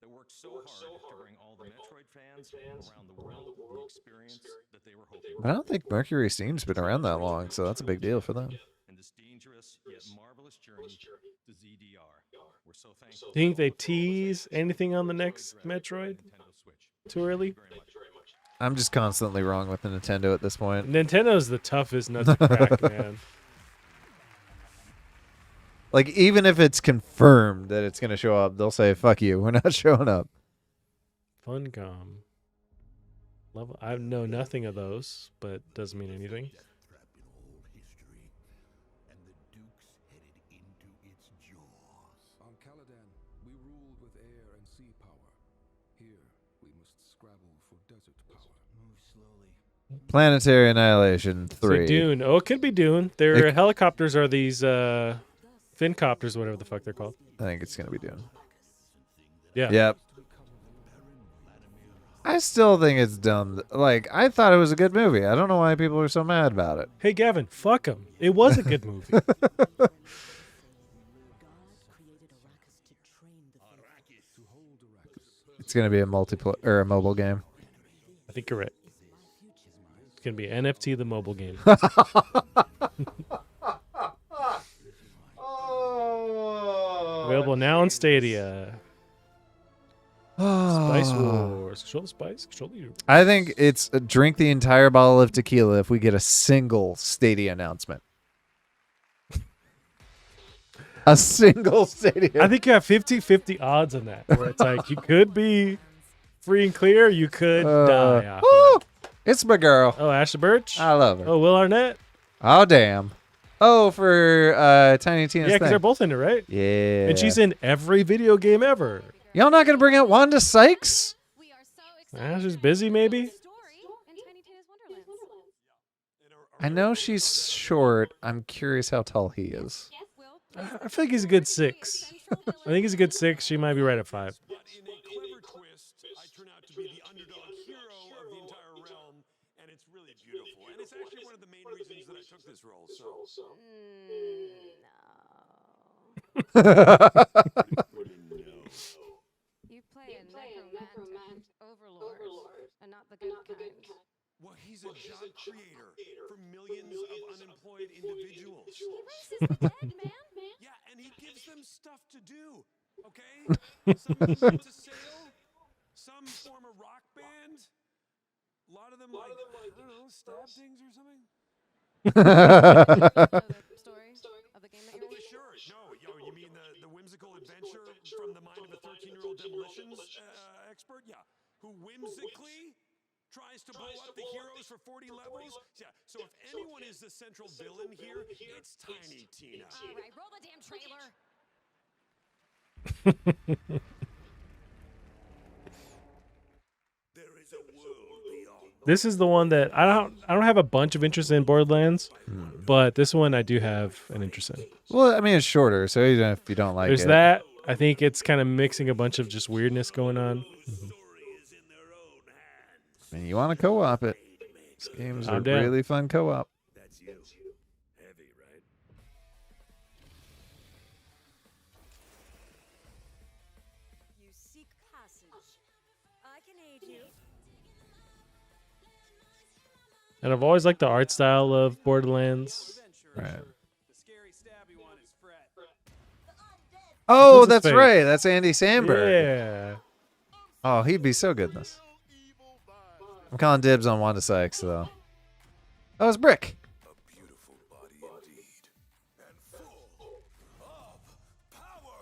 Speaker 8: that worked so hard to bring all the Metroid fans around the world the experience that they were hoping for.
Speaker 2: I don't think Mercury Steam's been around that long, so that's a big deal for them.
Speaker 8: And this dangerous yet marvelous journey to ZDR. We're so thankful.
Speaker 1: Do you think they tease anything on the next Metroid? Too early?
Speaker 2: I'm just constantly wrong with the Nintendo at this point.
Speaker 1: Nintendo's the toughest nut to crack, man.
Speaker 2: Like, even if it's confirmed that it's going to show up, they'll say, fuck you, we're not showing up.
Speaker 1: Funcom. I know nothing of those, but doesn't mean anything.
Speaker 9: On Caladan, we ruled with air and sea power. Here, we must scrabble for desert power. Move slowly.
Speaker 2: Planetary Annihilation 3.
Speaker 1: Say Dune. Oh, it could be Dune. Their helicopters are these fincopters, whatever the fuck they're called.
Speaker 2: I think it's going to be Dune.
Speaker 1: Yeah.
Speaker 2: Yep. I still think it's dumb. Like, I thought it was a good movie. I don't know why people are so mad about it.
Speaker 1: Hey, Gavin, fuck him. It was a good movie.
Speaker 2: It's going to be a multiplayer or a mobile game.
Speaker 1: I think you're right. It's going to be NFT the mobile game. Available now on Stadia. Spice Wars. Control the spice. Control the.
Speaker 2: I think it's drink the entire bottle of tequila if we get a single Stadia announcement. A single Stadia.
Speaker 1: I think you have 50-50 odds on that. Where it's like you could be free and clear, you could die. Off of that.
Speaker 2: It's my girl.
Speaker 1: Oh, Ashley Birch.
Speaker 2: I love her.
Speaker 1: Oh, Will Arnett.
Speaker 2: Oh, damn. Oh, for Tiny Tina's
Speaker 1: Yeah, because
Speaker 2: thing.
Speaker 1: they're both in it, right?
Speaker 2: Yeah.
Speaker 1: And she's in every video game ever.
Speaker 2: Y'all not going to bring out Wanda Sykes?
Speaker 1: She's busy, maybe?
Speaker 2: I know she's short. I'm curious how tall he is.
Speaker 1: I feel like he's a good 6. I think he's a good 6. She might be right at 5.
Speaker 23: But in a clever twist, I turn out to be the underdog hero of the entire realm, and it's really beautiful. And
Speaker 10: it's actually one of the main reasons that I took this role. So.
Speaker 12: You play a necromantic overlord, and not the good kind.
Speaker 10: Well, he's a job creator for millions of unemployed individuals.
Speaker 12: He raises the dead, man.
Speaker 10: Yeah, and he gives them stuff to do. Okay? Some of them like to sail. Some form a rock band. A lot of them like, I don't know, stab things or something.
Speaker 12: The story of the game that you're in?
Speaker 10: Sure. No, you mean the whimsical adventure from the mind of a 13-year-old demolitions expert? Yeah. Who whimsically tries to blow up the heroes for 40 levels? Yeah. So if anyone is the central villain here, it's Tiny Tina.
Speaker 12: All right, roll the damn trailer.
Speaker 10: There is a world beyond.
Speaker 1: This is the one that I don't have a bunch of interest in Borderlands, but this one I do have an interest in.
Speaker 2: Well, I mean, it's shorter, so even if you don't like
Speaker 1: There's
Speaker 2: it.
Speaker 1: that. I think it's kind of mixing a bunch of just weirdness going on.
Speaker 2: I mean, you want to co-op it. This game's a
Speaker 1: I'm down.
Speaker 2: really fun co-op.
Speaker 10: That's you. Heavy, right?
Speaker 21: You seek passage. I can aid you.
Speaker 1: And I've always liked the art style of Borderlands.
Speaker 2: Right.
Speaker 16: The scary stabby one is Fred.
Speaker 2: Oh,
Speaker 1: What's his
Speaker 2: that's
Speaker 1: face?
Speaker 2: right. That's Andy Samberg.
Speaker 1: Yeah.
Speaker 2: Oh, he'd be so good in this. I'm calling dibs on Wanda Sykes, though. Oh, it's Brick.
Speaker 10: A beautiful body indeed. And full of power.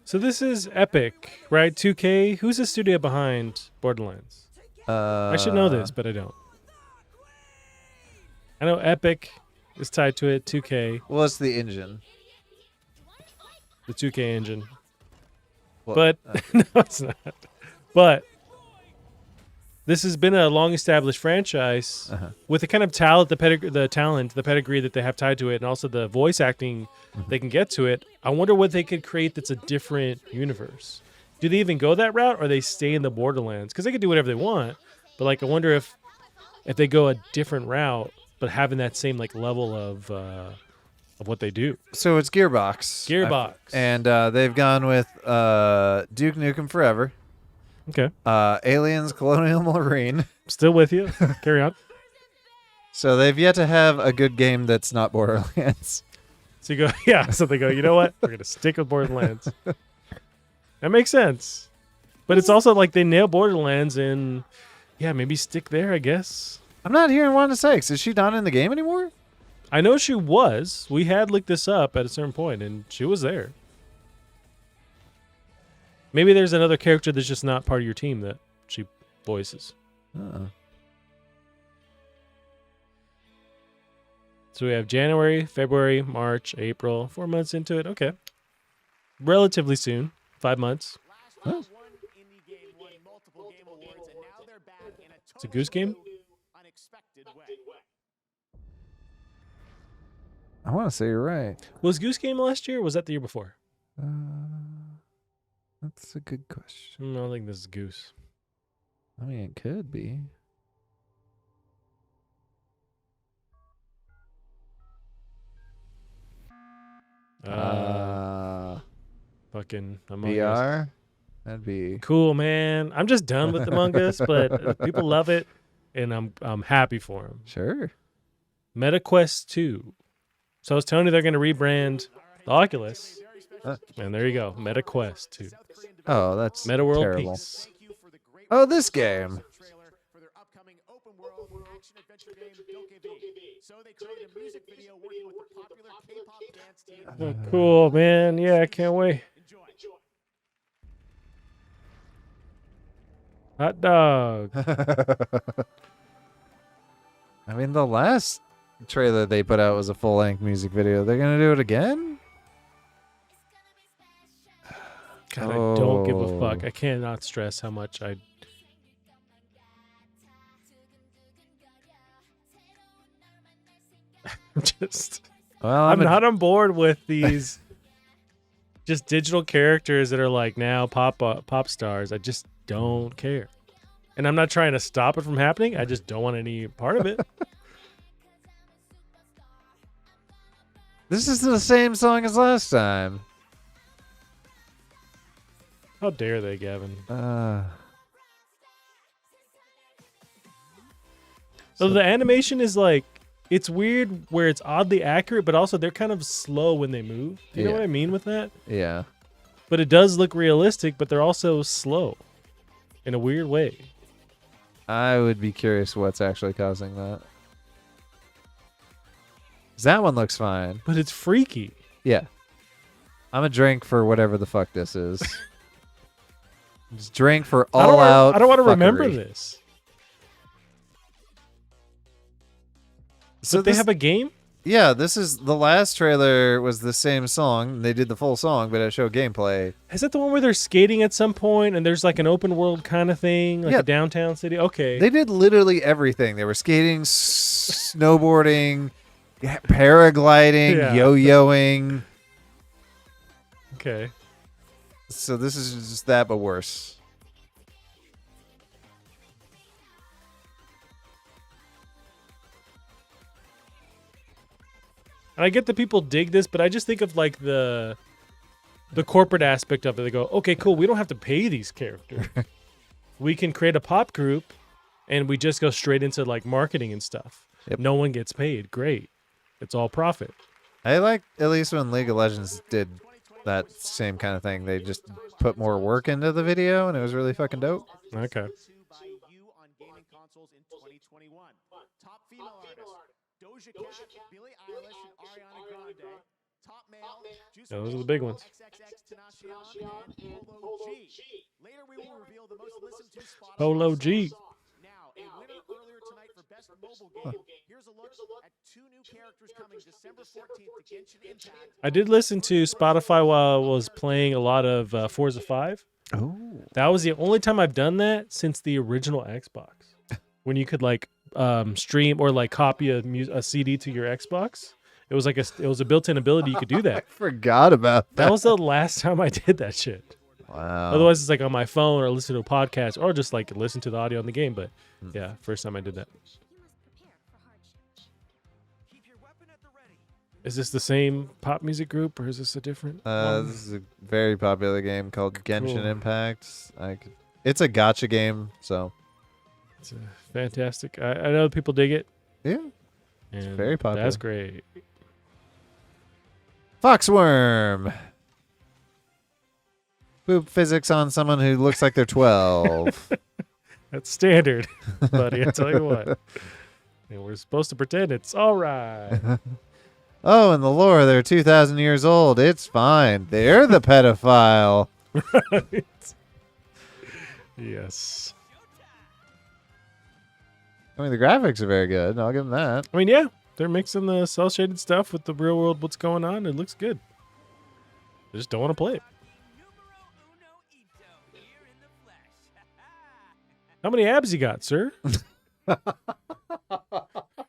Speaker 1: So this is Epic, right? 2K. Who's the studio behind Borderlands? I should know this, but I don't. I know Epic is tied to it. 2K,
Speaker 2: Well, it's the engine.
Speaker 1: the 2K engine.
Speaker 2: Well,
Speaker 1: But no, it's not. But this has been a long-established franchise with the kind of talent, the pedigree that they have tied to it, and also the voice acting they can get to it. I wonder what they could create that's a different universe. Do they even go that route, or they stay in the Borderlands? Because they could do whatever they want, but like I wonder if they go a different route, but having that same like level of what they do.
Speaker 2: So it's Gearbox.
Speaker 1: Gearbox.
Speaker 2: And they've gone with Duke Nukem Forever.
Speaker 1: Okay.
Speaker 2: Aliens Colonial Marine.
Speaker 1: Still with you. Carry on.
Speaker 2: So they've yet to have a good game that's not Borderlands.
Speaker 1: So you go, yeah. So they go, you know what? We're going to stick with Borderlands. That makes sense. But it's also like they nail Borderlands and, yeah, maybe stick there, I guess.
Speaker 2: I'm not hearing Wanda Sykes. Is she not in the game anymore?
Speaker 1: I know she was. We had looked this up at a certain point, and she was there. Maybe there's another character that's just not part of your team that she voices. So we have January, February, March, April. 4 months into it. Okay. Relatively soon. 5 months. It's a Goose Game?
Speaker 2: I want to say you're right.
Speaker 1: Was Goose Game last year, or was that the year before?
Speaker 2: That's a good question.
Speaker 1: I don't think this is Goose.
Speaker 2: I mean, it could be.
Speaker 1: Fucking Among Us.
Speaker 2: VR? That'd be
Speaker 1: Cool, man. I'm just done with Among Us, but people love it, and I'm happy for them.
Speaker 2: Sure.
Speaker 1: MetaQuest 2. So I was telling you they're going to rebrand the Oculus. And there you go. MetaQuest 2.
Speaker 2: Oh, that's
Speaker 1: Meta World
Speaker 2: terrible.
Speaker 1: Peace.
Speaker 2: Oh, this game.
Speaker 1: Oh, cool, man. Yeah, I can't wait. Hot dog.
Speaker 2: I mean, the last trailer they put out was a full-length music video. They're going to do it again?
Speaker 1: God, I don't give a fuck. I cannot stress how much I... I'm not on board with these just digital characters that are like now pop stars. don't care. And I'm not trying to stop it from happening. I just don't want any part of it.
Speaker 2: This is the same song as last time.
Speaker 1: How dare they, Gavin? So the animation is like, it's weird where it's oddly accurate, but also they're kind of slow when they move. Do you know what I mean with that?
Speaker 2: Yeah.
Speaker 1: But it does look realistic, but they're also slow in a weird way.
Speaker 2: I would be curious what's actually causing that. 'Cause that one looks fine.
Speaker 1: But it's freaky.
Speaker 2: Yeah. I'm a drink for whatever the fuck this is. Just drink for all out.
Speaker 1: I don't want to remember
Speaker 2: fuckery.
Speaker 1: this.
Speaker 2: So
Speaker 1: but they have a game?
Speaker 2: Yeah, this is the last trailer was the same song. They did the full song, but it showed gameplay.
Speaker 1: Is that the one where they're skating at some point and there's like an open world kind of thing, like
Speaker 2: Yeah.
Speaker 1: a downtown city? Okay.
Speaker 2: They did literally everything. They were skating, snowboarding, paragliding,
Speaker 1: Yeah.
Speaker 2: yo-yoing.
Speaker 1: Okay.
Speaker 2: So this is just that, but worse.
Speaker 1: And I get that people dig this, but I just think of like the corporate aspect of it. They go, okay, cool. We don't have to pay these characters. We can create a pop group and we just go straight into like marketing and stuff.
Speaker 2: Yep.
Speaker 1: No one gets paid. Great. It's all profit.
Speaker 2: I like at least when League of Legends did that same kind of thing. They just put more work into the video, and it was really fucking dope.
Speaker 1: Okay.
Speaker 3: By you on gaming consoles in 2021. Top female artists: Doja Cat, Billie Eilish, and Ariana Grande. Top male: Juice
Speaker 1: Yeah, those are the big ones.
Speaker 3: XXX Tentacion, and Polo G. Later, we will reveal the most listened to Spotify
Speaker 1: Polo G.
Speaker 3: songs. Now, a winner earlier tonight for best mobile game. Here's a look at two new characters coming December 14th to Genshin Impact.
Speaker 1: I did listen to Spotify while I was playing a lot of Forza 5.
Speaker 2: Oh.
Speaker 1: That was the only time I've done that since the original Xbox. When you could like stream or like copy a CD to your Xbox. It was like it was a built-in ability you could do that.
Speaker 2: Forgot about that.
Speaker 1: That was the last time I did that shit.
Speaker 2: Wow.
Speaker 1: Otherwise, it's like on my phone or listen to a podcast or just like listen to the audio on the game. But yeah, first time I did that. Is this the same pop music group or is this a different? one?
Speaker 2: This is a very popular game called Genshin
Speaker 1: Cool.
Speaker 2: Impact. It's a gacha game, so
Speaker 1: It's fantastic. I know people dig it.
Speaker 2: yeah.
Speaker 1: And
Speaker 2: very popular.
Speaker 1: That's great.
Speaker 2: Foxworm. Poop physics on someone who looks like they're 12.
Speaker 1: That's standard, buddy. I tell you what. And we're supposed to pretend it's all right.
Speaker 2: Oh, in the lore, they're 2,000 years old. It's fine. They're the pedophile.
Speaker 1: Right. Yes.
Speaker 2: I mean, the graphics are very good. I'll give them that.
Speaker 1: I mean, yeah, they're mixing the cell shaded stuff with the real world. What's going on? It looks good. I just don't want to play it. How many abs you got, sir?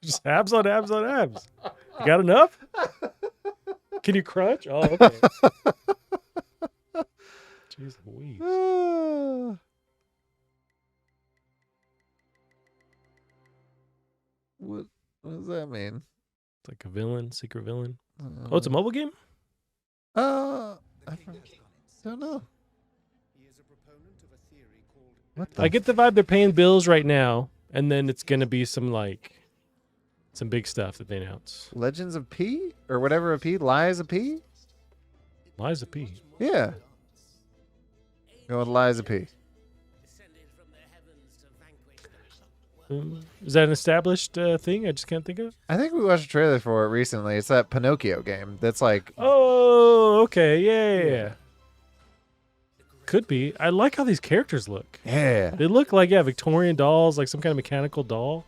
Speaker 1: Just abs on abs on abs. You got enough? Can you crunch? Oh, okay. Jeez Louise.
Speaker 2: What does that mean?
Speaker 1: It's like a villain, secret villain. Oh, it's a mobile game?
Speaker 2: I don't know. What the
Speaker 1: I get the vibe they're paying bills right now, and then it's going to be some big stuff that they announce.
Speaker 2: Legends of P? Or whatever a P? Lies of P?
Speaker 1: Liza P.
Speaker 2: Yeah. Go with Lies of P.
Speaker 1: Is that an established thing? I just can't think of.
Speaker 2: I think we watched a trailer for it recently. It's that Pinocchio game. That's like...
Speaker 1: Oh, okay. Yeah. Could be. I like how these characters look.
Speaker 2: Yeah.
Speaker 1: They look like, Victorian dolls, like some kind of mechanical doll.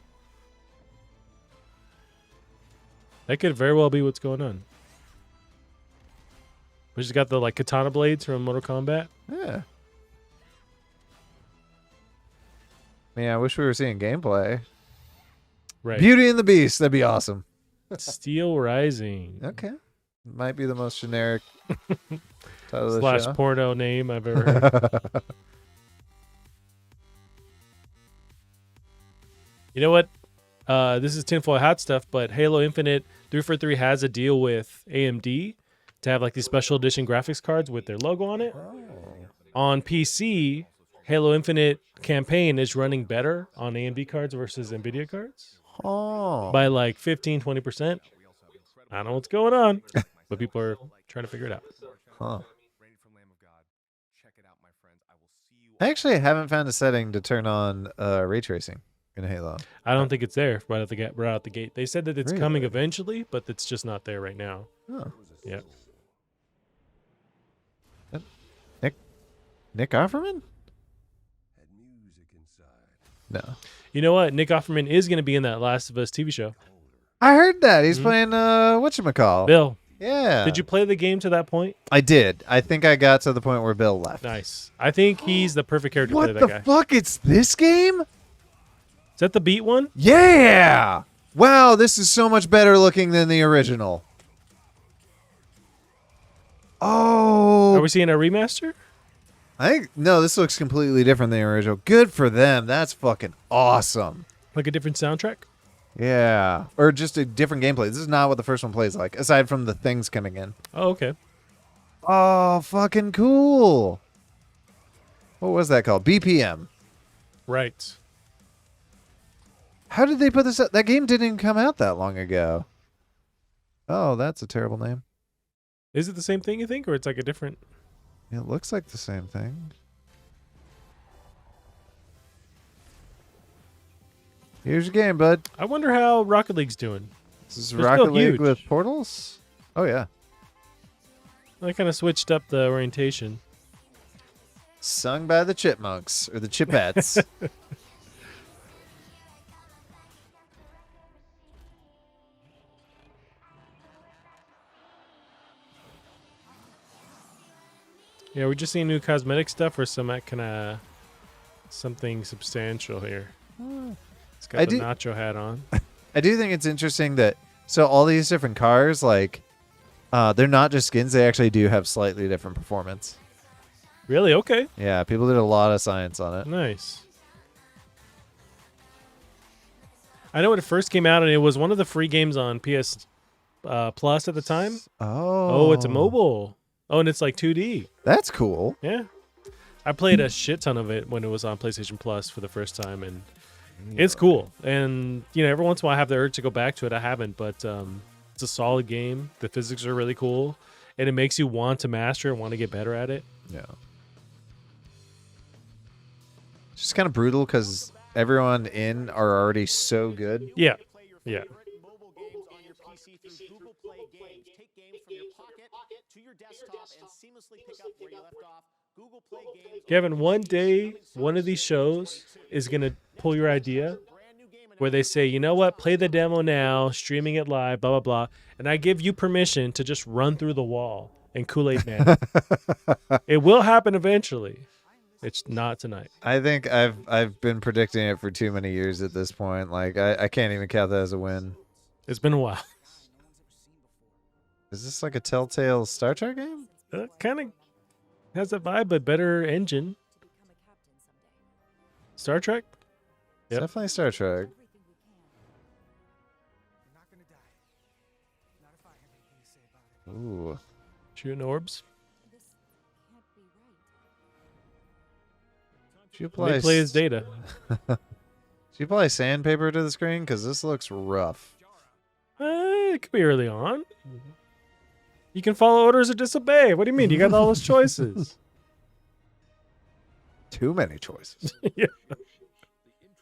Speaker 1: That could very well be what's going on. We just got the like katana blades from Mortal Kombat.
Speaker 2: Yeah. Man, I wish we were seeing gameplay.
Speaker 1: Right.
Speaker 2: Beauty and the Beast. That'd be awesome.
Speaker 1: Steel Rising.
Speaker 2: Okay. Might be the most generic title of the
Speaker 1: /
Speaker 2: show.
Speaker 1: porno name I've ever heard. You know what? This is tinfoil hat stuff, but Halo Infinite 3 for 3 has a deal with AMD to have like these special edition graphics cards with their logo on it. On PC, Halo Infinite campaign is running better on AMD cards versus NVIDIA cards by like 15-20%. I don't know what's going on, but people are trying to figure it out.
Speaker 2: Huh. I actually haven't found a setting to turn on ray tracing in Halo.
Speaker 1: I don't think it's there right out the gate. They said that it's coming
Speaker 2: Really?
Speaker 1: eventually, but it's just not there right now.
Speaker 2: Oh.
Speaker 1: Yeah.
Speaker 2: Nick Offerman? No.
Speaker 1: You know what? Nick Offerman is going to be in that Last of Us TV show.
Speaker 2: I heard that. He's playing whatchamacall.
Speaker 1: Bill.
Speaker 2: Yeah.
Speaker 1: Did you play the game to that point?
Speaker 2: I did. I think I got to the point where Bill left.
Speaker 1: Nice. I think he's the perfect character to
Speaker 2: What
Speaker 1: play that
Speaker 2: the
Speaker 1: guy.
Speaker 2: fuck? It's this game?
Speaker 1: Is that the beat one?
Speaker 2: Yeah. Wow, this is so much better looking than the original. Oh.
Speaker 1: Are we seeing a remaster?
Speaker 2: I think no, this looks completely different than the original. Good for them. That's fucking awesome.
Speaker 1: Like a different soundtrack?
Speaker 2: Yeah. Or just a different gameplay. This is not what the first one plays like, aside from the things coming in.
Speaker 1: Oh, okay.
Speaker 2: Oh, fucking cool. What was that called? BPM.
Speaker 1: Right.
Speaker 2: How did they put this up? That game didn't even come out that long ago. Oh, that's a terrible name.
Speaker 1: Is it the same thing, you think, or it's like a different...
Speaker 2: It looks like the same thing. Here's your game, bud.
Speaker 1: I wonder how Rocket League's doing.
Speaker 2: This is
Speaker 1: They're
Speaker 2: Rocket
Speaker 1: still
Speaker 2: League
Speaker 1: huge.
Speaker 2: with portals? Oh, yeah.
Speaker 1: I kind of switched up the orientation.
Speaker 2: Sung by the Chipmunks, or the Chipettes.
Speaker 1: Yeah, we're just seeing new cosmetic stuff or some kind of something substantial here. It's got
Speaker 2: I
Speaker 1: the
Speaker 2: do-
Speaker 1: nacho hat on.
Speaker 2: I do think it's interesting that, so all these different cars, like, they're not just skins, they actually do have slightly different performance.
Speaker 1: Really? Okay.
Speaker 2: Yeah, people did a lot of science on it.
Speaker 1: Nice. I know when it first came out, and it was one of the free games on PS Plus at the time.
Speaker 2: Oh.
Speaker 1: Oh, it's a mobile. Oh, and it's like 2D.
Speaker 2: That's cool.
Speaker 1: Yeah. I played a shit ton of it when it was on PlayStation Plus for the first time, and it's cool. And, you know, every once in a while I have the urge to go back to it. I haven't, but it's a solid game. The physics are really cool, and it makes you want to master and want to get better at it.
Speaker 2: Yeah. It's just kind of brutal because everyone in are already so good.
Speaker 1: Yeah. Yeah. Kevin, one day, one of these shows is going to pull your idea where they say, you know what, play the demo now, streaming it live, blah, blah, blah. And I give you permission to just run through the wall and Kool-Aid Man. It will happen eventually. It's not tonight.
Speaker 2: I think I've been predicting it for too many years at this point. Like, I can't even count that as a win.
Speaker 1: It's been a while.
Speaker 2: Is this like a Telltale Star Trek game?
Speaker 1: Kind of has a vibe, but better engine. Star Trek?
Speaker 2: It's definitely Star Trek. Ooh.
Speaker 1: Shooting orbs.
Speaker 2: Should you
Speaker 1: Let me play his data.
Speaker 2: Should you apply sandpaper to the screen? Because this looks rough.
Speaker 1: It could be early on. You can follow orders or disobey. What do you mean? You got all those choices.
Speaker 2: Too many choices.
Speaker 1: Yeah.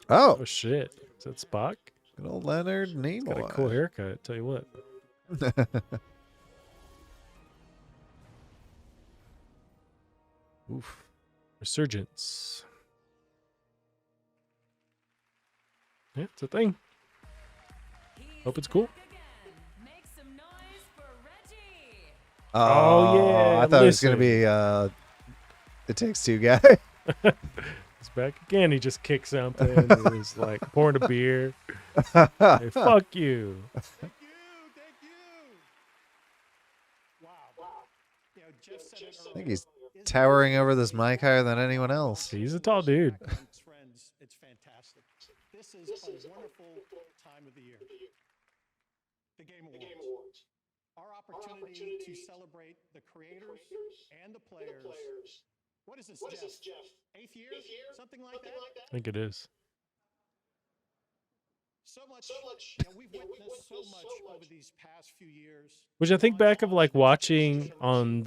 Speaker 2: Oh.
Speaker 1: Oh, shit. Is that Spock?
Speaker 2: Good old Leonard Nimoy.
Speaker 1: Got a cool haircut, tell you what. Oof. Resurgence. Yeah, it's a thing. Hope it's cool.
Speaker 2: Oh,
Speaker 1: yeah.
Speaker 2: I thought it was going to be It Takes Two guy.
Speaker 1: He's back again. He just kicked something. He's like pouring a beer. Hey, fuck you.
Speaker 2: I think he's towering over this mic higher than anyone else.
Speaker 1: He's a tall dude.
Speaker 11: This is a wonderful time of the year. The Game Awards. Our opportunity to celebrate the creators and the players. What is this, Jeff? Eighth year? Something like that?
Speaker 1: I think it is.
Speaker 11: So much. We've witnessed so much over these past few years.
Speaker 1: Which I think back of like watching on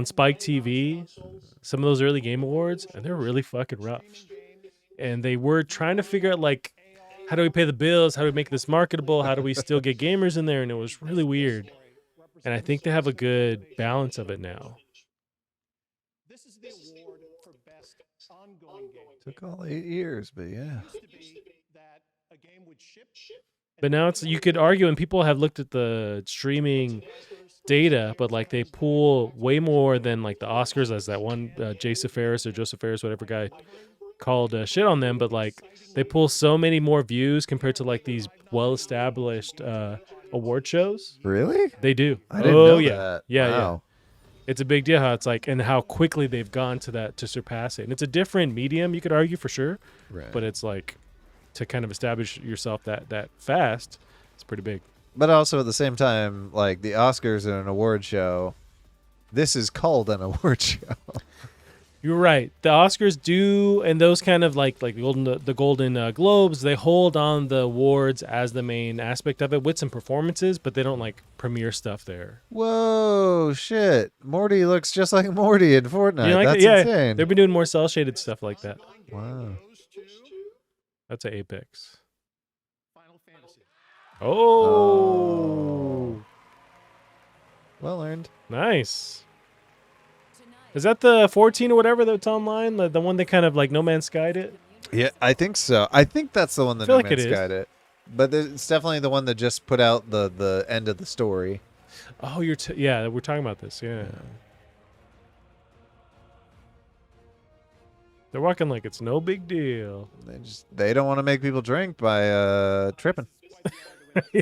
Speaker 1: Spike TV, some of those early Game Awards, and they're really fucking rough. And they were trying to figure out like, how do we pay the bills? How do we make this marketable? How do we still get gamers in there? And it was really weird. And I think they have a good balance of it now.
Speaker 11: This is the award for best ongoing game.
Speaker 2: Took all 8 years, but yeah.
Speaker 11: It used to be that a game would ship.
Speaker 1: But now it's, you could argue, and people have looked at the streaming data, but like they pull way more than like the Oscars, as that one Joseph Ferris, whatever guy called shit on them. But like they pull so many more views compared to like these well-established award shows.
Speaker 2: Really?
Speaker 1: They do.
Speaker 2: I didn't know
Speaker 1: yeah.
Speaker 2: that.
Speaker 1: Yeah,
Speaker 2: Wow.
Speaker 1: yeah. It's a big deal how it's like, and how quickly they've gone to that to surpass it. And it's a different medium, you could argue, for sure.
Speaker 2: Right.
Speaker 1: But it's like, to kind of establish yourself that fast, it's pretty big.
Speaker 2: But also at the same time, like the Oscars are an award show. This is called an award show.
Speaker 1: You're right. The Oscars do, and those kind of like the Golden Globes, they hold on the awards as the main aspect of it with some performances, but they don't like premiere stuff there.
Speaker 2: Whoa, shit. Morty looks just like Morty in Fortnite.
Speaker 1: You know, like
Speaker 2: That's
Speaker 1: yeah,
Speaker 2: insane.
Speaker 1: they've been doing more cel-shaded stuff like that.
Speaker 2: Wow.
Speaker 1: That's an Apex.
Speaker 11: Final Fantasy.
Speaker 1: Oh.
Speaker 2: Well earned.
Speaker 1: Nice. Is that the 14 or whatever that's online? The one that kind of like No Man's Skied it?
Speaker 2: Yeah, I think so. I think that's the one that
Speaker 1: feel
Speaker 2: No
Speaker 1: like it
Speaker 2: Man's
Speaker 1: is.
Speaker 2: Skied it. But it's definitely the one that just put out the end of the story.
Speaker 1: Oh, yeah, we're talking about this. Yeah. They're walking like it's no big deal.
Speaker 2: They don't want to make people drink by tripping.
Speaker 1: Yeah.
Speaker 11: The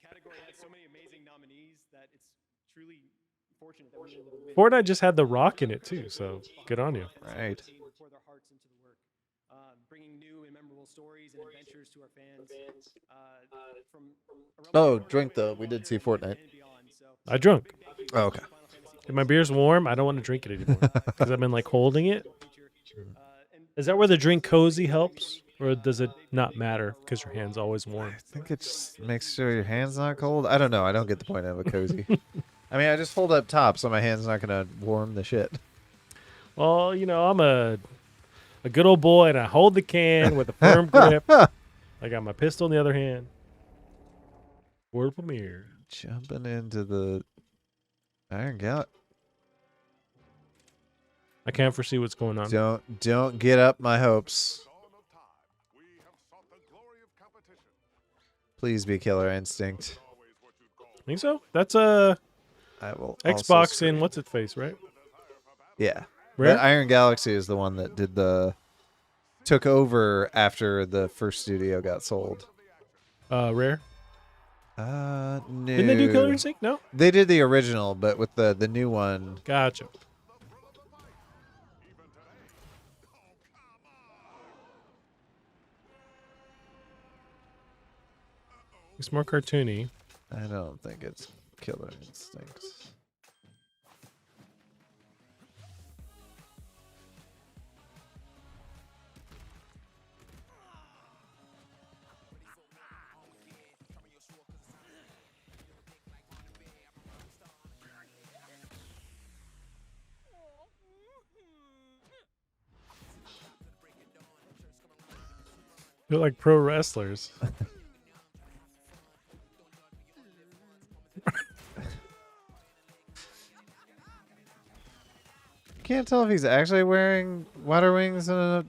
Speaker 11: category has so many amazing nominees that it's truly fortunate that we were able to win.
Speaker 1: Fortnite just had The Rock in it too, so good on you.
Speaker 2: Right.
Speaker 11: Pour their hearts into the work, bringing new and memorable stories and adventures to our fans.
Speaker 2: Oh, drink though. We did see Fortnite.
Speaker 1: I drunk.
Speaker 2: Oh, okay.
Speaker 1: If my beer's warm, I don't want to drink it anymore because I've been like holding it. Is that where the drink cozy helps, or does it not matter because your hand's always warm?
Speaker 2: I think it just makes sure your hand's not cold. I don't know. I don't get the point of a cozy. I mean, I just hold up top so my hand's not going to warm the shit.
Speaker 1: Well, you know, I'm a good old boy, and I hold the can with a firm grip. I got my pistol in the other hand. World premiere.
Speaker 2: Jumping into the Iron Galaxy.
Speaker 1: I can't foresee what's going on.
Speaker 2: Don't get up my hopes. Please be Killer Instinct.
Speaker 1: Think so? That's a
Speaker 2: I will
Speaker 1: Xbox in what's it face, right?
Speaker 2: Yeah.
Speaker 1: Rare?
Speaker 2: That Iron Galaxy is the one that took over after the first studio got sold.
Speaker 1: Rare?
Speaker 2: No.
Speaker 1: Didn't they do Killer Instinct? No?
Speaker 2: They did the original, but with the new one.
Speaker 1: Gotcha. It's more cartoony.
Speaker 2: I don't think it's Killer Instinct.
Speaker 1: They're like pro wrestlers.
Speaker 2: Can't tell if he's actually wearing water wings and a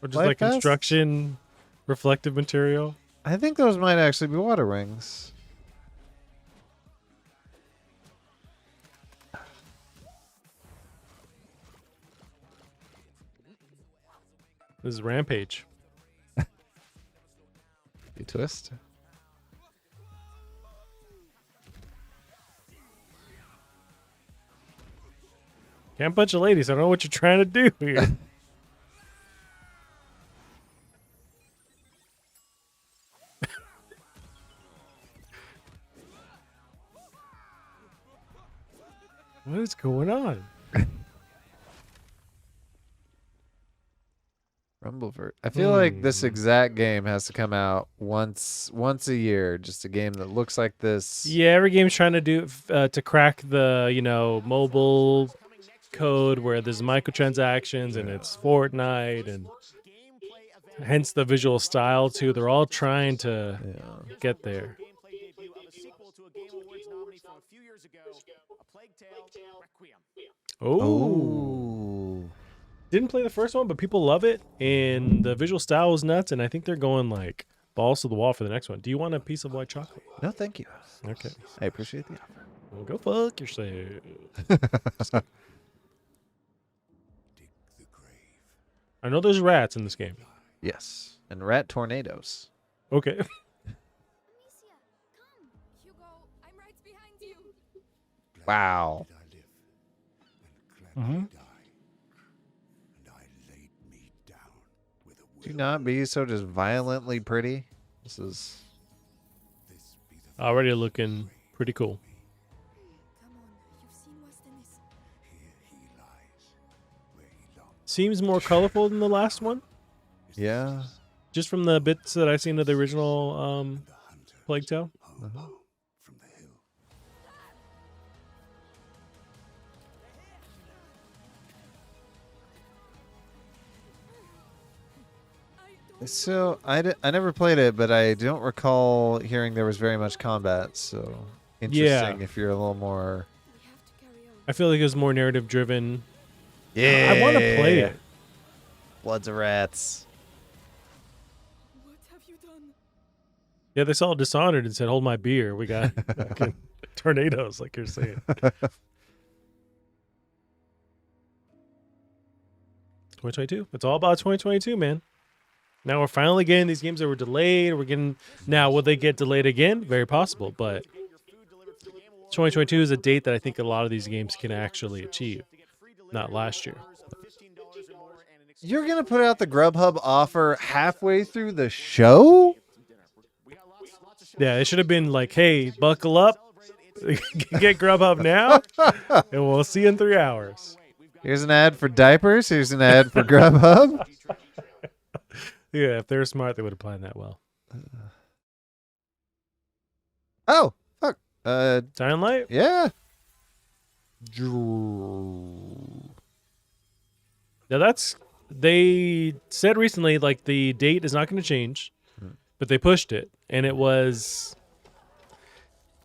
Speaker 1: Or just
Speaker 2: life
Speaker 1: like
Speaker 2: vest?
Speaker 1: construction reflective material.
Speaker 2: I think those might actually be water wings.
Speaker 1: This is Rampage.
Speaker 2: You twist.
Speaker 1: Can't punch a lady, so I don't know what you're trying to do here. What is going on?
Speaker 2: Rumbleverse. I feel like this exact game has to come out once a year. Just a game that looks like this.
Speaker 1: Yeah, every game's trying to do to crack the mobile code where there's microtransactions and it's Fortnite and hence the visual style too. They're all trying to get there. Oh. Didn't play the first one, but people love it, and the visual style was nuts, and I think they're going like balls to the wall for the next one. Do you want a piece of white chocolate?
Speaker 2: No, thank you.
Speaker 1: Okay.
Speaker 2: I appreciate the offer.
Speaker 1: Well, go fuck yourself. I know there's rats in this game.
Speaker 2: Yes, and rat tornadoes.
Speaker 1: Okay.
Speaker 2: Wow.
Speaker 1: Mm-hmm.
Speaker 2: Do not be so just violently pretty. This is
Speaker 1: already looking pretty cool. Seems more colorful than the last one.
Speaker 2: Yeah.
Speaker 1: Just from the bits that I've seen of the original Plague Tale.
Speaker 2: So I never played it, but I don't recall hearing there was very much combat. So interesting if you're a little more.
Speaker 1: I feel like it was more narrative driven.
Speaker 2: Yeah,
Speaker 1: I want to play it.
Speaker 2: Bloods of Rats.
Speaker 1: Yeah, they saw Dishonored and said, "Hold my beer." We got fucking tornadoes, like you're saying. 2022. It's all about 2022, man. Now we're finally getting these games that were delayed. We're getting now. Will they get delayed again? Very possible, but 2022 is a date that I think a lot of these games can actually achieve. Not last year.
Speaker 2: You're gonna put out the Grubhub offer halfway through the show?
Speaker 1: Yeah, it should have been like, "Hey, buckle up, get Grubhub now, and we'll see you in 3 hours."
Speaker 2: Here's an ad for diapers. Here's an ad for Grubhub.
Speaker 1: Yeah, if they're smart, they would have planned that well.
Speaker 2: Oh, fuck.
Speaker 1: Silent Light?
Speaker 2: Yeah.
Speaker 1: Now they said recently, like, the date is not going to change, but they pushed it, and it was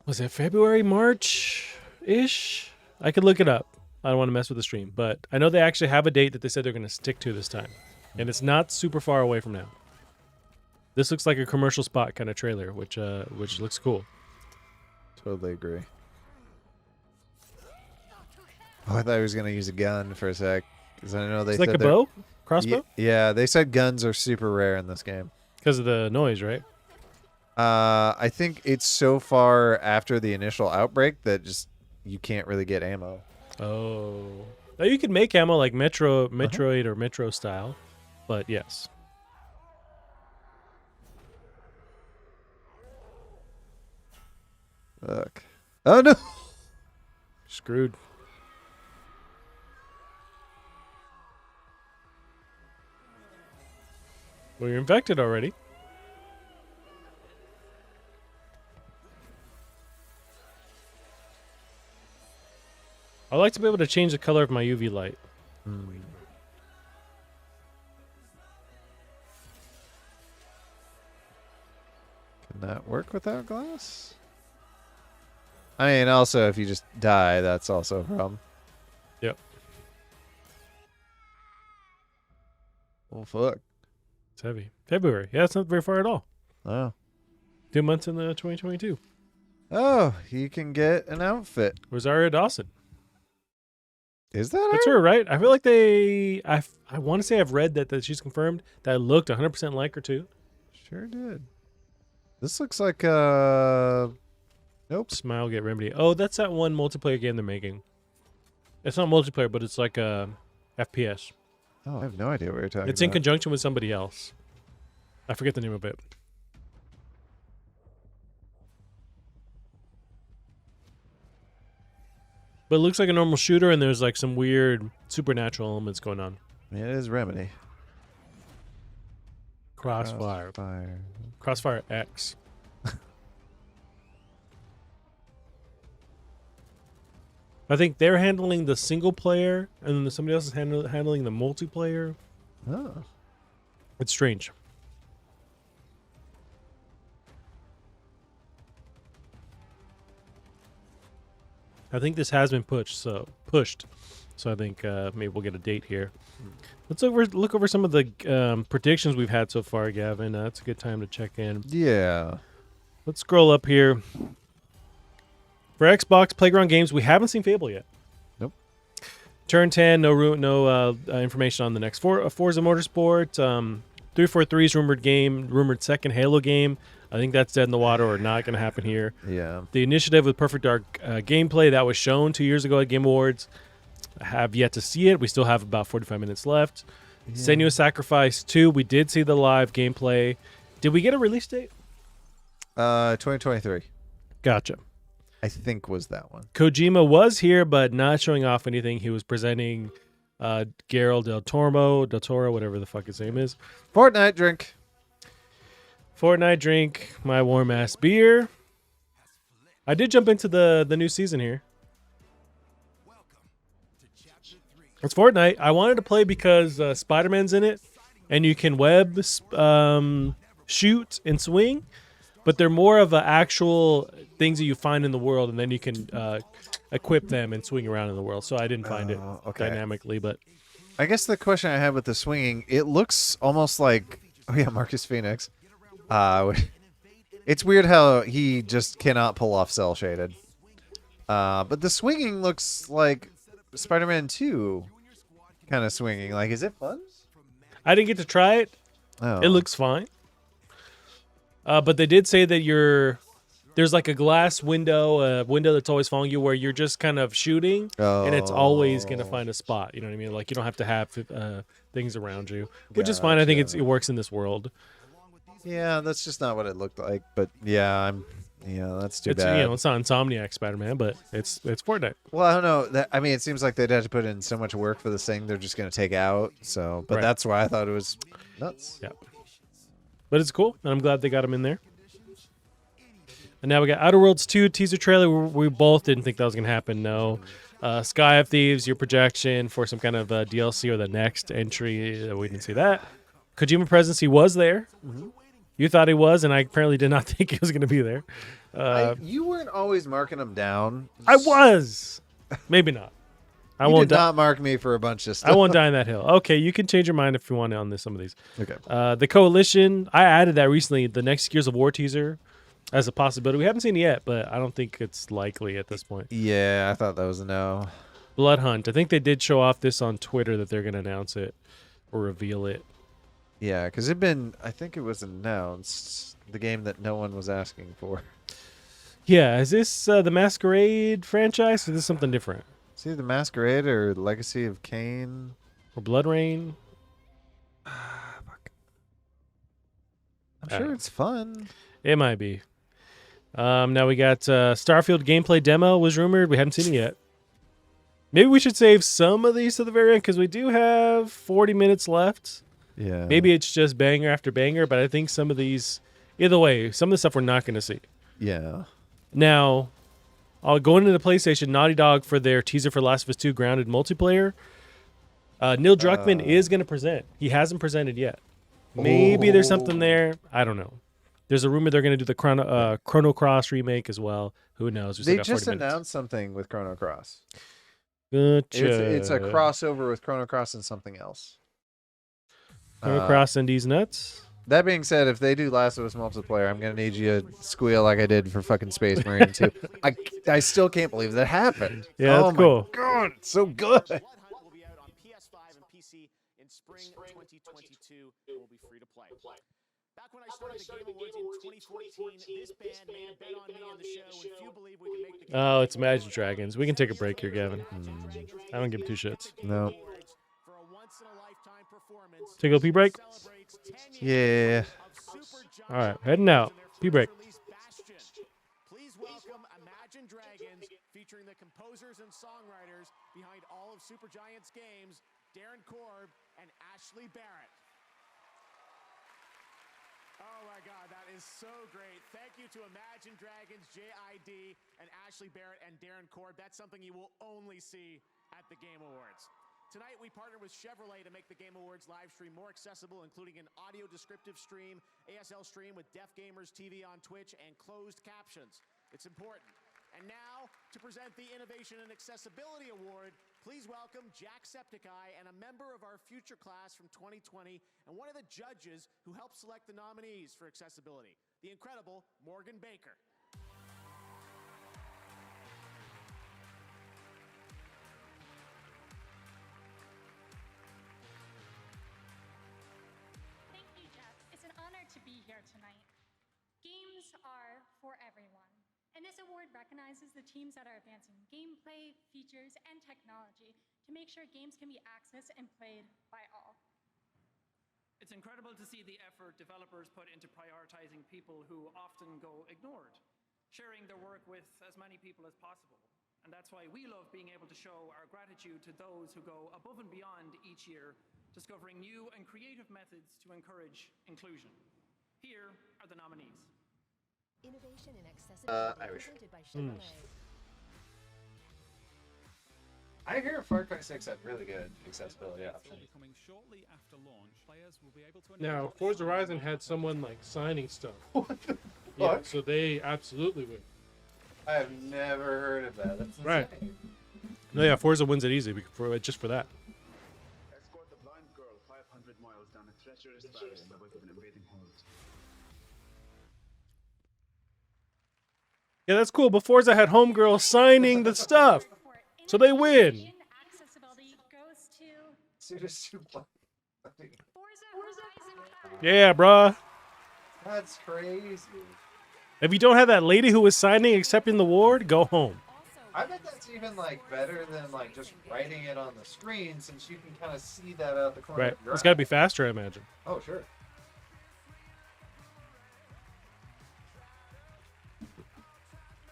Speaker 1: it February, March-ish? I could look it up. I don't want to mess with the stream, but I know they actually have a date that they said they're going to stick to this time. And it's not super far away from now. This looks like a commercial spot kind of trailer, which looks cool.
Speaker 2: Totally agree. Oh, I thought he was gonna use a gun for a sec, because I know they
Speaker 1: it's
Speaker 2: said
Speaker 1: like a bow, crossbow.
Speaker 2: Yeah, they said guns are super rare in this game
Speaker 1: because of the noise, right?
Speaker 2: I think it's so far after the initial outbreak that just you can't really get ammo.
Speaker 1: Oh, now you can make ammo like Metroid or Metro style. But yes.
Speaker 2: Look. Oh no.
Speaker 1: Screwed. Well, you're infected already. I like to be able to change the color of my UV light.
Speaker 2: Can that work without glass? I mean, also, if you just die, that's also a problem.
Speaker 1: Yep.
Speaker 2: Well, fuck.
Speaker 1: It's heavy. February. Yeah, it's not very far at all.
Speaker 2: Oh.
Speaker 1: 2 months in the 2022.
Speaker 2: Oh, you can get an outfit.
Speaker 1: Rosario Dawson.
Speaker 2: Is that
Speaker 1: That's her, right? I feel like I want to say I've read that she's confirmed that I looked 100% like her too.
Speaker 2: Sure did. This looks like nope.
Speaker 1: Smile, Get Remedy. Oh, that's that one multiplayer game they're making. It's not multiplayer, but it's like a FPS.
Speaker 2: Oh, I have no idea what you're talking
Speaker 1: It's
Speaker 2: about.
Speaker 1: in conjunction with somebody else. I forget the name of it. But it looks like a normal shooter, and there's like some weird supernatural elements going on.
Speaker 2: Yeah, it is Remedy.
Speaker 1: Crossfire. Crossfire X. I think they're handling the single player, and then somebody else is handling the multiplayer.
Speaker 2: Oh.
Speaker 1: It's strange. I think this has been pushed. So I think maybe we'll get a date here. Let's look over some of the predictions we've had so far, Gavin. That's a good time to check in.
Speaker 2: Yeah.
Speaker 1: Let's scroll up here. For Xbox Playground Games, we haven't seen Fable yet.
Speaker 2: Nope.
Speaker 1: Turn 10, no information on the next Forza Motorsport. 343's rumored second Halo game. I think that's dead in the water or not going to happen here.
Speaker 2: Yeah.
Speaker 1: The Initiative with Perfect Dark gameplay that was shown 2 years ago at Game Awards. I have yet to see it. We still have about 45 minutes left. Yeah. Senua's Sacrifice 2. We did see the live gameplay. Did we get a release date?
Speaker 2: 2023.
Speaker 1: Gotcha.
Speaker 2: I think was that one.
Speaker 1: Kojima was here, but not showing off anything. He was presenting Guillermo del Toro, whatever the fuck his name is.
Speaker 2: Fortnite drink,
Speaker 1: my warm ass beer. I did jump into the new season here. It's Fortnite. I wanted to play because Spider-Man's in it, and you can web shoot and swing, but they're more of actual things that you find in the world, and then you can equip them and swing around in the world. So I didn't find it dynamically, but
Speaker 2: I guess the question I have with the swinging, it looks almost like, Marcus Phoenix. It's weird how he just cannot pull off cell shaded. But the swinging looks like Spider-Man 2 kind of swinging. Like, is it fun?
Speaker 1: I didn't get to try it.
Speaker 2: Oh.
Speaker 1: It looks fine. But they did say that there's like a glass window, a window that's always following you where you're just kind of shooting and it's always going to find a spot. You know what I mean? Like you don't have to have things around you, which is fine. I think it works in this world.
Speaker 2: Yeah, that's just not what it looked like. But yeah, that's too bad.
Speaker 1: It's not Insomniac Spider-Man, but it's Fortnite.
Speaker 2: Well, I don't know. It seems like they'd have to put in so much work for this thing they're just going to take out. So, but that's why I thought it was nuts.
Speaker 1: Yeah. But it's cool, and I'm glad they got him in there. And now we got Outer Worlds 2 teaser trailer. We both didn't think that was going to happen, no. Sky of Thieves, your projection for some kind of DLC or the next entry. We didn't see that. Kojima presence, he was there.
Speaker 2: Mm-hmm.
Speaker 1: You thought he was, and I apparently did not think he was going to be there.
Speaker 2: You weren't always marking him down.
Speaker 1: I was. Maybe not.
Speaker 2: You did not mark me for a bunch of stuff.
Speaker 1: I won't die on that hill. Okay, you can change your mind if you want on some of these.
Speaker 2: Okay.
Speaker 1: The Coalition, I added that recently. The next Gears of War teaser as a possibility. We haven't seen it yet, but I don't think it's likely at this point.
Speaker 2: Yeah, I thought that was a no.
Speaker 1: Blood Hunt. I think they did show off this on Twitter that they're going to announce it or reveal it.
Speaker 2: Yeah, because I think it was announced, the game that no one was asking for.
Speaker 1: Yeah, is this the Masquerade franchise or is this something different?
Speaker 2: Is it the Masquerade or Legacy of Kain?
Speaker 1: Or Blood Rain?
Speaker 2: Fuck. I'm sure it's fun.
Speaker 1: It might be. Now we got Starfield gameplay demo was rumored. We haven't seen it yet. Maybe we should save some of these to the very end because we do have 40 minutes left.
Speaker 2: Yeah.
Speaker 1: Maybe it's just banger after banger, but I think some of these, either way, some of the stuff we're not going to see.
Speaker 2: Yeah.
Speaker 1: Now, going into the PlayStation, Naughty Dog for their teaser for Last of Us 2 Grounded multiplayer. Neil Druckmann is going to present. He hasn't presented yet. Maybe there's something there. I don't know. There's a rumor they're going to do the Chrono Cross remake as well. Who knows?
Speaker 2: They just announced something with Chrono Cross.
Speaker 1: Gotcha.
Speaker 2: It's a crossover with Chrono Cross and something else.
Speaker 1: Chrono Cross and these nuts.
Speaker 2: That being said, if they do Last of Us multiplayer, I'm gonna need you to squeal like I did for fucking Space Marine 2. I still can't believe that happened.
Speaker 1: Yeah, that's cool.
Speaker 2: Oh my god, it's so good.
Speaker 3: Blood Hunt will be out on PS5 and PC in spring 2022. It will be free to play. Back when I started the Game Awards in 2014, this band made a bet on me on the show, and few believe we could make the
Speaker 1: Oh, it's Imagine Dragons. We can take a break here, Gavin. I don't give two shits.
Speaker 2: No.
Speaker 1: Take a pee break?
Speaker 2: Yeah.
Speaker 1: All right, heading out. Pee break.
Speaker 3: Please welcome Imagine Dragons, featuring the composers and songwriters behind all of Supergiant's games, Darren Korb and Ashley Barrett. Oh my God, that is so great. Thank you to Imagine Dragons, JID, and Ashley Barrett and Darren Korb. That's something you will only see at the Game Awards. Tonight, we partnered with Chevrolet to make the Game Awards live stream more accessible, including an audio descriptive stream, ASL stream with Deaf Gamers TV on Twitch, and closed captions. It's important. And now, to present the Innovation and Accessibility Award, please welcome Jacksepticeye and a member of our future class from 2020 and one of the judges who helped select the nominees for accessibility, the incredible Morgan Baker.
Speaker 13: Thank you, Jeff. It's an honor to be here tonight. Games are for everyone. And this award recognizes the teams that are advancing gameplay, features, and technology to make sure games can be accessed and played by all.
Speaker 14: It's incredible to see the effort developers put into prioritizing people who often go ignored, sharing their work with as many people as possible. And that's why we love being able to show our gratitude to those who go above and beyond each year, discovering new and creative methods to encourage inclusion. Here are the nominees.
Speaker 15: Innovation and accessibility
Speaker 2: Irish.
Speaker 15: presented by Chevrolet.
Speaker 2: I hear Far Cry 6 had really good accessibility options.
Speaker 17: Coming shortly after launch, players will be able to
Speaker 1: Now, Forza Horizon had someone like signing stuff.
Speaker 2: What the
Speaker 1: Yeah,
Speaker 2: fuck?
Speaker 1: so they absolutely would.
Speaker 2: I have never heard of that. That's
Speaker 1: Right.
Speaker 2: insane.
Speaker 1: No, yeah, Forza wins it easy just for that.
Speaker 18: Escort the blind girl 500 miles down a treacherous valley in the wake of an invading horde.
Speaker 1: Yeah, that's cool. But Forza had homegirl signing the stuff, so they win.
Speaker 13: Accessibility goes to
Speaker 2: Seriously, what?
Speaker 1: Yeah, bruh.
Speaker 2: That's crazy.
Speaker 1: If you don't have that lady who was signing accepting the award, go home.
Speaker 2: I bet that's even like better than like just writing it on the screen, since you can kind of see that out the corner.
Speaker 1: Right.
Speaker 2: of your
Speaker 1: It's got to
Speaker 2: eye.
Speaker 1: be faster, I imagine.
Speaker 2: Oh, sure.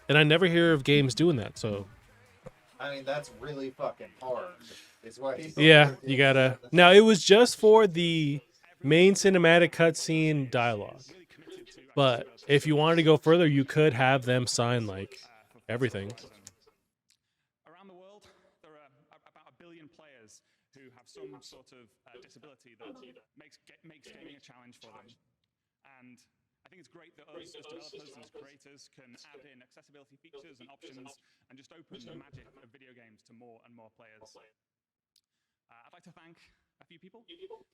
Speaker 1: And I never hear of games doing that, so
Speaker 2: I mean, that's really fucking hard. Is what he's
Speaker 1: yeah, you gotta. Now it was just for the main cinematic cutscene dialogue, but if you wanted to go further, you could have them sign like everything.
Speaker 8: Around the world, there are about 1 billion players who have some sort of disability that makes gaming a challenge for them. And I think it's great that us as developers and as creators can add in accessibility features and options and just open the magic of video games to more and more players. I'd like to thank a few people.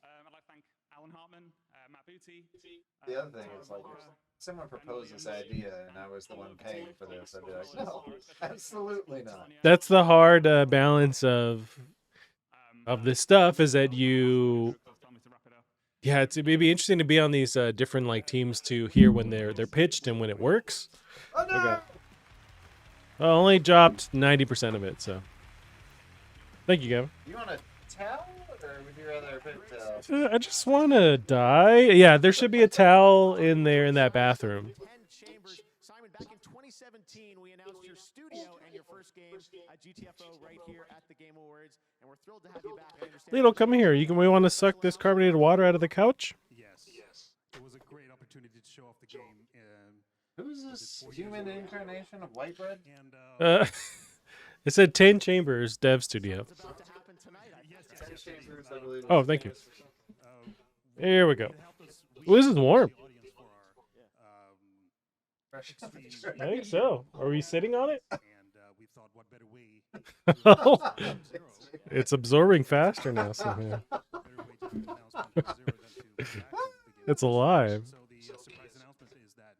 Speaker 8: I'd like to thank Alan Hartman, Matt Booty.
Speaker 2: The other thing is, like, if someone proposed this idea and I was the one paying for this, I'd be like, no, absolutely not.
Speaker 1: That's the hard balance of this stuff, is that you. Yeah, it'd be interesting to be on these different like teams to hear when they're pitched and when it works.
Speaker 2: Oh, no!
Speaker 1: Okay. I only dropped 90% of it, so thank you, Gavin.
Speaker 2: You want a towel, or would you rather put towel?
Speaker 1: I just want to die. Yeah, there should be a towel in there in that bathroom.
Speaker 3: Simon, back in 2017, we announced your studio and your first game at GTFO right here at the Game Awards, and we're thrilled to have you back. I understand
Speaker 1: Lito, come here. We want to suck this carbonated water out of the couch?
Speaker 9: Yes. It was a great opportunity to show off the game.
Speaker 2: Who's this human incarnation of white bread?
Speaker 1: It said 10 Chambers Dev Studio. Oh, thank you. Here we go. Well, this is warm. I think so. Are we sitting on it?
Speaker 9: We thought, what better way?
Speaker 1: It's absorbing faster now somehow. It's alive.
Speaker 9: So the surprise announcement is that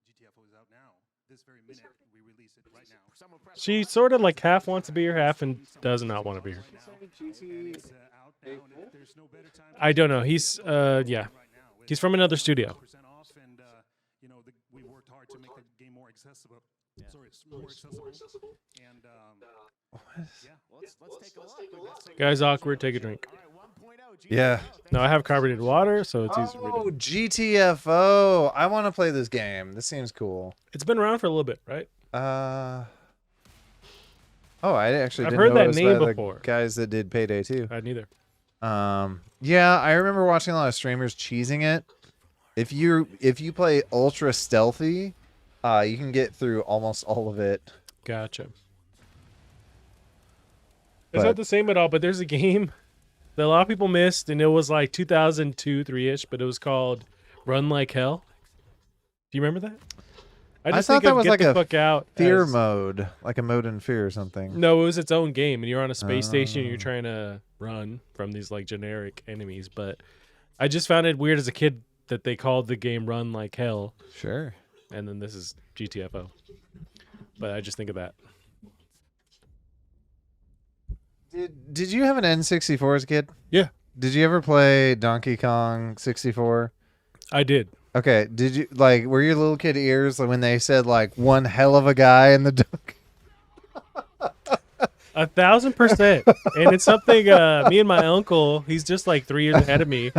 Speaker 9: GTFO is out now. This very minute, we release it right now.
Speaker 1: She sort of like half wants to be here, half and does not want to be here. I don't know. He's yeah. He's from another studio.
Speaker 9: You know, we worked hard to make the game more accessible. Sorry, more accessible. And yeah, let's take a look.
Speaker 1: Guys, awkward. Take a drink.
Speaker 2: Yeah.
Speaker 1: No, I have carbonated water, so it's easy.
Speaker 2: Oh, GTFO! I want to play this game. This seems cool.
Speaker 1: It's been around for a little bit, right?
Speaker 2: Oh, I actually
Speaker 1: I've
Speaker 2: didn't
Speaker 1: heard
Speaker 2: know it
Speaker 1: that
Speaker 2: was
Speaker 1: name
Speaker 2: by
Speaker 1: before.
Speaker 2: The guys that did Payday 2.
Speaker 1: I neither.
Speaker 2: Yeah, I remember watching a lot of streamers cheesing it. If you play ultra stealthy, you can get through almost all of it.
Speaker 1: Gotcha.
Speaker 2: But-
Speaker 1: It's not the same at all, but there's a game that a lot of people missed, and it was like 2002, 3-ish, but it was called Run Like Hell. Do you remember that?
Speaker 2: I
Speaker 1: just
Speaker 2: thought
Speaker 1: think
Speaker 2: that
Speaker 1: of
Speaker 2: was
Speaker 1: Get
Speaker 2: like
Speaker 1: the
Speaker 2: a
Speaker 1: fuck out
Speaker 2: fear
Speaker 1: as-
Speaker 2: mode, like a mode in fear or something.
Speaker 1: No, it was its own game, and you're on a space station, and
Speaker 2: Oh.
Speaker 1: you're trying to run from these like generic enemies. But I just found it weird as a kid that they called the game Run Like Hell.
Speaker 2: Sure.
Speaker 1: And then this is GTFO. But I just think of that.
Speaker 2: Did you have an N64 as a kid?
Speaker 1: Yeah.
Speaker 2: Did you ever play Donkey Kong 64?
Speaker 1: I did.
Speaker 2: Okay. Did you were your little kid ears when they said like one hell of a guy in the Donkey?
Speaker 1: 1,000%. And it's something me and my uncle, he's just like 3 years ahead of me.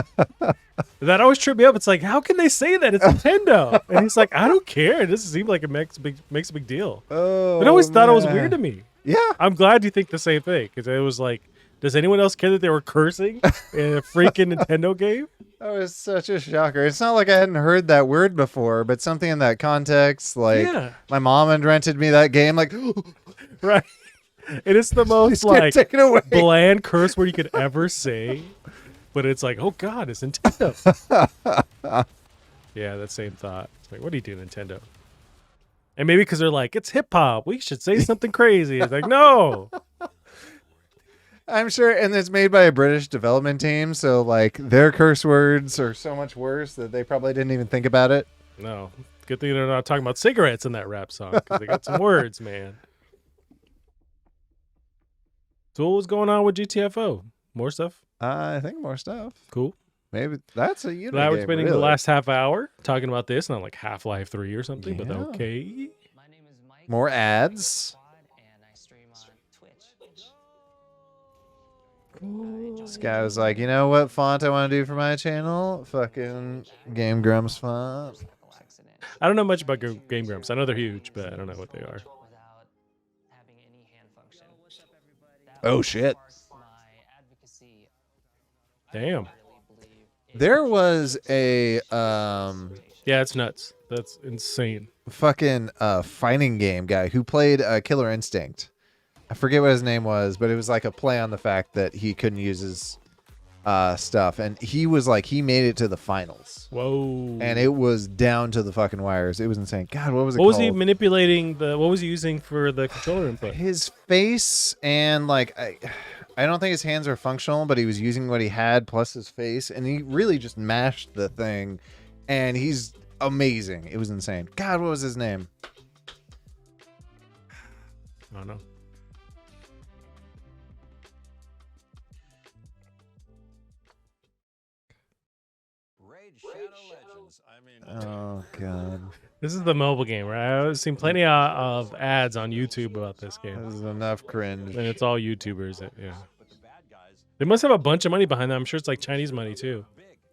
Speaker 1: That always tripped me up. It's like, how can they say that? It's Nintendo. And he's like, I don't care. It doesn't seem like it makes a big deal.
Speaker 2: Oh,
Speaker 1: But I always thought it was
Speaker 2: man.
Speaker 1: weird to me.
Speaker 2: Yeah.
Speaker 1: I'm glad you think the same thing, because it was like, does anyone else care that they were cursing in a freaking Nintendo game?
Speaker 2: That was such a shocker. It's not like I hadn't heard that word before, but something in that context, like
Speaker 1: Yeah.
Speaker 2: my mom had rented me that game, like
Speaker 1: Right. And it's the most
Speaker 2: Please get
Speaker 1: like
Speaker 2: taken away.
Speaker 1: bland curse word you could ever say. But it's like, oh God, it's Nintendo. Yeah, that same thought. It's like, what do you do, Nintendo? And maybe because they're like, it's hip hop. We should say something crazy. It's like, no.
Speaker 2: I'm sure, and it's made by a British development team, so like their curse words are so much worse that they probably didn't even think about it.
Speaker 1: No. Good thing they're not talking about cigarettes in that rap song, because they got some words, man. So what was going on with GTFO? More stuff?
Speaker 2: I think more stuff.
Speaker 1: Cool.
Speaker 2: Maybe that's a unit
Speaker 1: Now we're
Speaker 2: game,
Speaker 1: spending
Speaker 2: really.
Speaker 1: the last half hour talking about this, not like Half-Life 3 or something, but
Speaker 2: Yeah.
Speaker 1: okay.
Speaker 2: More ads. This guy was like, you know what font I want to do for my channel? Fucking Game Grumps font.
Speaker 1: I don't know much about Game Grumps. I know they're huge, but I don't know what they are.
Speaker 2: Oh shit.
Speaker 1: Damn.
Speaker 2: There was a
Speaker 1: Yeah, it's nuts. That's insane.
Speaker 2: fucking fighting game guy who played Killer Instinct. I forget what his name was, but it was like a play on the fact that he couldn't use his stuff, and he was like, he made it to the finals.
Speaker 1: Whoa.
Speaker 2: And it was down to the fucking wires. It was insane. God, what was it
Speaker 1: What was
Speaker 2: called?
Speaker 1: he manipulating? What was he using for the controller input?
Speaker 2: His face, and like I don't think his hands are functional, but he was using what he had plus his face, and he really just mashed the thing, and he's amazing. It was insane. God, what was his name?
Speaker 1: I don't know.
Speaker 2: Oh god.
Speaker 1: This is the mobile game, right? I've seen plenty of ads on YouTube about this game.
Speaker 2: This is enough cringe.
Speaker 1: And it's all YouTubers. Yeah. They must have a bunch of money behind them. I'm sure it's like Chinese money too.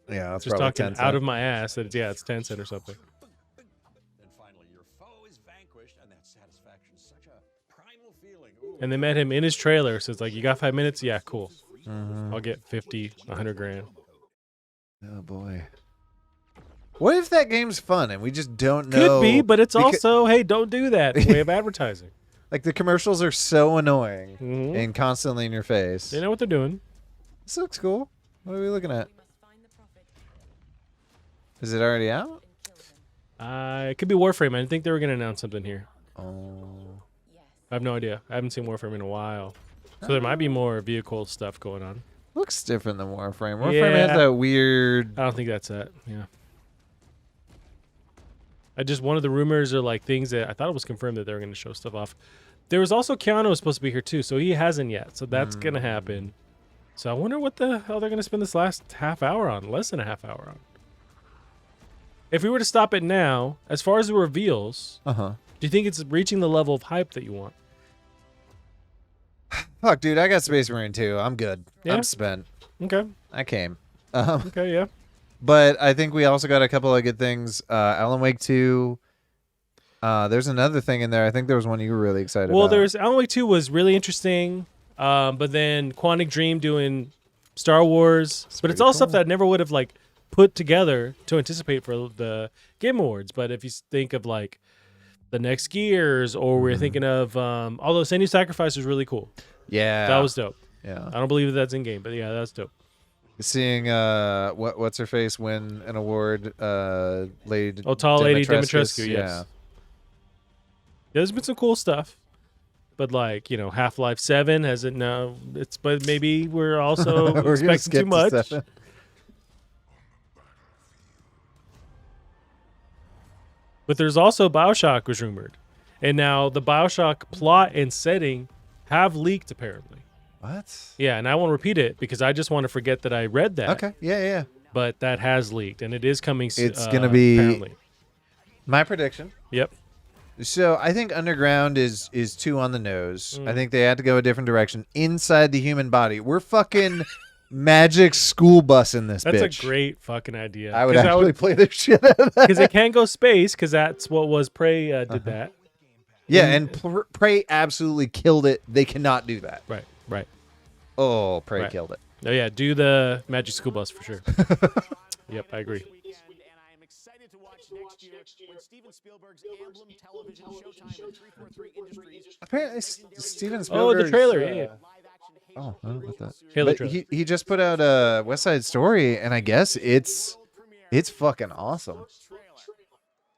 Speaker 2: Yeah, that's
Speaker 1: just
Speaker 2: probably
Speaker 1: talking
Speaker 2: 10
Speaker 1: out
Speaker 2: cent.
Speaker 1: of my ass that it's 10 cent or something. And they met him in his trailer, so it's like, you got 5 minutes? Yeah, cool.
Speaker 2: Mhm.
Speaker 1: I'll get 50, 100 grand.
Speaker 2: Oh boy. What if that game's fun and we just don't know?
Speaker 1: Could be, but it's
Speaker 2: Beca-
Speaker 1: also, hey, don't do that. Way of advertising.
Speaker 2: like the commercials are so annoying
Speaker 1: Mhm.
Speaker 2: and constantly in your face.
Speaker 1: They know what they're doing.
Speaker 2: This looks cool. What are we looking at? Is it already out?
Speaker 1: It could be Warframe. I didn't think they were going to announce something here.
Speaker 2: Oh.
Speaker 1: I have no idea. I haven't seen Warframe in a while. So there might be more vehicle stuff going on.
Speaker 2: Looks different than Warframe. Warframe has
Speaker 1: Yeah.
Speaker 2: that weird.
Speaker 1: I don't think that's it. Yeah. One of the rumors are like things that I thought it was confirmed that they were going to show stuff off. There was also Keanu was supposed to be here too, so he hasn't yet. So that's going to happen. So I wonder what the hell they're going to spend this last half hour on, less than a half hour on. If we were to stop it now, as far as the reveals,
Speaker 2: Uh-huh.
Speaker 1: do you think it's reaching the level of hype that you want?
Speaker 2: Fuck, dude, I got Space Marine 2. I'm good.
Speaker 1: Yeah?
Speaker 2: I'm spent.
Speaker 1: Okay.
Speaker 2: I came.
Speaker 1: Okay, yeah.
Speaker 2: But I think we also got a couple of good things. Alan Wake 2. There's another thing in there. I think there was one you were really excited
Speaker 1: Well,
Speaker 2: about.
Speaker 1: there's Alan Wake 2 was really interesting, but then Quantic Dream doing Star Wars, but it's all stuff that I never would have like put together to anticipate for the Game Awards. But if you think of like the next Gears, or we're thinking of although Senua Sacrifice was really cool.
Speaker 2: Yeah,
Speaker 1: that was dope.
Speaker 2: Yeah,
Speaker 1: I don't believe that's in game, but yeah, that's dope.
Speaker 2: Seeing what's her face win an award, Lady
Speaker 1: Tall Lady
Speaker 2: Dimitrescu,
Speaker 1: Dimitrescu, yes. There's been some cool stuff, but like Half-Life 7 hasn't. No, it's but maybe we're also
Speaker 2: We're gonna
Speaker 1: expecting
Speaker 2: skip
Speaker 1: too much.
Speaker 2: to 7.
Speaker 1: But there's also BioShock was rumored, and now the BioShock plot and setting have leaked apparently.
Speaker 2: What?
Speaker 1: Yeah, and I won't repeat it because I just want to forget that I read that.
Speaker 2: Okay. Yeah.
Speaker 1: But that has leaked, and it is coming.
Speaker 2: It's gonna be
Speaker 1: apparently.
Speaker 2: My prediction.
Speaker 1: Yep.
Speaker 2: So I think Underground is too on the nose.
Speaker 1: Mm.
Speaker 2: I think they had to go a different direction. Inside the human body, we're fucking magic school bus in this.
Speaker 1: That's
Speaker 2: bitch.
Speaker 1: a great fucking idea.
Speaker 2: I would actually play the shit out of that
Speaker 1: because it can't go space because that's what was Prey did that.
Speaker 2: Yeah, and Prey absolutely killed it. They cannot do that.
Speaker 1: Right.
Speaker 2: Oh, Prey
Speaker 1: Right.
Speaker 2: killed it.
Speaker 1: Oh yeah, do the Magic School Bus for sure. Yep, I agree.
Speaker 3: When Steven Spielberg's Emblem Television, Showtime, and 343 Industries.
Speaker 2: Apparently, Steven
Speaker 1: Oh,
Speaker 2: Spielberg.
Speaker 1: the trailer. Yeah.
Speaker 2: Oh, I don't know about that.
Speaker 1: Halo
Speaker 2: But
Speaker 1: trailer.
Speaker 2: he just put out West Side Story, and I guess it's fucking awesome.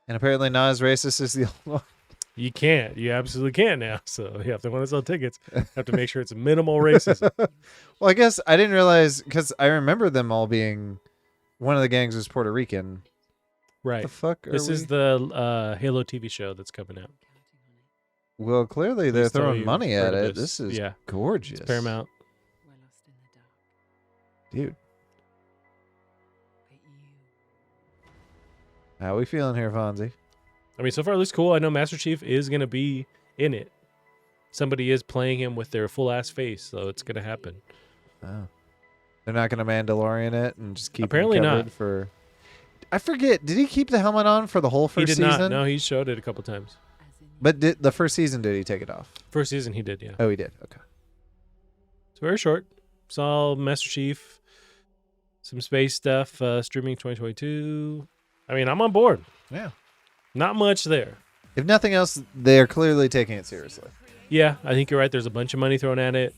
Speaker 2: And apparently not as racist as the old one.
Speaker 1: You can't. You absolutely can't now. So you have to want to sell tickets. Have to make sure it's minimal racism.
Speaker 2: Well, I guess I didn't realize because I remember them all being one of the gangs was Puerto Rican.
Speaker 1: Right.
Speaker 2: The fuck are
Speaker 1: This is the Halo TV show that's coming out.
Speaker 2: Well, clearly they're
Speaker 1: Please tell
Speaker 2: throwing
Speaker 1: you've
Speaker 2: money
Speaker 1: heard
Speaker 2: at
Speaker 1: of
Speaker 2: it. This is
Speaker 1: yeah.
Speaker 2: gorgeous.
Speaker 1: It's Paramount.
Speaker 2: Dude. How we feeling here, Fonzie?
Speaker 1: I mean, so far it looks cool. I know Master Chief is going to be in it. Somebody is playing him with their full ass face, so it's going to happen.
Speaker 2: Oh. They're not going to Mandalorian it and just keep
Speaker 1: Apparently
Speaker 2: him covered
Speaker 1: not.
Speaker 2: for. I forget. Did he keep the helmet on for the whole first
Speaker 1: He did
Speaker 2: season?
Speaker 1: not. No, he showed it a couple times.
Speaker 2: But the first season, did he take it off?
Speaker 1: First season, he did, yeah.
Speaker 2: Oh, he did. Okay.
Speaker 1: It's very short. Saw Master Chief, some space stuff, streaming 2022. I mean, I'm on board.
Speaker 2: Yeah.
Speaker 1: Not much there.
Speaker 2: If nothing else, they're clearly taking it seriously.
Speaker 1: Yeah, I think you're right. There's a bunch of money thrown at it.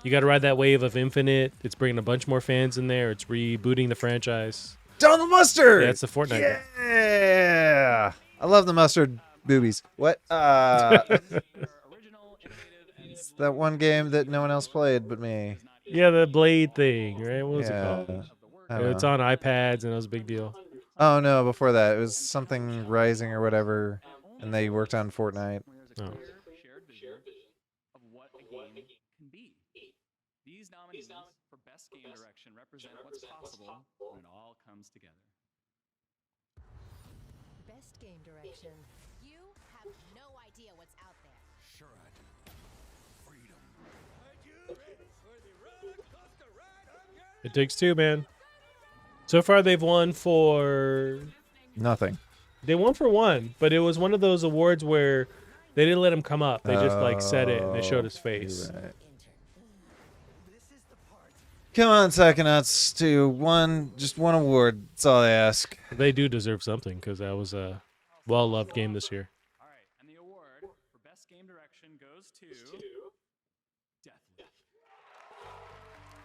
Speaker 1: You got to ride that wave of Infinite. It's bringing a bunch more fans in there. It's rebooting the franchise.
Speaker 2: Don the Mustard!
Speaker 1: Yeah, it's the Fortnite guy.
Speaker 2: Yeah! I love the mustard boobies. What? It's that one game that no one else played but me.
Speaker 1: Yeah, the Blade thing, right? What was it called?
Speaker 2: I don't
Speaker 1: It's
Speaker 2: know.
Speaker 1: on iPads, and it was a big deal.
Speaker 2: Oh, no, before that. It was something Rising or whatever, and they worked on Fortnite.
Speaker 1: Oh.
Speaker 14: Shared vision of what a game can be. These nominees for Best Game Direction represent what's possible when it all comes together.
Speaker 15: Best game direction.
Speaker 21: You have no idea what's out there.
Speaker 16: Sure I do. Freedom. Are you ready for the roller coaster ride of your
Speaker 1: It Takes Two, man. So far, they've won for...
Speaker 2: Nothing.
Speaker 1: They won for one, but it was one of those awards where they didn't let him come up. They just like said it, and they showed his face.
Speaker 2: Right. Come on, Psychonauts, to just one award. That's all I ask.
Speaker 1: They do deserve something because that was a well-loved game this year.
Speaker 14: All right, and the award for Best Game Direction goes to Deathloop.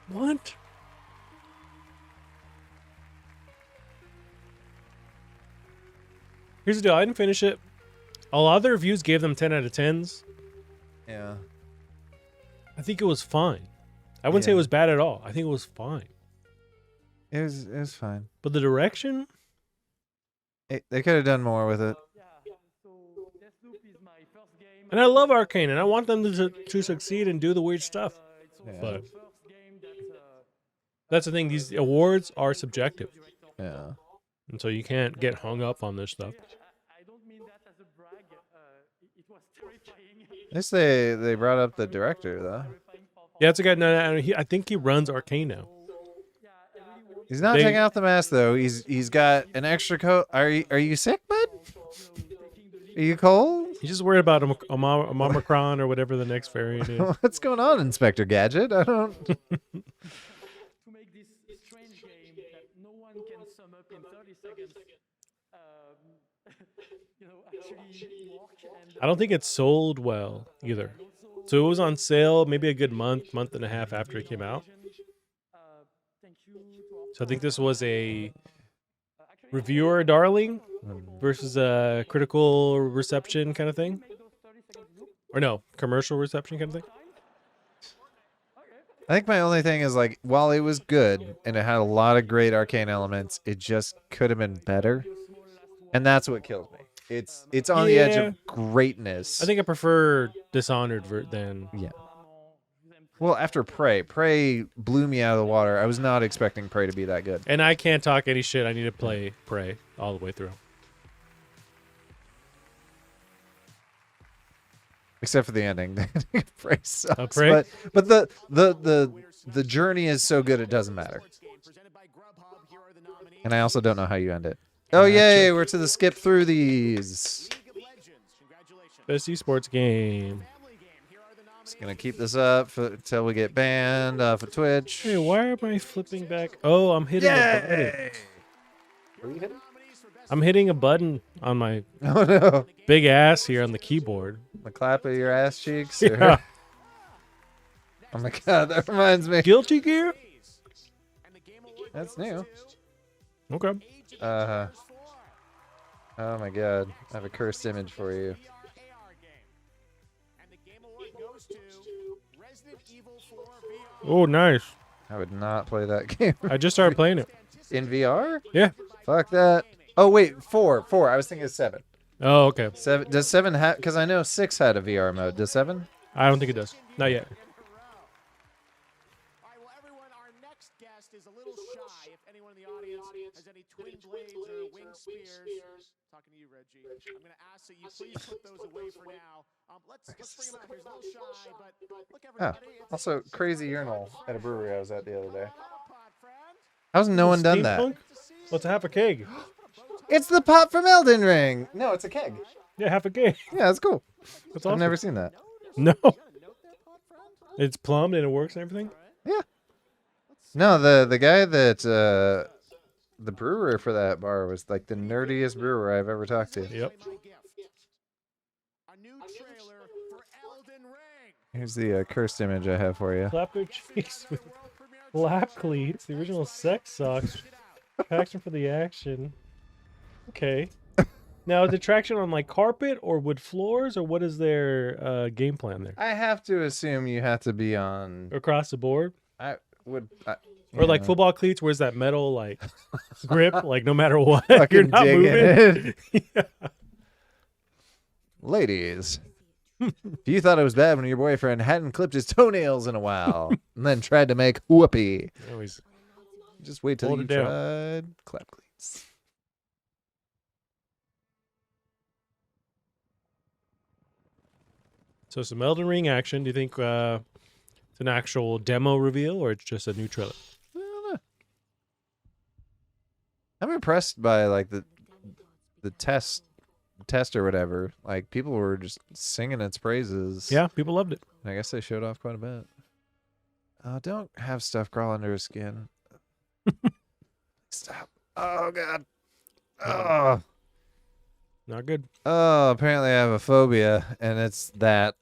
Speaker 1: What? Here's the deal. I didn't finish it. A lot of the reviews gave them 10 out of 10s.
Speaker 2: Yeah.
Speaker 1: I think it was fine. I wouldn't say it was bad at all. I think it was fine.
Speaker 2: It was fine.
Speaker 1: But the direction?
Speaker 2: They could have done more with it.
Speaker 1: And I love Arcane, and I want them to succeed and do the weird stuff.
Speaker 2: Yeah.
Speaker 1: But that's the thing. These awards are subjective.
Speaker 2: Yeah.
Speaker 1: And so you can't get hung up on this stuff.
Speaker 2: At least they brought up the director, though.
Speaker 1: Yeah, it's a guy. No, I think he runs Arcane now.
Speaker 2: He's not taking off the mask, though. He's got an extra coat. Are you sick, bud? Are you cold?
Speaker 1: He's just worried about Omicron or whatever the next variant is.
Speaker 2: What's going on, Inspector Gadget? I don't.
Speaker 14: To make this strange game that no one can sum up in 30 seconds, actually walk and
Speaker 1: I don't think it sold well either. So it was on sale maybe a good month and a half after it came out. So I think this was a reviewer darling versus a critical reception kind of thing. Or no, commercial reception kind of thing.
Speaker 2: I think my only thing is like, while it was good and it had a lot of great arcane elements, it just could have been better, and that's what kills me. It's on the edge of greatness.
Speaker 1: I think I prefer Dishonored than
Speaker 2: yeah. Well, after Prey blew me out of the water. I was not expecting Prey to be that good.
Speaker 1: And I can't talk any shit. I need to play Prey all the way through.
Speaker 2: Except for the ending. Prey sucks.
Speaker 1: Prey?
Speaker 2: But the journey is so good it doesn't matter. And I also don't know how you end it. Oh yay, we're to the skip through these.
Speaker 1: Best esports game.
Speaker 2: Just gonna keep this up until we get banned off of Twitch.
Speaker 1: Hey, why am I flipping back? Oh, I'm hitting a button.
Speaker 2: What are you hitting?
Speaker 1: I'm hitting a button on my
Speaker 2: Oh no.
Speaker 1: big ass here on the keyboard.
Speaker 2: The clap of your ass cheeks?
Speaker 1: Yeah.
Speaker 2: Oh my god, that reminds me.
Speaker 1: Guilty Gear?
Speaker 2: That's new.
Speaker 1: Okay.
Speaker 2: Oh my god, I have a cursed image for you.
Speaker 1: Oh, nice.
Speaker 2: I would not play that game.
Speaker 1: I just started playing it.
Speaker 2: In VR?
Speaker 1: Yeah.
Speaker 2: Fuck that. Oh wait, 4. I was thinking of 7.
Speaker 1: Oh, okay.
Speaker 2: 7. Does 7 have? Because I know 6 had a VR mode. Does 7?
Speaker 1: I don't think it does. Not yet.
Speaker 3: Is a little shy. If anyone in the audience has any twin blades or wing spears, talking to you, Reggie, I'm going to ask that you please put those away for now. Let's bring him out here. He's a little shy, but look, everybody.
Speaker 2: Also, crazy urinal at a brewery I was at the other day. How's no one done that?
Speaker 1: Well, it's a half a keg.
Speaker 2: It's the pop from Elden Ring. No, it's a keg.
Speaker 1: Yeah, half a keg.
Speaker 2: Yeah, that's cool.
Speaker 1: That's
Speaker 2: I've
Speaker 1: awesome.
Speaker 2: never seen that.
Speaker 1: No. It's plumbed and it works and everything?
Speaker 2: Yeah. No, the guy that the brewer for that bar was like the nerdiest brewer I've ever talked to.
Speaker 1: Yep.
Speaker 2: Here's the cursed image I have for you.
Speaker 1: Clap their cheeks with lap cleats, the original sex socks, traction for the action. Okay. Now, is the traction on like carpet or wood floors, or what is their game plan there?
Speaker 2: I have to assume you have to be on
Speaker 1: across the board.
Speaker 2: I would.
Speaker 1: Or like football cleats, where's that metal like grip? Like no matter what,
Speaker 2: Fucking
Speaker 1: you're not
Speaker 2: dig
Speaker 1: moving.
Speaker 2: Yeah. Ladies, if you thought it was bad when your boyfriend hadn't clipped his toenails in a while and then tried to make whoopee,
Speaker 1: Always
Speaker 2: just wait till
Speaker 1: hold
Speaker 2: you
Speaker 1: it down.
Speaker 2: tried clap cleats.
Speaker 1: So some Elden Ring action. Do you think it's an actual demo reveal or it's just a new trailer?
Speaker 2: I'm impressed by like the test or whatever. Like people were just singing its praises.
Speaker 1: Yeah, people loved it.
Speaker 2: I guess they showed off quite a bit. Don't have stuff crawl under his skin. Stop. Oh god. Oh.
Speaker 1: Not good.
Speaker 2: Oh, apparently I have a phobia, and it's that.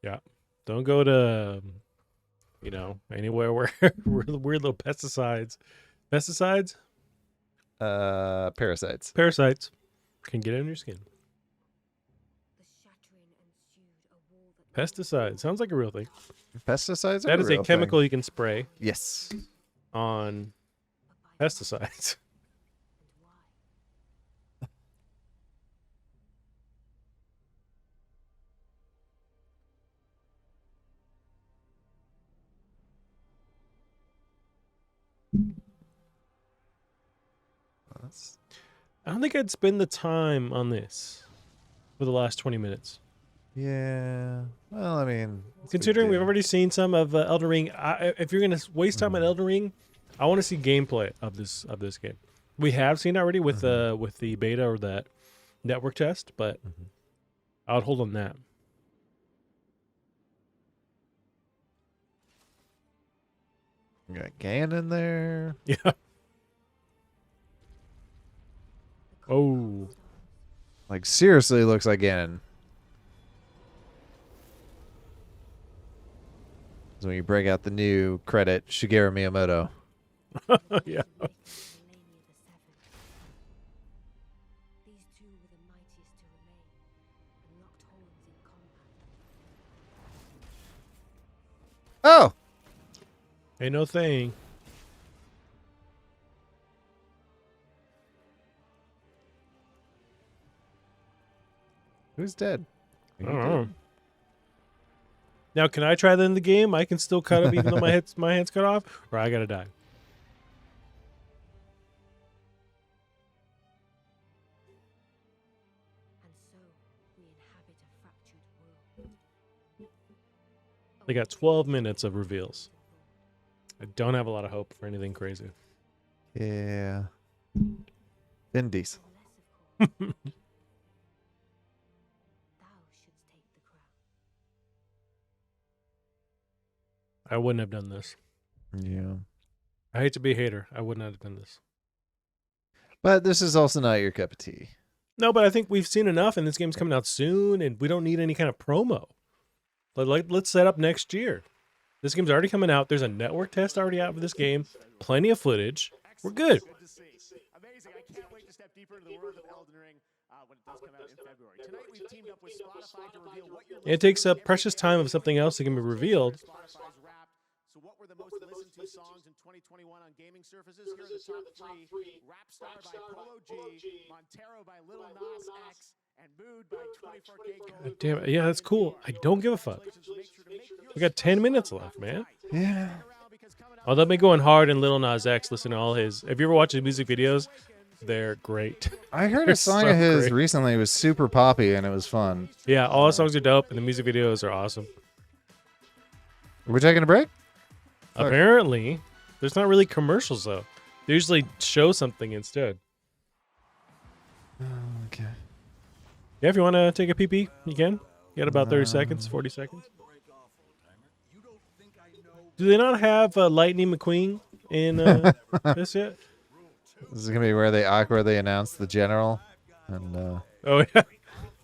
Speaker 1: Yeah. Don't go to, anywhere where weird little pesticides. Pesticides?
Speaker 2: Parasites.
Speaker 1: Parasites can get in your skin. Pesticide sounds like a real thing.
Speaker 2: Pesticides.
Speaker 1: That is a chemical you can spray.
Speaker 2: Yes.
Speaker 1: On pesticides. I don't think I'd spend the time on this for the last 20 minutes.
Speaker 2: Yeah. Well, I mean,
Speaker 1: considering we've already seen some of Elden Ring, if you're going to waste time on Elden Ring, I want to see gameplay of this game. We have seen already with the beta or that network test, but I would hold on that.
Speaker 2: You got Ganon there.
Speaker 1: Yeah. Oh.
Speaker 2: Like, seriously looks like Ganon. So when you break out the new credit, Shigeru Miyamoto.
Speaker 1: Yeah.
Speaker 2: Oh!
Speaker 1: Ain't no thing.
Speaker 2: Who's dead?
Speaker 1: I don't know. Now, can I try that in the game? I can still cut up even though my hand's cut off? Or I gotta die? They got 12 minutes of reveals. I don't have a lot of hope for anything crazy.
Speaker 2: Yeah. Vin Diesel.
Speaker 1: I wouldn't have done this.
Speaker 2: Yeah.
Speaker 1: I hate to be a hater. I would not have done this.
Speaker 2: But this is also not your cup of tea.
Speaker 1: No, but I think we've seen enough, and this game's coming out soon, and we don't need any kind of promo. Let's set up next year. This game's already coming out. There's a network test already out for this game. Plenty of footage. We're good.
Speaker 3: Amazing. I can't wait to step deeper into the world of Elden Ring when it does come out in February. Tonight we've teamed up with Spotify to reveal what you're
Speaker 1: It takes up precious time of something else that can be revealed.
Speaker 3: Spotify's Wrapped. So what were the most listened to songs in 2021 on gaming surfaces? Here are the top three. Rap Star by Polo G, Montero by Lil Nas X, and Mood by 24K Gold.
Speaker 1: God damn it. Yeah, that's cool. I don't give a fuck. We got 10 minutes left, man.
Speaker 2: Yeah.
Speaker 1: Although they've been going hard in Lil Nas X, listen to all his. Have you ever watched his music videos? They're great.
Speaker 2: I heard
Speaker 1: They're
Speaker 2: a song
Speaker 1: so
Speaker 2: of his
Speaker 1: great.
Speaker 2: recently. It was super poppy and it was fun.
Speaker 1: Yeah, all the songs are dope, and the music videos are awesome.
Speaker 2: Are we taking a break?
Speaker 1: Apparently, there's not really commercials, though. They usually show something instead.
Speaker 2: Okay.
Speaker 1: Yeah, if you want to take a pee-pee, you can. You got about 30 seconds, 40 seconds. Do they not have Lightning McQueen in this yet?
Speaker 2: This is going to be where they awkwardly announce the general. And
Speaker 1: Oh, yeah.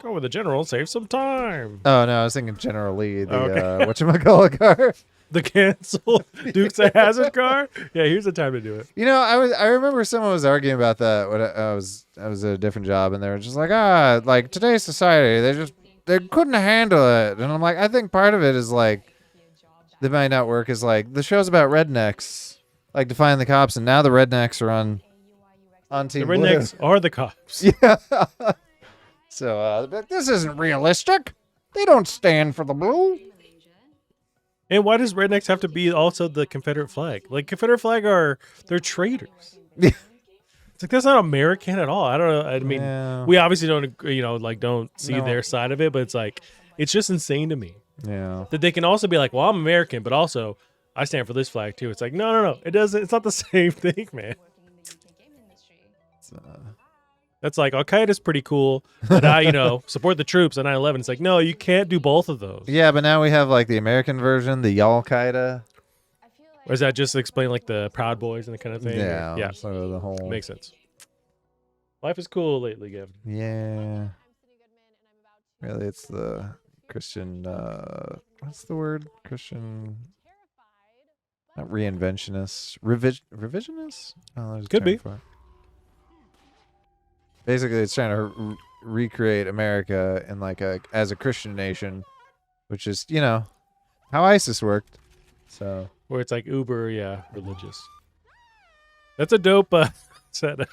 Speaker 1: Go with the general, save some time.
Speaker 2: Oh, no, I was thinking General Lee, the
Speaker 1: Okay.
Speaker 2: whatchamacallit car.
Speaker 1: The cancel Dukes of Hazzard car? Yeah, here's the time to do it.
Speaker 2: You know, I remember someone was arguing about that when I was at a different job, and they were just like, like today's society, they couldn't handle it. And I'm like, I think part of it is like that might not work is like the show's about rednecks, like defying the cops, and now the rednecks are on Team
Speaker 1: The rednecks
Speaker 2: Blue.
Speaker 1: are the cops.
Speaker 2: Yeah. So this isn't realistic. They don't stand for the blue.
Speaker 1: And why does rednecks have to be also the Confederate flag? Like, Confederate flag they're traitors.
Speaker 2: Yeah.
Speaker 1: It's like, that's not American at all. I don't know. I mean,
Speaker 2: Yeah.
Speaker 1: we obviously don't, don't see
Speaker 2: No.
Speaker 1: their side of it, but it's like, it's just insane to me.
Speaker 2: Yeah.
Speaker 1: That they can also be like, well, I'm American, but also I stand for this flag too. It's like, no. It doesn't, it's not the same thing, man. That's like, Al-Qaeda's pretty cool, but I, support the troops on 9/11. It's like, no, you can't do both of those.
Speaker 2: Yeah, but now we have like the American version, the Al-Qaeda.
Speaker 1: Or is that just to explain like the Proud Boys and the kind of thing?
Speaker 2: Yeah.
Speaker 1: Yeah.
Speaker 2: So the whole
Speaker 1: Makes sense. Life is cool lately, Gavin.
Speaker 2: Yeah. Really, it's the Christian. What's the word? Christian. Not reinventionist. Revisionist? Oh, there's a
Speaker 1: Could
Speaker 2: term
Speaker 1: be.
Speaker 2: for it. Basically, it's trying to recreate America in like as a Christian nation, which is how ISIS worked. So
Speaker 1: Where it's like uber, religious. That's a dope setup.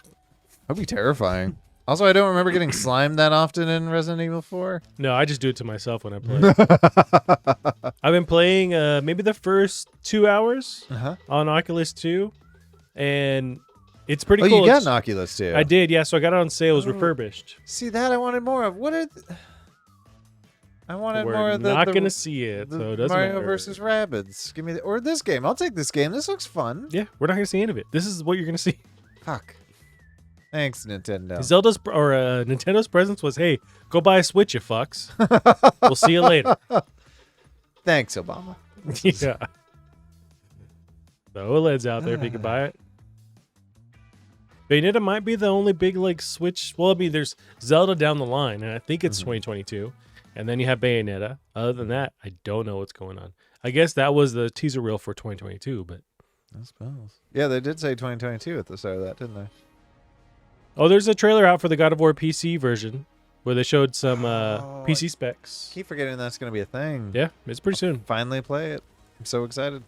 Speaker 2: that'd be terrifying. Also, I don't remember getting slimed that often in Resident Evil 4.
Speaker 1: No, I just do it to myself when I play. I've been playing maybe the first 2 hours on Oculus 2, and it's pretty cool.
Speaker 2: You got
Speaker 1: It's-
Speaker 2: an Oculus too.
Speaker 1: I did, yeah. So I got it on sale. It was refurbished.
Speaker 2: See that I wanted more of. What are? I wanted
Speaker 1: We're
Speaker 2: more of the.
Speaker 1: not
Speaker 2: the-
Speaker 1: gonna see it,
Speaker 2: the
Speaker 1: so it doesn't
Speaker 2: Mario
Speaker 1: matter.
Speaker 2: versus Rabbids. Give me or this game. I'll take this game. This looks fun.
Speaker 1: Yeah, we're not gonna see any of it. This is what you're gonna see.
Speaker 2: Fuck. Thanks, Nintendo.
Speaker 1: Nintendo's presence was, hey, go buy a Switch, you fucks. We'll see you later.
Speaker 2: Thanks, Obama.
Speaker 1: Yeah. The OLED's out there if you can buy it. Bayonetta might be the only big like Switch. Well, I mean, there's Zelda down the line, and I think it's 2022. And then you have Bayonetta. Other than that, I don't know what's going on. I guess that was the teaser reel for 2022, but
Speaker 2: I suppose. Yeah, they did say 2022 at the start of that, didn't they?
Speaker 1: Oh, there's a trailer out for the God of War PC version where they showed some PC specs.
Speaker 2: Keep forgetting that's going to be a thing.
Speaker 1: Yeah, it's pretty soon.
Speaker 2: Finally play it. I'm so excited.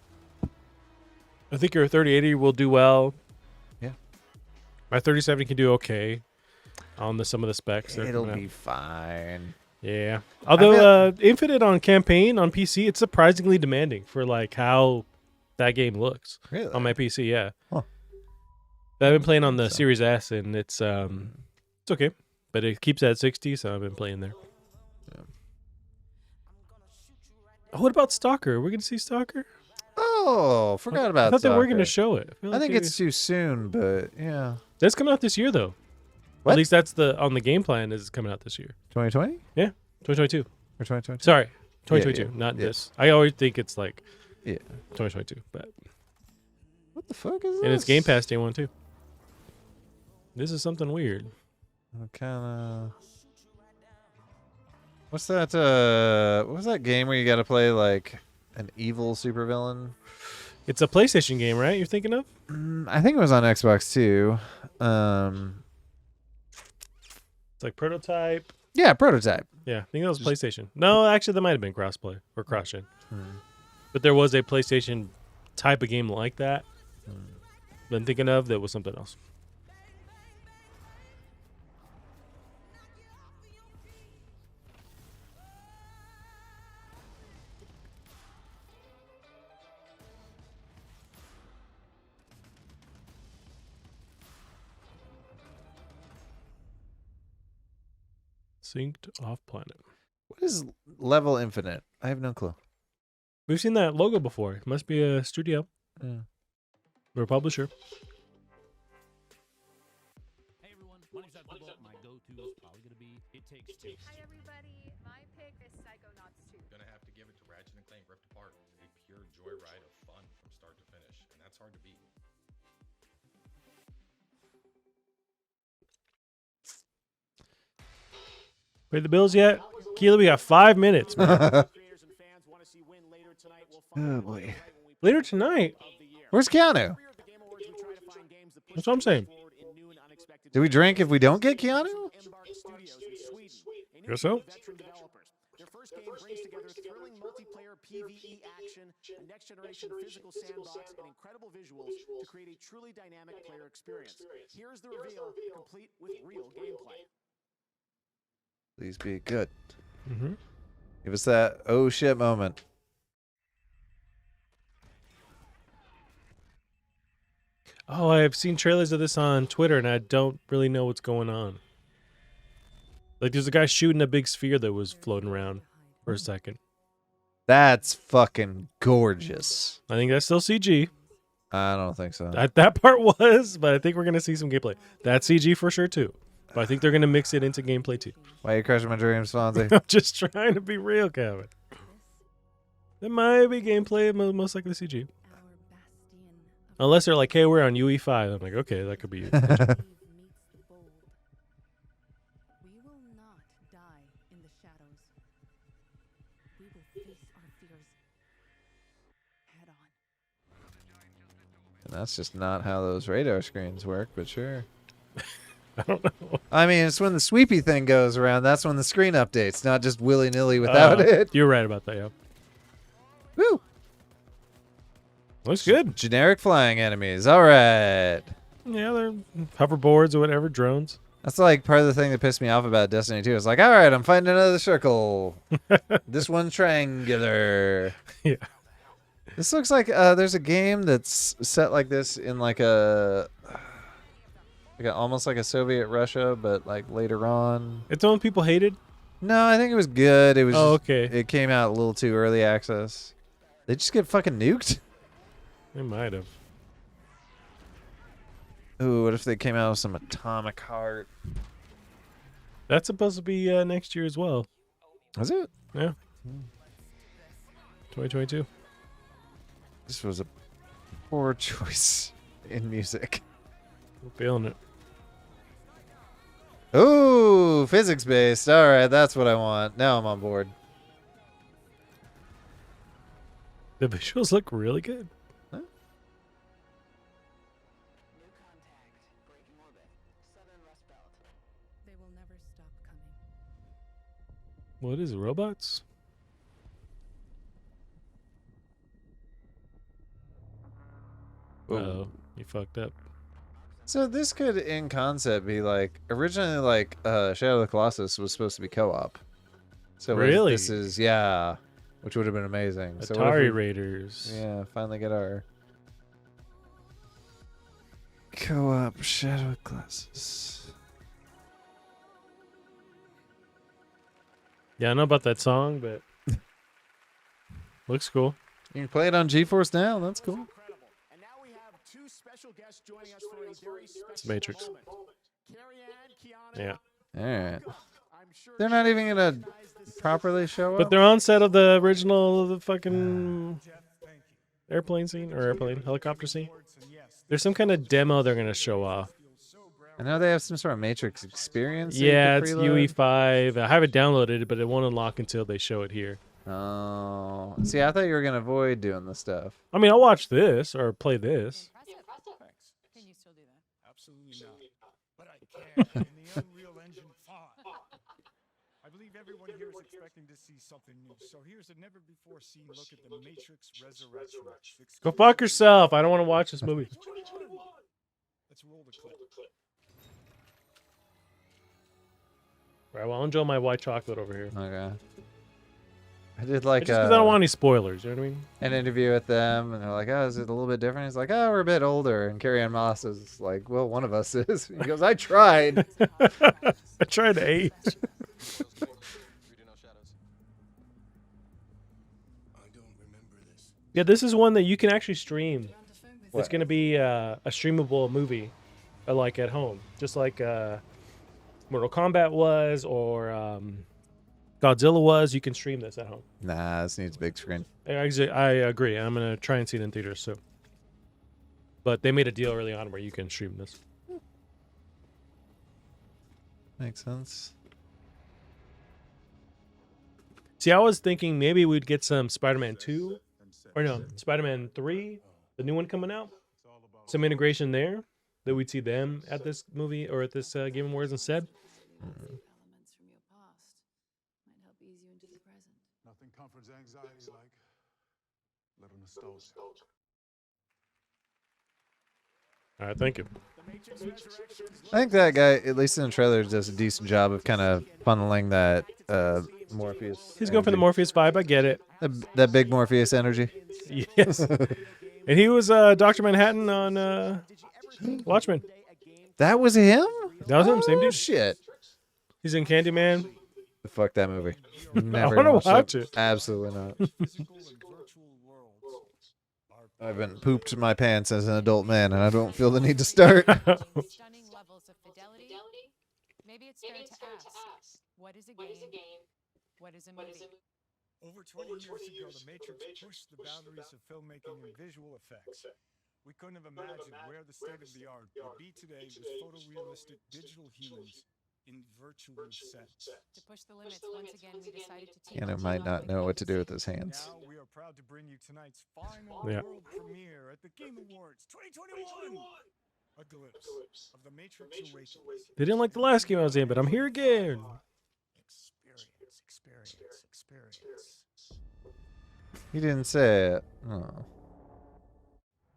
Speaker 1: I think your 3080 will do well.
Speaker 2: Yeah.
Speaker 1: My 3070 can do okay on some of the specs.
Speaker 2: It'll be fine.
Speaker 1: Yeah. Although Infinite on campaign on PC, it's surprisingly demanding for like how that game looks.
Speaker 2: Really?
Speaker 1: On my PC, yeah.
Speaker 2: Huh.
Speaker 1: I've been playing on the Series S, and it's okay, but it keeps at 60, so I've been playing there.
Speaker 2: Yeah.
Speaker 1: Oh, what about Stalker? We're gonna see Stalker?
Speaker 2: Oh, forgot about.
Speaker 1: I thought they were
Speaker 2: Stalker.
Speaker 1: gonna show it.
Speaker 2: I think it's too soon, but yeah.
Speaker 1: That's coming out this year, though.
Speaker 2: What?
Speaker 1: At least that's on the game plan is it's coming out this year.
Speaker 2: 2020?
Speaker 1: Yeah, 2022.
Speaker 2: Or 2022?
Speaker 1: Sorry, 2022,
Speaker 2: Yeah,
Speaker 1: not
Speaker 2: yeah.
Speaker 1: this. I always think it's like 2022, but
Speaker 2: what the fuck is this?
Speaker 1: and it's Game Pass day one too. This is something weird.
Speaker 2: Kind of. What's that? What was that game where you got to play like an evil supervillain?
Speaker 1: It's a PlayStation game, right? You're thinking of?
Speaker 2: I think it was on Xbox too.
Speaker 1: It's like Prototype.
Speaker 2: Yeah, Prototype.
Speaker 1: Yeah, I think that was PlayStation. No, actually, that might have been crossplay or cross-gen. But there was a PlayStation type of game like that. Been thinking of that was something else. Synced off planet.
Speaker 2: What is Level Infinite? I have no clue.
Speaker 1: We've seen that logo before. It must be a studio.
Speaker 2: Yeah.
Speaker 1: Or a publisher.
Speaker 4: Hey everyone, my name's Football. My go-to is probably gonna be It Takes Two.
Speaker 19: Hi everybody, my pick is Psychonauts 2.
Speaker 20: Gonna have to give it to Ratchet and Clank Rift Apart. A pure joyride of fun from start to finish, and that's hard to beat.
Speaker 1: Paid the bills yet? Keely, we got 5 minutes, man.
Speaker 2: Oh boy.
Speaker 1: Later tonight?
Speaker 2: Where's Keanu?
Speaker 1: That's what I'm saying.
Speaker 2: Do we drink if we don't get Keanu?
Speaker 1: Guess so.
Speaker 3: Their first game brings together thrilling multiplayer PvE action, a next-generation physical sandbox, and incredible visuals to create a truly dynamic player experience. Here's the reveal, complete with real gameplay.
Speaker 2: Please be good.
Speaker 1: Mm-hmm.
Speaker 2: Give us that oh shit moment.
Speaker 1: Oh, I've seen trailers of this on Twitter, and I don't really know what's going on. Like, there's a guy shooting a big sphere that was floating around for a second.
Speaker 2: That's fucking gorgeous.
Speaker 1: I think that's still CG.
Speaker 2: I don't think so.
Speaker 1: That part was, but I think we're going to see some gameplay. That's CG for sure, too. But I think they're going to mix it into gameplay, too.
Speaker 2: Why are you crushing my dreams, Fonzie?
Speaker 1: I'm just trying to be real, Kevin. It might be gameplay, most likely CG. Unless they're like, hey, we're on UE5. I'm like, okay, that could be you.
Speaker 12: We will not die in the shadows. We will face our fears head on.
Speaker 2: And that's just not how those radar screens work, but sure.
Speaker 1: I don't know.
Speaker 2: I mean, it's when the sweepy thing goes around. That's when the screen updates, not just willy-nilly without it.
Speaker 1: You're right about that, yeah.
Speaker 2: Woo!
Speaker 1: Looks good.
Speaker 2: Generic flying enemies. All right.
Speaker 1: Yeah, they're hoverboards or whatever, drones.
Speaker 2: That's like part of the thing that pissed me off about Destiny 2. It's like, all right, I'm fighting another circle. This one's triangular.
Speaker 1: Yeah.
Speaker 2: This looks like there's a game that's set like this in like almost like a Soviet Russia, but like later on.
Speaker 1: It's the one people hated?
Speaker 2: No, I think it was good. It was.
Speaker 1: okay.
Speaker 2: It came out a little too early access. They just get fucking nuked.
Speaker 1: They might have.
Speaker 2: Ooh, what if they came out with some Atomic Heart?
Speaker 1: That's supposed to be next year as well.
Speaker 2: Is it?
Speaker 1: Yeah. 2022.
Speaker 2: This was a poor choice in music.
Speaker 1: I'm feeling it.
Speaker 2: Ooh, physics based. All right, that's what I want. Now I'm on board.
Speaker 1: The visuals look really good.
Speaker 2: Huh?
Speaker 5: They will never stop coming.
Speaker 1: What is it? Robots? Oh, you fucked up.
Speaker 2: So this could, in concept, be like originally like Shadow of the Colossus was supposed to be co-op. So
Speaker 1: Really?
Speaker 2: this is which would have been amazing. So what if
Speaker 1: Atari Raiders.
Speaker 2: Yeah, finally get our co-op Shadow of the Colossus.
Speaker 1: Yeah, I know about that song, but looks cool.
Speaker 2: You can play it on GeForce Now. That's cool.
Speaker 3: And now we have two special guests joining us for a very special
Speaker 1: It's Matrix.
Speaker 3: moment. Carrie-Ann, Kiana,
Speaker 1: Yeah.
Speaker 2: All right. They're not even gonna properly show
Speaker 1: But
Speaker 2: up.
Speaker 1: they're on set of the original the fucking airplane scene or airplane helicopter scene. There's some kind of demo they're gonna show off.
Speaker 2: I know they have some sort of Matrix experience. that you
Speaker 1: Yeah,
Speaker 2: can
Speaker 1: it's
Speaker 2: preload.
Speaker 1: UE5. I have it downloaded, but it won't unlock until they show it here.
Speaker 2: Oh, see, I thought you were gonna avoid doing the stuff.
Speaker 1: I mean, I'll watch this or play this.
Speaker 5: Can you still do that?
Speaker 23: Absolutely not. But I can in the Unreal Engine 5. I believe everyone here is expecting to see something new. So here's a never-before-seen look at the Matrix Resurrection.
Speaker 1: Go fuck yourself. I don't want to watch this movie.
Speaker 23: Let's roll the clip.
Speaker 1: Right, well, I'll enjoy my white chocolate over here.
Speaker 2: Okay. I did like
Speaker 1: Just because I don't want any spoilers, you know what I mean?
Speaker 2: an interview with them, and they're like, "Oh, is it a little bit different?" He's like, "Oh, we're a bit older." And Carrie Ann Moss is like, "Well, one of us is." He goes, "I tried."
Speaker 1: I tried to age. Yeah, this is one that you can actually stream.
Speaker 2: What?
Speaker 1: It's going to be a streamable movie, like at home, just like Mortal Kombat was or Godzilla was. You can stream this at home.
Speaker 2: Nah, this needs a big screen.
Speaker 1: I agree. I'm going to try and see it in theaters too. But they made a deal early on where you can stream this.
Speaker 2: Makes sense.
Speaker 1: See, I was thinking maybe we'd get some Spider-Man 2, or no, Spider-Man 3, the new one coming out. Some integration there, that we'd see them at this movie or at this Game Awards instead.
Speaker 5: Elements from your past might help ease you into the present.
Speaker 23: Nothing comforts anxiety like little nostalgia.
Speaker 1: All right, thank you.
Speaker 2: I think that guy, at least in the trailer, does a decent job of kind of funneling that Morpheus.
Speaker 1: He's going for the
Speaker 2: energy.
Speaker 1: Morpheus vibe. I get it.
Speaker 2: That big Morpheus energy.
Speaker 1: Yes. And he was Dr. Manhattan on Watchmen.
Speaker 2: That was him?
Speaker 1: That was him, same dude.
Speaker 2: Shit.
Speaker 1: He's in Candyman.
Speaker 2: Fuck that movie.
Speaker 1: I
Speaker 2: Never
Speaker 1: want to
Speaker 2: watched
Speaker 1: watch it.
Speaker 2: Absolutely not. I haven't pooped my pants as an adult man, and I don't feel the need to start.
Speaker 5: Stunning levels of fidelity. Maybe it's fair to ask, what is a game? What is a movie?
Speaker 23: Over 20 years ago, The Matrix pushed the boundaries of filmmaking and visual effects. We couldn't have imagined where the state of the art would be today with photorealistic digital humans in virtual sets.
Speaker 5: To push the limits, once again, we decided to team
Speaker 2: Keanu
Speaker 5: up
Speaker 2: might
Speaker 5: with
Speaker 2: not know what to do with his hands.
Speaker 23: Now we are proud to bring you tonight's final
Speaker 1: Yeah.
Speaker 23: world premiere at the Game Awards 2021. A glimpse of The Matrix Awakens.
Speaker 1: They didn't like the last game I was in, but I'm here again.
Speaker 23: Experience.
Speaker 2: He didn't say it. Oh.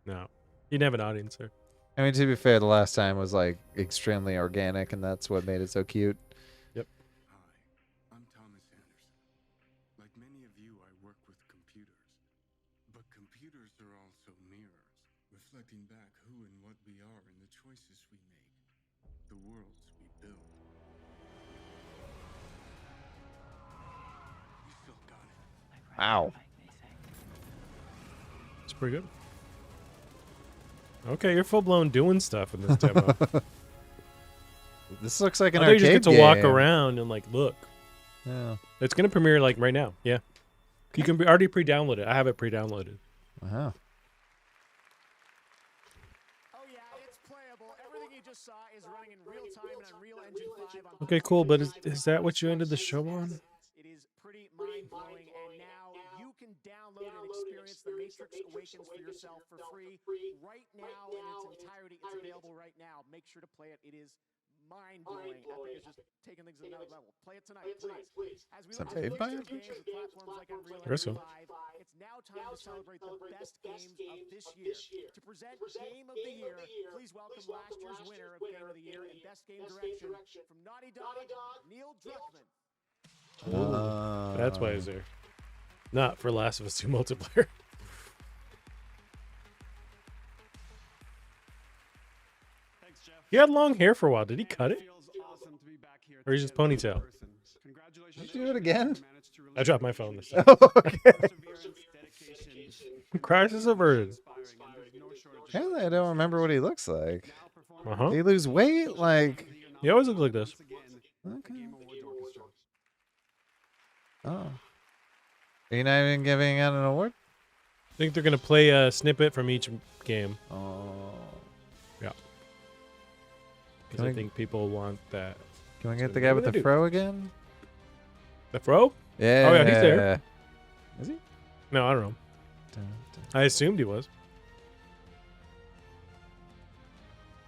Speaker 1: No. You didn't have an audience there.
Speaker 2: I mean, to be fair, the last time was like extremely organic, and that's what made it so cute.
Speaker 1: Yep.
Speaker 9: I'm Thomas Anderson. Like many of you, I work with computers. But computers are also mirrors, reflecting back who and what we are and the choices we make, the worlds we build. You still got it.
Speaker 2: Wow.
Speaker 1: It's pretty good. Okay, you're full blown doing stuff in this demo.
Speaker 2: This looks like an
Speaker 1: I think
Speaker 2: arcade
Speaker 1: you just get to
Speaker 2: game.
Speaker 1: walk around and like look.
Speaker 2: Yeah.
Speaker 1: It's gonna premiere like right now. Yeah. You can already pre-download it. I have it pre-downloaded.
Speaker 2: Wow.
Speaker 3: Oh yeah, it's playable. Everything you just saw is running in real time in Unreal Engine 5 on
Speaker 1: Okay, cool. But is that what you ended the show on?
Speaker 3: It is pretty mind-blowing, and now you can download and experience The Matrix Awakens for yourself for free right now in its entirety. It's available right now. Make sure to play it. It is mind-blowing. Epic is just taking things to another level. Play it tonight, please. As we
Speaker 2: Is that
Speaker 3: look to
Speaker 2: paid by
Speaker 3: future
Speaker 2: Epic?
Speaker 3: games with platforms like Unreal
Speaker 1: I guess
Speaker 3: Engine
Speaker 1: so.
Speaker 3: 5, it's now time to celebrate the best games of this year. To present Game of the Year, please welcome last year's winner of Game of the Year and Best Game Direction from Naughty Dog, Neil Druckmann.
Speaker 1: That's why he's there. Not for Last of Us 2 multiplayer. He had long hair for a while. Did he cut it? Or is just ponytail?
Speaker 2: Did you do it again?
Speaker 1: I dropped my phone this time.
Speaker 2: Oh, okay.
Speaker 1: Crisis averted.
Speaker 2: Apparently, I don't remember what he looks like.
Speaker 1: Uh-huh.
Speaker 2: Did he lose weight? Like,
Speaker 1: He always looks like this.
Speaker 2: okay. Oh. Are you not even giving out an award?
Speaker 1: I think they're gonna play a snippet from each game.
Speaker 2: Oh.
Speaker 1: Yeah.
Speaker 2: Can
Speaker 1: Because I
Speaker 2: we-
Speaker 1: think people want that.
Speaker 2: Can we get
Speaker 1: So
Speaker 2: the guy
Speaker 1: what
Speaker 2: with
Speaker 1: do
Speaker 2: the
Speaker 1: they do?
Speaker 2: fro again?
Speaker 1: The Fro?
Speaker 2: Yeah.
Speaker 1: Oh yeah, he's there.
Speaker 2: Is he?
Speaker 1: No, I don't know. I assumed he was.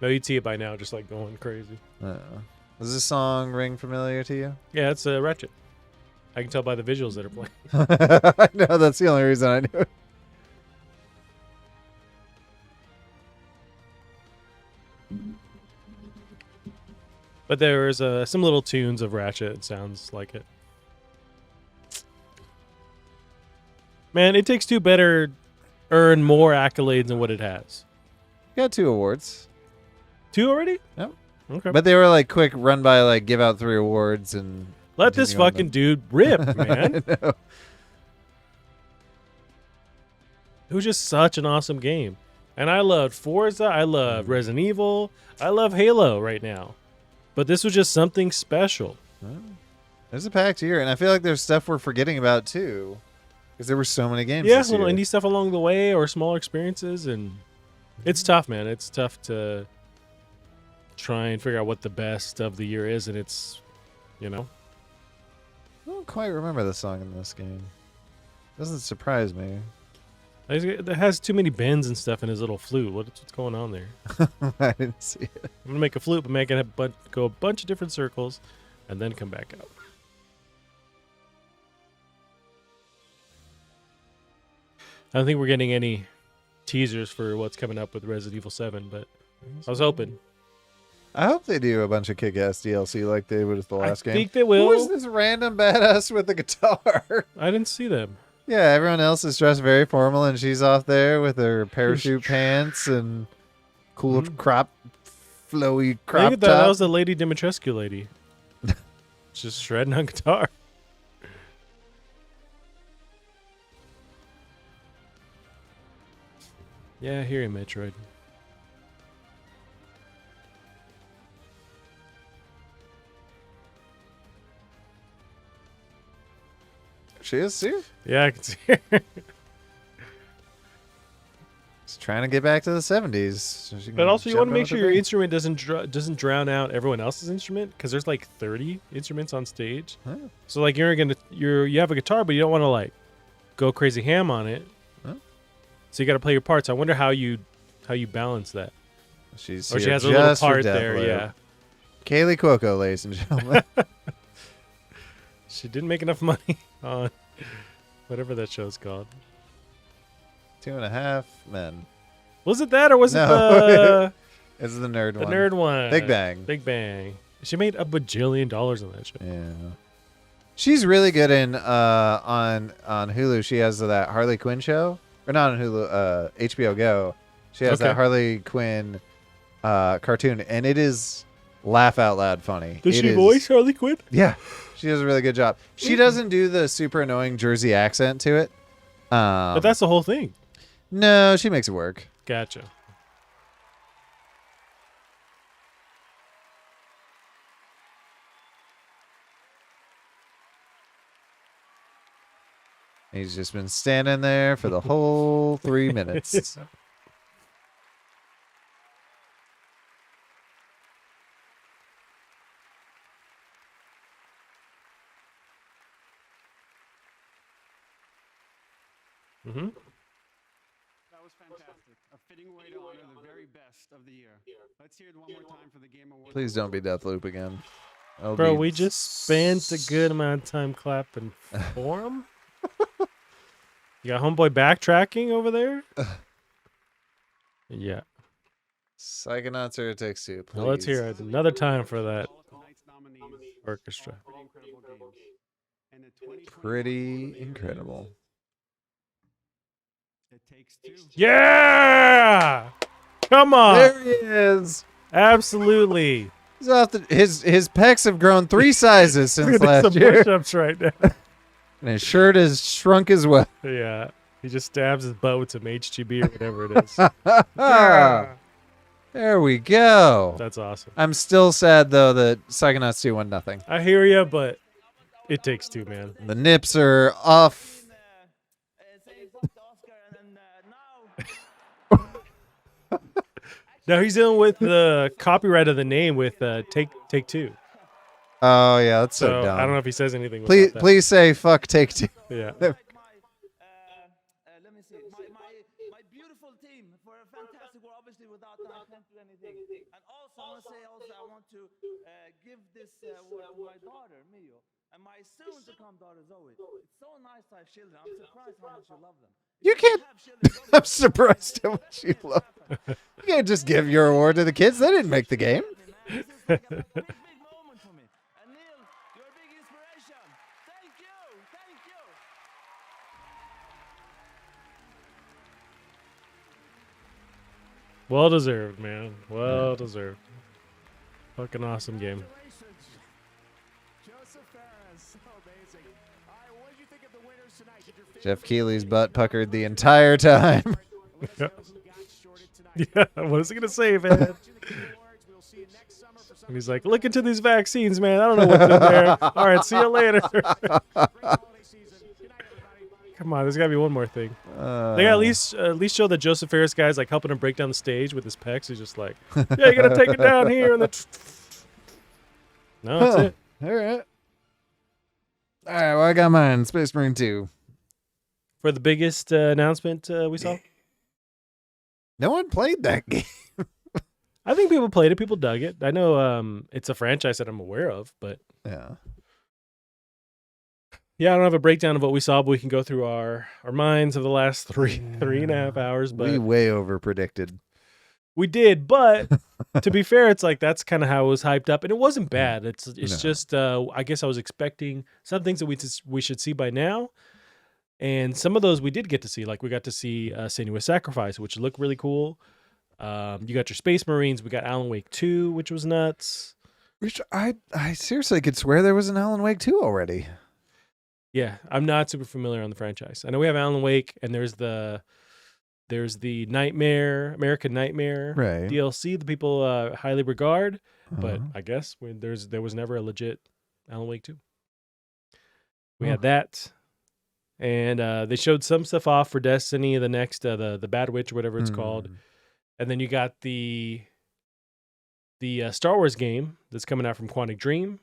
Speaker 1: No, you'd see it by now, just like going crazy.
Speaker 2: Does this song ring familiar to you?
Speaker 1: Yeah, it's Ratchet. I can tell by the visuals that are playing.
Speaker 2: I know, that's the only reason I knew it.
Speaker 1: But there's some little tunes of Ratchet. It sounds like it. Man, It Takes Two better earn more accolades than what it has.
Speaker 2: Got 2 awards.
Speaker 1: 2 already?
Speaker 2: Yep.
Speaker 1: Okay.
Speaker 2: But they were like quick run by, like give out 3 awards and
Speaker 1: Let this
Speaker 2: continue on
Speaker 1: fucking dude rip, man.
Speaker 2: I know.
Speaker 1: It was just such an awesome game. And I loved Forza. I love Resident Evil. I love Halo right now. But this was just something special.
Speaker 2: There's a packed year, and I feel like there's stuff we're forgetting about too, because there were so many games.
Speaker 1: Yeah,
Speaker 2: this
Speaker 1: little
Speaker 2: year.
Speaker 1: indie stuff along the way or smaller experiences. And it's tough, man. It's tough to try and figure out what the best of the year is. And it's, you know.
Speaker 2: I don't quite remember the song in this game. Doesn't surprise me.
Speaker 1: It has too many bends and stuff in his little flute. What's going on there?
Speaker 2: I didn't see it.
Speaker 1: I'm going to make a flute, but make it go a bunch of different circles and then come back out. I don't think we're getting any teasers for what's coming up with Resident Evil 7, but I was hoping.
Speaker 2: I hope they do a bunch of kick-ass DLC like they would with the last game.
Speaker 1: I think they will.
Speaker 2: Who is this random badass with the guitar?
Speaker 1: I didn't see them.
Speaker 2: Yeah, everyone else is dressed very formal, and she's off there with her parachute pants and cool flowy crop
Speaker 1: Look at that.
Speaker 2: top.
Speaker 1: That was the Lady Dimitrescu lady. Just shredding on guitar. Yeah, I hear you, Metroid.
Speaker 2: She is, see?
Speaker 1: Yeah, I can see her.
Speaker 2: She's trying to get back to the 70s. So she
Speaker 1: But
Speaker 2: can
Speaker 1: also, you
Speaker 2: jump
Speaker 1: want to make
Speaker 2: on
Speaker 1: sure
Speaker 2: the
Speaker 1: your
Speaker 2: thing.
Speaker 1: instrument doesn't drown out everyone else's instrument, because there's like 30 instruments on stage.
Speaker 2: Huh.
Speaker 1: So like you have a guitar, but you don't want to like go crazy ham on it.
Speaker 2: Huh.
Speaker 1: So you got to play your parts. I wonder how you balance that.
Speaker 2: She's
Speaker 1: Or she
Speaker 2: here
Speaker 1: has a little
Speaker 2: just for
Speaker 1: part there,
Speaker 2: Deathloop.
Speaker 1: yeah.
Speaker 2: Kaylee Cuoco, ladies and gentlemen.
Speaker 1: She didn't make enough money on whatever that show's called.
Speaker 2: 2.5 Men.
Speaker 1: Was it that or was
Speaker 2: No.
Speaker 1: it the
Speaker 2: It's the nerd
Speaker 1: the
Speaker 2: one.
Speaker 1: nerd one?
Speaker 2: Big Bang.
Speaker 1: Big Bang. She made $1 bajillion on that show.
Speaker 2: Yeah. She's really good in on Hulu. She has that Harley Quinn show. Or not on Hulu, HBO Go. She has
Speaker 1: Okay.
Speaker 2: that Harley Quinn cartoon, and it is laugh out loud funny.
Speaker 1: Does
Speaker 2: It
Speaker 1: she
Speaker 2: is-
Speaker 1: voice Harley Quinn?
Speaker 2: Yeah. She does a really good job. She doesn't do the super annoying Jersey accent to it.
Speaker 1: But that's the whole thing.
Speaker 2: No, she makes it work.
Speaker 1: Gotcha.
Speaker 2: He's just been standing there for the whole 3 minutes.
Speaker 1: Mm-hmm.
Speaker 3: That was fantastic. A fitting way to honor the very best of the year. Let's hear it one more time for the Game Awards.
Speaker 2: Please don't be Deathloop again. That'll
Speaker 1: Bro,
Speaker 2: be
Speaker 1: we just spent a good amount of time clapping for him. You got homeboy backtracking over there? Yeah.
Speaker 2: Psychonauts or It Takes Two, please.
Speaker 1: Now let's hear it another time for that orchestra.
Speaker 2: Pretty incredible.
Speaker 3: It Takes Two.
Speaker 1: Yeah! Come on.
Speaker 2: There he is.
Speaker 1: Absolutely.
Speaker 2: He's off his pecs have grown 3 sizes since
Speaker 1: Look at
Speaker 2: last
Speaker 1: some
Speaker 2: year.
Speaker 1: push-ups right now.
Speaker 2: And his shirt has shrunk as well.
Speaker 1: Yeah. He just stabs his butt with some HGB or whatever it is.
Speaker 2: Yeah. There we go.
Speaker 1: That's awesome.
Speaker 2: I'm still sad though that Psychonauts 2 won nothing.
Speaker 1: I hear you, but It Takes Two, man.
Speaker 2: The nips are off.
Speaker 1: Now he's dealing with the copyright of the name with Take Two.
Speaker 2: Oh yeah, that's so dumb.
Speaker 1: I don't know if he says anything.
Speaker 2: Please,
Speaker 1: about that.
Speaker 2: please say fuck Take Two.
Speaker 1: Yeah.
Speaker 14: Let me see. My beautiful team for a fantastic work. Obviously, without them, I can't do anything. And also, I want to give this award to my daughter, Mio, and my soon-to-come daughter, Zoe. It's so nice to have children. I'm surprised how much you love them.
Speaker 2: You can't. I'm surprised how much you love them. You can't just give your award to the kids. They didn't make the game.
Speaker 1: Well deserved, man. Well deserved. Fucking awesome game.
Speaker 2: Jeff Keighley's butt puckered the entire time.
Speaker 1: Yeah, what is he gonna say, man? And he's like, look into these vaccines, man. I don't know what's in there. All right, see you later. Come on, there's gotta be one more thing. They gotta at least show the Joseph Ferris guy's like helping him break down the stage with his pecs. He's just like, yeah, you gotta take it down here, and then no, that's it.
Speaker 2: All right. All right, well, I got mine. Space Marine 2.
Speaker 1: For the biggest announcement we saw.
Speaker 2: No one played that game.
Speaker 1: I think people played it. People dug it. I know it's a franchise that I'm aware of, but
Speaker 2: yeah.
Speaker 1: Yeah, I don't have a breakdown of what we saw, but we can go through our minds of the last three and a half hours. But
Speaker 2: We way over predicted.
Speaker 1: we did, but to be fair, it's like that's kind of how it was hyped up, and it wasn't bad. It's just I guess I was expecting some things that we should see by now, and some of those we did get to see. Like we got to see Senua's Sacrifice, which looked really cool. You got your Space Marines. We got Alan Wake 2, which was nuts.
Speaker 2: Which I seriously could swear there was an Alan Wake 2 already.
Speaker 1: Yeah, I'm not super familiar on the franchise. I know we have Alan Wake, and there's the American Nightmare DLC that people highly regard, but I guess there was never a legit Alan Wake 2. We had that, and they showed some stuff off for Destiny, the next the Bad Witch or whatever it's called, and then you got the Star Wars game that's coming out from Quantic Dream.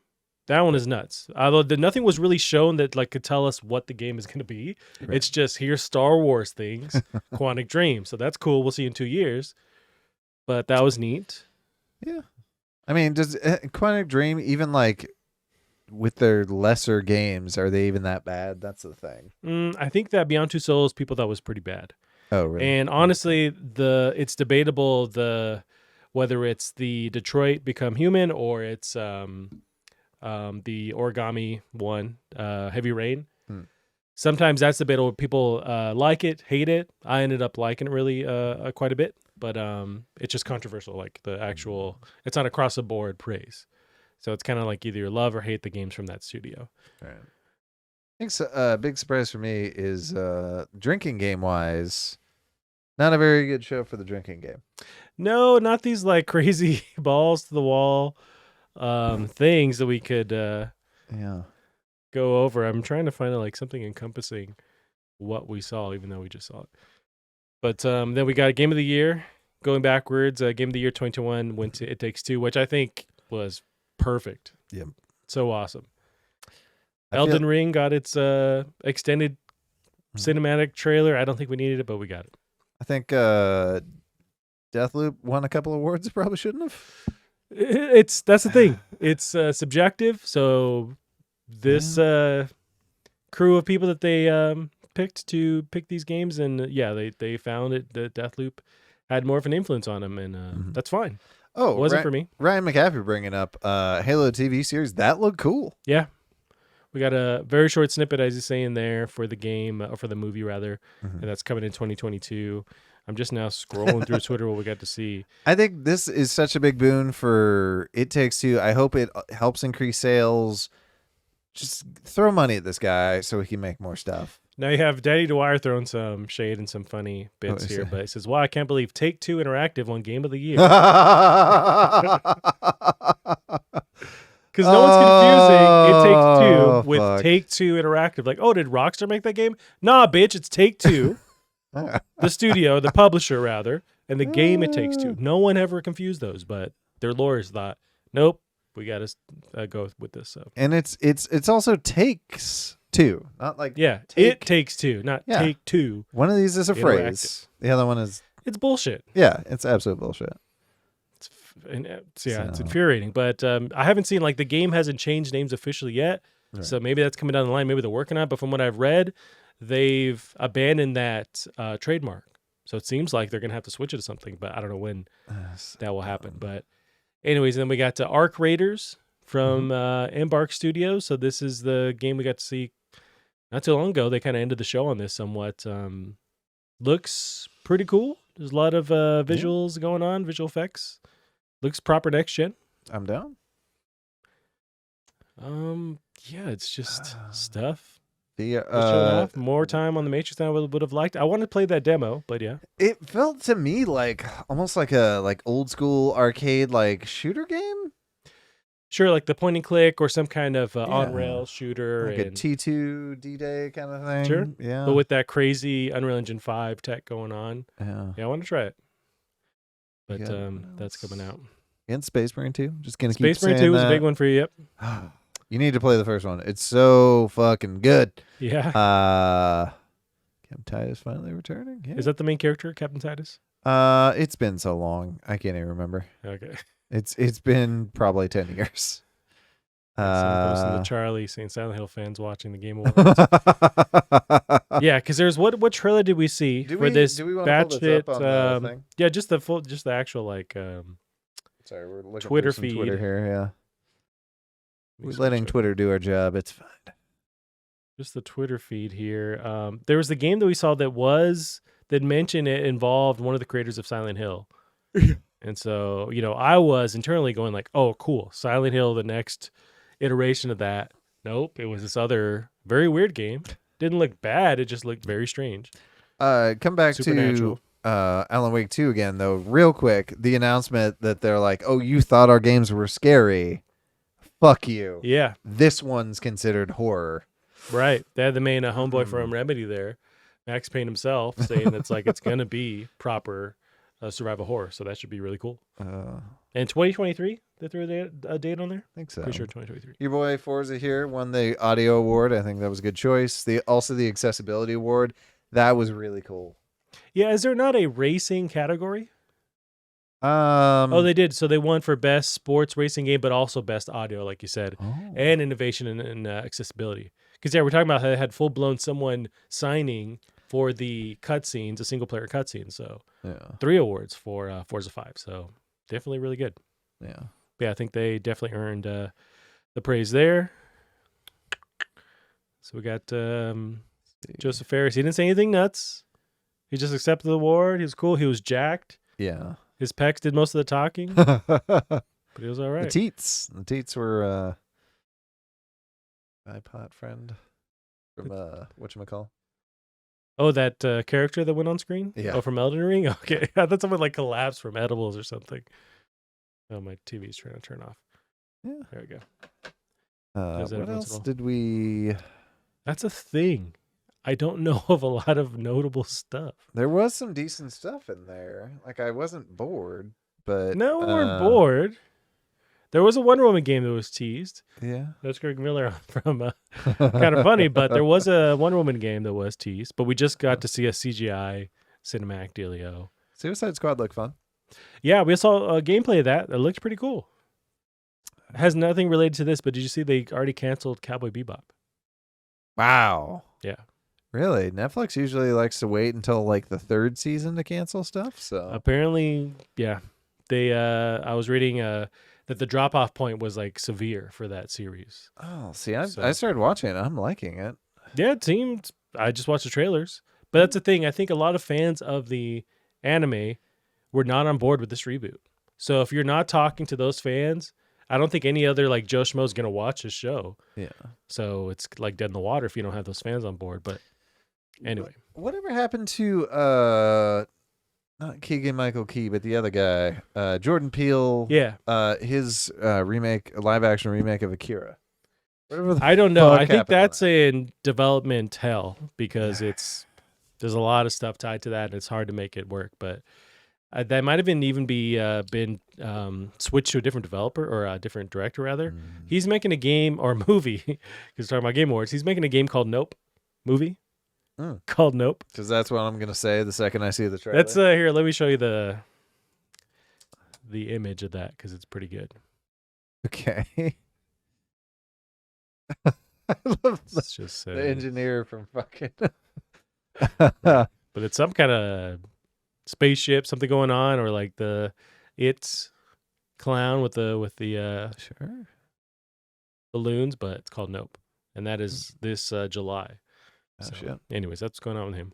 Speaker 1: That one is nuts. Although nothing was really shown that like could tell us what the game is going to be. Right. It's just here's Star Wars things, Quantic Dream. So that's cool. We'll see in 2 years. But that was neat.
Speaker 2: Yeah. I mean, does Quantic Dream even like with their lesser games, are they even that bad? That's the thing.
Speaker 1: I think that Beyond Two Souls people thought was pretty bad.
Speaker 2: Oh, really?
Speaker 1: And honestly, it's debatable whether it's the Detroit Become Human or it's the Origami one, Heavy Rain. Sometimes that's debatable. People like it, hate it. I ended up liking it really quite a bit, but it's just controversial. Like the actual, it's not across the board praise. So it's kind of like either you love or hate the games from that studio.
Speaker 2: Right. I think big surprise for me is drinking game wise, not a very good show for the drinking game.
Speaker 1: No, not these like crazy balls to the wall things that we could go over. I'm trying to find like something encompassing. what we saw, even though we just saw it. But then we got a Game of the Year. Going backwards, Game of the Year 2021 went to It Takes Two, which I think was perfect.
Speaker 2: Yep.
Speaker 1: So awesome.
Speaker 2: I
Speaker 1: Elden
Speaker 2: feel-
Speaker 1: Ring got its extended cinematic trailer. I don't think we needed it, but we got it.
Speaker 2: I think Deathloop won a couple awards it probably shouldn't have.
Speaker 1: That's the thing. It's subjective. So this crew of people that they picked to pick these games, and they found it that Deathloop had more of an influence on them, and that's fine.
Speaker 2: Oh,
Speaker 1: it wasn't for me.
Speaker 2: Ryan McAfee bringing up Halo TV series. That looked cool.
Speaker 1: Yeah. We got a very short snippet, as you say, in there for the game, or for the movie, rather, and that's coming in 2022. I'm just now scrolling through Twitter what we got to see.
Speaker 2: I think this is such a big boon for It Takes Two. I hope it helps increase sales. Just throw money at this guy so he can make more stuff.
Speaker 1: Now you have Daddy Dwyer throwing some shade and some funny bits here, but he says, "Wow, I can't believe Take-Two Interactive won Game of the Year." Because no one's confusing It Takes Two with Take-Two Interactive. Like, oh, did Rockstar make that game? Nah, bitch, it's Take-Two. The studio, the publisher, rather, and the game It Takes Two. No one ever confused those, but their lawyers thought, nope, we got to go with this. So.
Speaker 2: And it's also Takes Two, not like
Speaker 1: It Takes Two, not Take Two.
Speaker 2: One of these is a phrase. The other one is
Speaker 1: it's bullshit.
Speaker 2: Yeah, it's absolute bullshit.
Speaker 1: It's infuriating. But I haven't seen, like, the game hasn't changed names officially yet, so maybe that's coming down the line. Maybe they're working on it. But from what I've read, they've abandoned that trademark. So it seems like they're gonna have to switch it to something, but I don't know when that will happen. But anyways, then we got Arc Raiders from Embark Studios. So this is the game we got to see not too long ago. They kind of ended the show on this somewhat. Looks pretty cool. There's a lot of visuals going on, visual effects. Looks proper next gen.
Speaker 2: I'm down.
Speaker 1: Yeah, it's just stuff.
Speaker 2: The
Speaker 1: more time on the Matrix than I would have liked. I wanted to play that demo, but yeah.
Speaker 2: It felt to me like almost like a old school arcade shooter game.
Speaker 1: Sure, like the point and click or some kind of on-rail shooter.
Speaker 2: Like a T2 D-Day kind of thing.
Speaker 1: Sure.
Speaker 2: Yeah.
Speaker 1: But with that crazy Unreal Engine 5 tech going on.
Speaker 2: Yeah.
Speaker 1: Yeah, I want to try it. But that's coming out.
Speaker 2: And Space Marine 2. Just going to keep
Speaker 1: Space Marine 2
Speaker 2: saying
Speaker 1: was
Speaker 2: that.
Speaker 1: a big one for you, yep.
Speaker 2: You need to play the first one. It's so fucking good.
Speaker 1: Yeah.
Speaker 2: Captain Titus finally returning. Yeah.
Speaker 1: Is that the main character, Captain Titus?
Speaker 2: It's been so long. I can't even remember.
Speaker 1: Okay.
Speaker 2: It's been probably 10 years.
Speaker 1: Posting to Charlie saying Silent Hill fans watching the Game Awards. Yeah, because there's what trailer did we see for this
Speaker 2: do we want to pull this up on the thing?
Speaker 1: Yeah, just the actual
Speaker 2: sorry, we're looking
Speaker 1: Twitter
Speaker 2: through some
Speaker 1: feed
Speaker 2: Twitter here, yeah. We're letting Twitter do our job. It's fine.
Speaker 1: Just the Twitter feed here. There was the game that we saw that mentioned it involved one of the creators of Silent Hill. And so, I was internally going like, oh, cool. Silent Hill, the next iteration of that. Nope. It was this other very weird game. Didn't look bad. It just looked very strange.
Speaker 2: Come back to Alan Wake 2 again, though, real quick. The announcement that they're like, oh, you thought our games were scary. Fuck you.
Speaker 1: Yeah.
Speaker 2: This one's considered horror.
Speaker 1: Right. They had the main homeboy from Remedy there, Max Payne himself, saying it's going to be proper survival horror. So that should be really cool. And 2023, they threw a date on there?
Speaker 2: I think so.
Speaker 1: Pretty sure 2023.
Speaker 2: Your boy Forza here won the audio award. I think that was a good choice. Also the accessibility award. That was really cool.
Speaker 1: Yeah. Is there not a racing category?
Speaker 2: Oh,
Speaker 1: they did. So they won for best sports racing game, but also best audio, like you said, and innovation and accessibility. Because we're talking about how they had full blown someone signing for the cutscenes, a single player cutscene. So 3 awards for Forza 5. So definitely really good.
Speaker 2: Yeah,
Speaker 1: I think they definitely earned the praise there. So we got Joseph Ferris. He didn't say anything nuts. He just accepted the award. He was cool. He was jacked.
Speaker 2: Yeah.
Speaker 1: His pecs did most of the talking, but he was all right.
Speaker 2: The teats were iPod friend from whatchamacall.
Speaker 1: Oh, that character that went on screen?
Speaker 2: Yeah.
Speaker 1: Oh, from Elden Ring? Okay. I thought someone collapsed from edibles or something. Oh, my TV's trying to turn off.
Speaker 2: Yeah.
Speaker 1: There we go.
Speaker 2: What else did we...
Speaker 1: That's a thing. I don't know of a lot of notable stuff.
Speaker 2: There was some decent stuff in there. Like I wasn't bored, but
Speaker 1: No, we weren't bored. There was a Wonder Woman game that was teased.
Speaker 2: Yeah.
Speaker 1: That's Greg Miller from kind of funny, but there was a Wonder Woman game that was teased, but we just got to see a CGI cinematic dealio.
Speaker 2: Suicide Squad looked fun.
Speaker 1: Yeah, we saw a gameplay of that. It looked pretty cool. It has nothing related to this, but did you see they already canceled Cowboy Bebop?
Speaker 2: Wow.
Speaker 1: Yeah.
Speaker 2: Really? Netflix usually likes to wait until like the 3rd season to cancel stuff. So
Speaker 1: apparently, yeah. They I was reading that the drop off point was like severe for that series.
Speaker 2: Oh, see, I started watching it. I'm liking it.
Speaker 1: Yeah, it seemed. I just watched the trailers, but that's the thing. I think a lot of fans of the anime were not on board with this reboot. So if you're not talking to those fans, I don't think any other like Joe Schmo is gonna watch this show.
Speaker 2: Yeah.
Speaker 1: So it's like dead in the water if you don't have those fans on board. But anyway,
Speaker 2: whatever happened to not Keegan Michael Key, but the other guy, Jordan Peele?
Speaker 1: Yeah.
Speaker 2: His live action remake of Akira.
Speaker 1: I don't know. I think that's in development hell because there's a lot of stuff tied to that, and it's hard to make it work. But that might have been switched to a different developer or a different director rather. He's making a game or movie because talking about Game Awards. He's making a game called Nope movie. Called Nope.
Speaker 2: Because that's what I'm gonna say the second I see the trailer.
Speaker 1: That's here. Let me show you the image of that because it's pretty good.
Speaker 2: Okay. I love
Speaker 1: Let's just say
Speaker 2: the engineer from fucking.
Speaker 1: But it's some kind of spaceship, something going on, or like it's clown with the
Speaker 2: sure
Speaker 1: balloons, but it's called Nope, and that is this July.
Speaker 2: Oh, shit.
Speaker 1: Anyways, that's what's going on with him.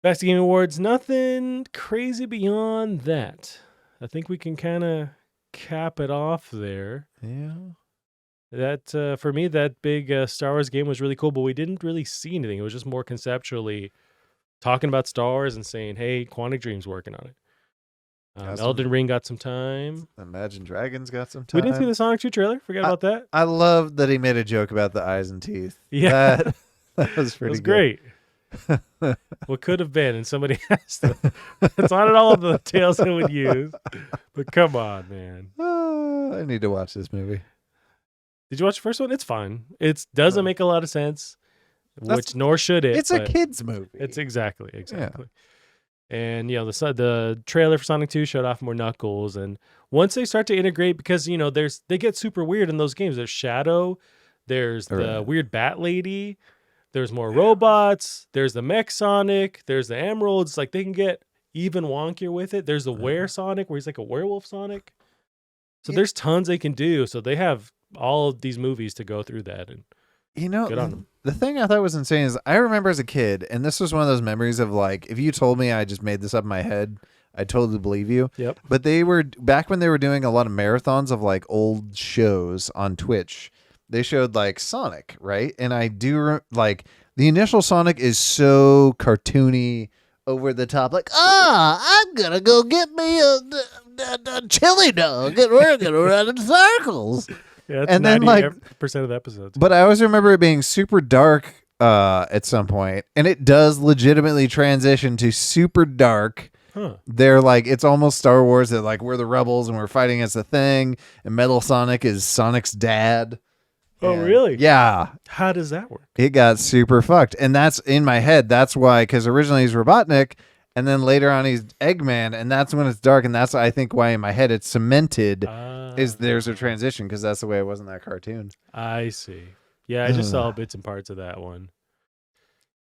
Speaker 1: Best Game Awards, nothing crazy beyond that. I think we can kind of cap it off there.
Speaker 2: Yeah.
Speaker 1: That for me, that big Star Wars game was really cool, but we didn't really see anything. It was just more conceptually talking about Star Wars and saying, "Hey, Quantic Dream's working on it." Elden Ring got some time.
Speaker 2: Imagine Dragons got some time.
Speaker 1: We didn't see the Sonic 2 trailer. Forget about that.
Speaker 2: I love that he made a joke about the eyes and teeth.
Speaker 1: Yeah,
Speaker 2: that was pretty.
Speaker 1: Great. What could have been, and somebody has to. It's not at all the tales it would use. But come on, man.
Speaker 2: I need to watch this movie.
Speaker 1: Did you watch the first one? It's fine. It doesn't make a lot of sense, nor should it.
Speaker 2: It's a kids movie.
Speaker 1: It's exactly. Yeah. And the trailer for Sonic 2 showed off more Knuckles, and once they start to integrate, because they get super weird in those games. There's Shadow, there's the weird Bat Lady, there's more robots, there's the Mech Sonic, there's the Emeralds. Like they can get even wonkier with it. There's the Were Sonic, where he's like a werewolf Sonic. So there's tons they can do. So they have all of these movies to go through that, and good on them.
Speaker 2: The thing I thought was insane is I remember as a kid, and this was one of those memories of like, if you told me I just made this up in my head, I'd totally believe you.
Speaker 1: Yep.
Speaker 2: But they were back when they were doing a lot of marathons of like old shows on Twitch. They showed like Sonic, right? And I do like the initial Sonic is so cartoony, over the top, like, I'm gonna go get me a chili dog, and we're gonna run in circles.
Speaker 1: Yeah, that's
Speaker 2: and then
Speaker 1: 90% of the episodes.
Speaker 2: But I always remember it being super dark at some point, and it does legitimately transition to super dark.
Speaker 1: Huh.
Speaker 2: They're like, it's almost Star Wars. They're like, we're the rebels and we're fighting against the thing, and Metal Sonic is Sonic's dad.
Speaker 1: Oh, really?
Speaker 2: Yeah.
Speaker 1: How does that work?
Speaker 2: It got super fucked. And that's in my head. That's why, because originally he's Robotnik, and then later on he's Eggman, and that's when it's dark, and that's, I think, why in my head it's cemented is there's a transition, because that's the way it was in that cartoon.
Speaker 1: I see. Yeah, I just saw bits and parts of that one.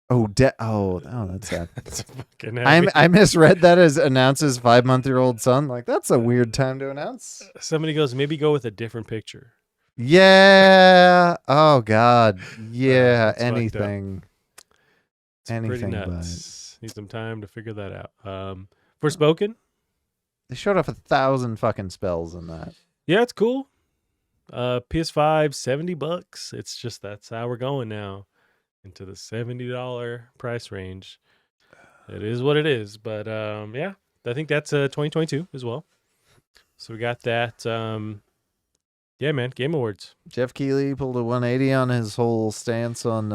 Speaker 2: Oh, that's sad.
Speaker 1: That's fucking heavy.
Speaker 2: I misread that as announces 5-month-old son. Like, that's a weird time to announce.
Speaker 1: Somebody goes, maybe go with a different picture.
Speaker 2: Yeah. Oh God. Yeah.
Speaker 1: It's
Speaker 2: anything.
Speaker 1: It's
Speaker 2: Anything.
Speaker 1: pretty nuts. Need some time to figure that out. Forspoken.
Speaker 2: They showed off 1,000 fucking spells in that.
Speaker 1: Yeah, it's cool. PS5, $70. It's just that's how we're going now, into the $70 price range. It is what it is. But yeah, I think that's 2022 as well. So we got that. Yeah, man. Game Awards.
Speaker 2: Jeff Keighley pulled a 180 on his whole stance on.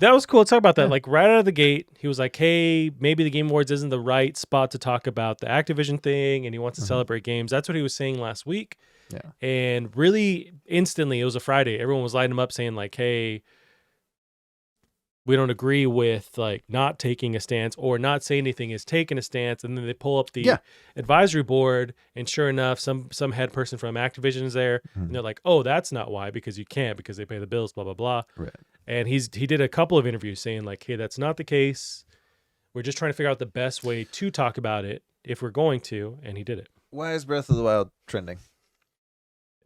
Speaker 1: That was cool. Let's talk about that. Like right out of the gate, he was like, "Hey, maybe the Game Awards isn't the right spot to talk about the Activision thing, and he wants to celebrate games." That's what he was saying last week.
Speaker 2: Yeah.
Speaker 1: And really, instantly, it was a Friday. Everyone was lighting him up, saying like, "Hey, we don't agree with like not taking a stance or not saying anything is taking a stance." And then they pull up the advisory board, and sure enough, some head person from Activision is there, and they're like, "Oh, that's not why, because you can't, because they pay the bills, blah blah blah."
Speaker 2: Right.
Speaker 1: And he did a couple of interviews saying like, "Hey, that's not the case. We're just trying to figure out the best way to talk about it if we're going to," and he did it.
Speaker 2: Why is Breath of the Wild trending?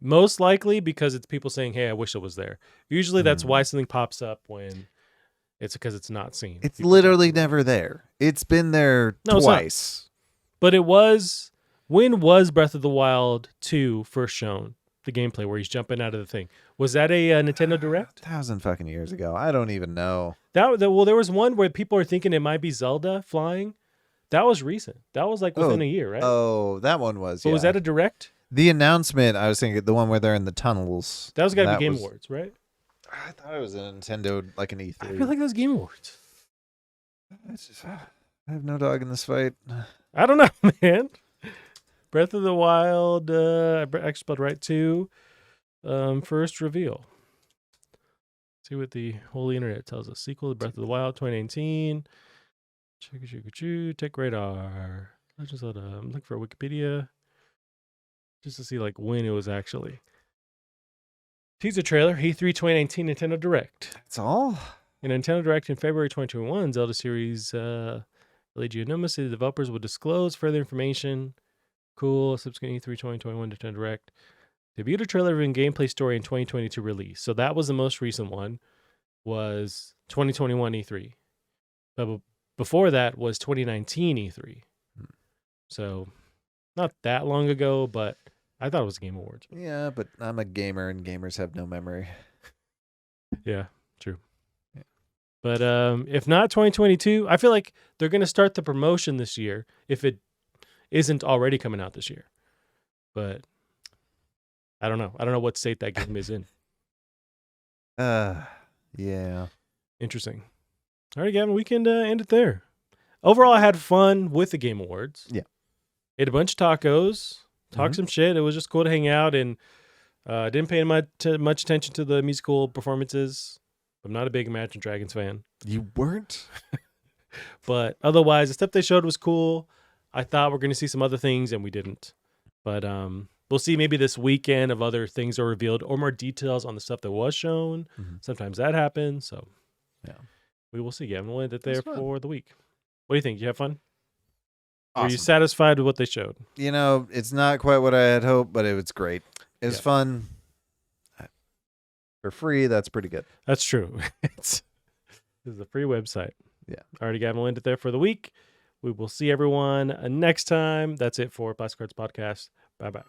Speaker 1: Most likely because it's people saying, "Hey, I wish it was there." Usually, that's why something pops up when. It's because it's not seen.
Speaker 2: It's literally never there. It's been there twice.
Speaker 1: But it was... When was Breath of the Wild 2 first shown? The gameplay where he's jumping out of the thing. Was that a Nintendo Direct?
Speaker 2: 1,000 fucking years ago. I don't even know.
Speaker 1: Well, there was one where people are thinking it might be Zelda flying. That was recent. That was like within a year, right?
Speaker 2: Oh, that one was,
Speaker 1: But was that a Direct?
Speaker 2: The announcement, I was thinking the one where they're in the tunnels.
Speaker 1: That was got to be Game Awards, right?
Speaker 2: I thought it was a Nintendo, like an E3.
Speaker 1: I feel like those Game Awards.
Speaker 2: I have no dog in this fight.
Speaker 1: I don't know, man. Breath of the Wild, I actually spelled right too. First reveal. See what the holy internet tells us. Sequel to Breath of the Wild 2019. Choo, Tech Radar. I'm looking for Wikipedia just to see like when it was actually. Teaser trailer, E3 2019 Nintendo Direct.
Speaker 2: That's all?
Speaker 1: In a Nintendo Direct in February 2021, Zelda series Legio Numis, the developers will disclose further information. Cool. Subsequent E3 2021 Nintendo Direct. Debuted a trailer and gameplay story in 2022 release. So that was the most recent one, was 2021 E3. But before that was 2019 E3. So not that long ago, but I thought it was Game Awards.
Speaker 2: Yeah, but I'm a gamer and gamers have no memory.
Speaker 1: Yeah, true. Yeah. But if not 2022, I feel like they're going to start the promotion this year if it isn't already coming out this year. But I don't know. I don't know what state that game is in.
Speaker 2: Yeah.
Speaker 1: Interesting. All right, Gavin, we can end it there. Overall, I had fun with the Game Awards.
Speaker 2: Yeah.
Speaker 1: Ate a bunch of tacos. Talk some shit. It was just cool to hang out, and didn't pay much attention to the musical performances. I'm not a big Imagine Dragons fan.
Speaker 2: You weren't?
Speaker 1: But otherwise, the stuff they showed was cool. I thought we're going to see some other things, and we didn't. But we'll see maybe this weekend of other things are revealed or more details on the stuff that was shown. Sometimes that happens. So
Speaker 2: yeah,
Speaker 1: we will see. Gavin, we'll end it there for the week. What do you think? You have fun?
Speaker 2: Awesome.
Speaker 1: Were you satisfied with what they showed?
Speaker 2: You know, it's not quite what I had hoped, but it was great. It was fun. For free, that's pretty good.
Speaker 1: That's true. This is a free website.
Speaker 2: Yeah.
Speaker 1: Alrighty, Gavin, we'll end it there for the week. We will see everyone next time. That's it for Plastic Cards Podcast. Bye-bye.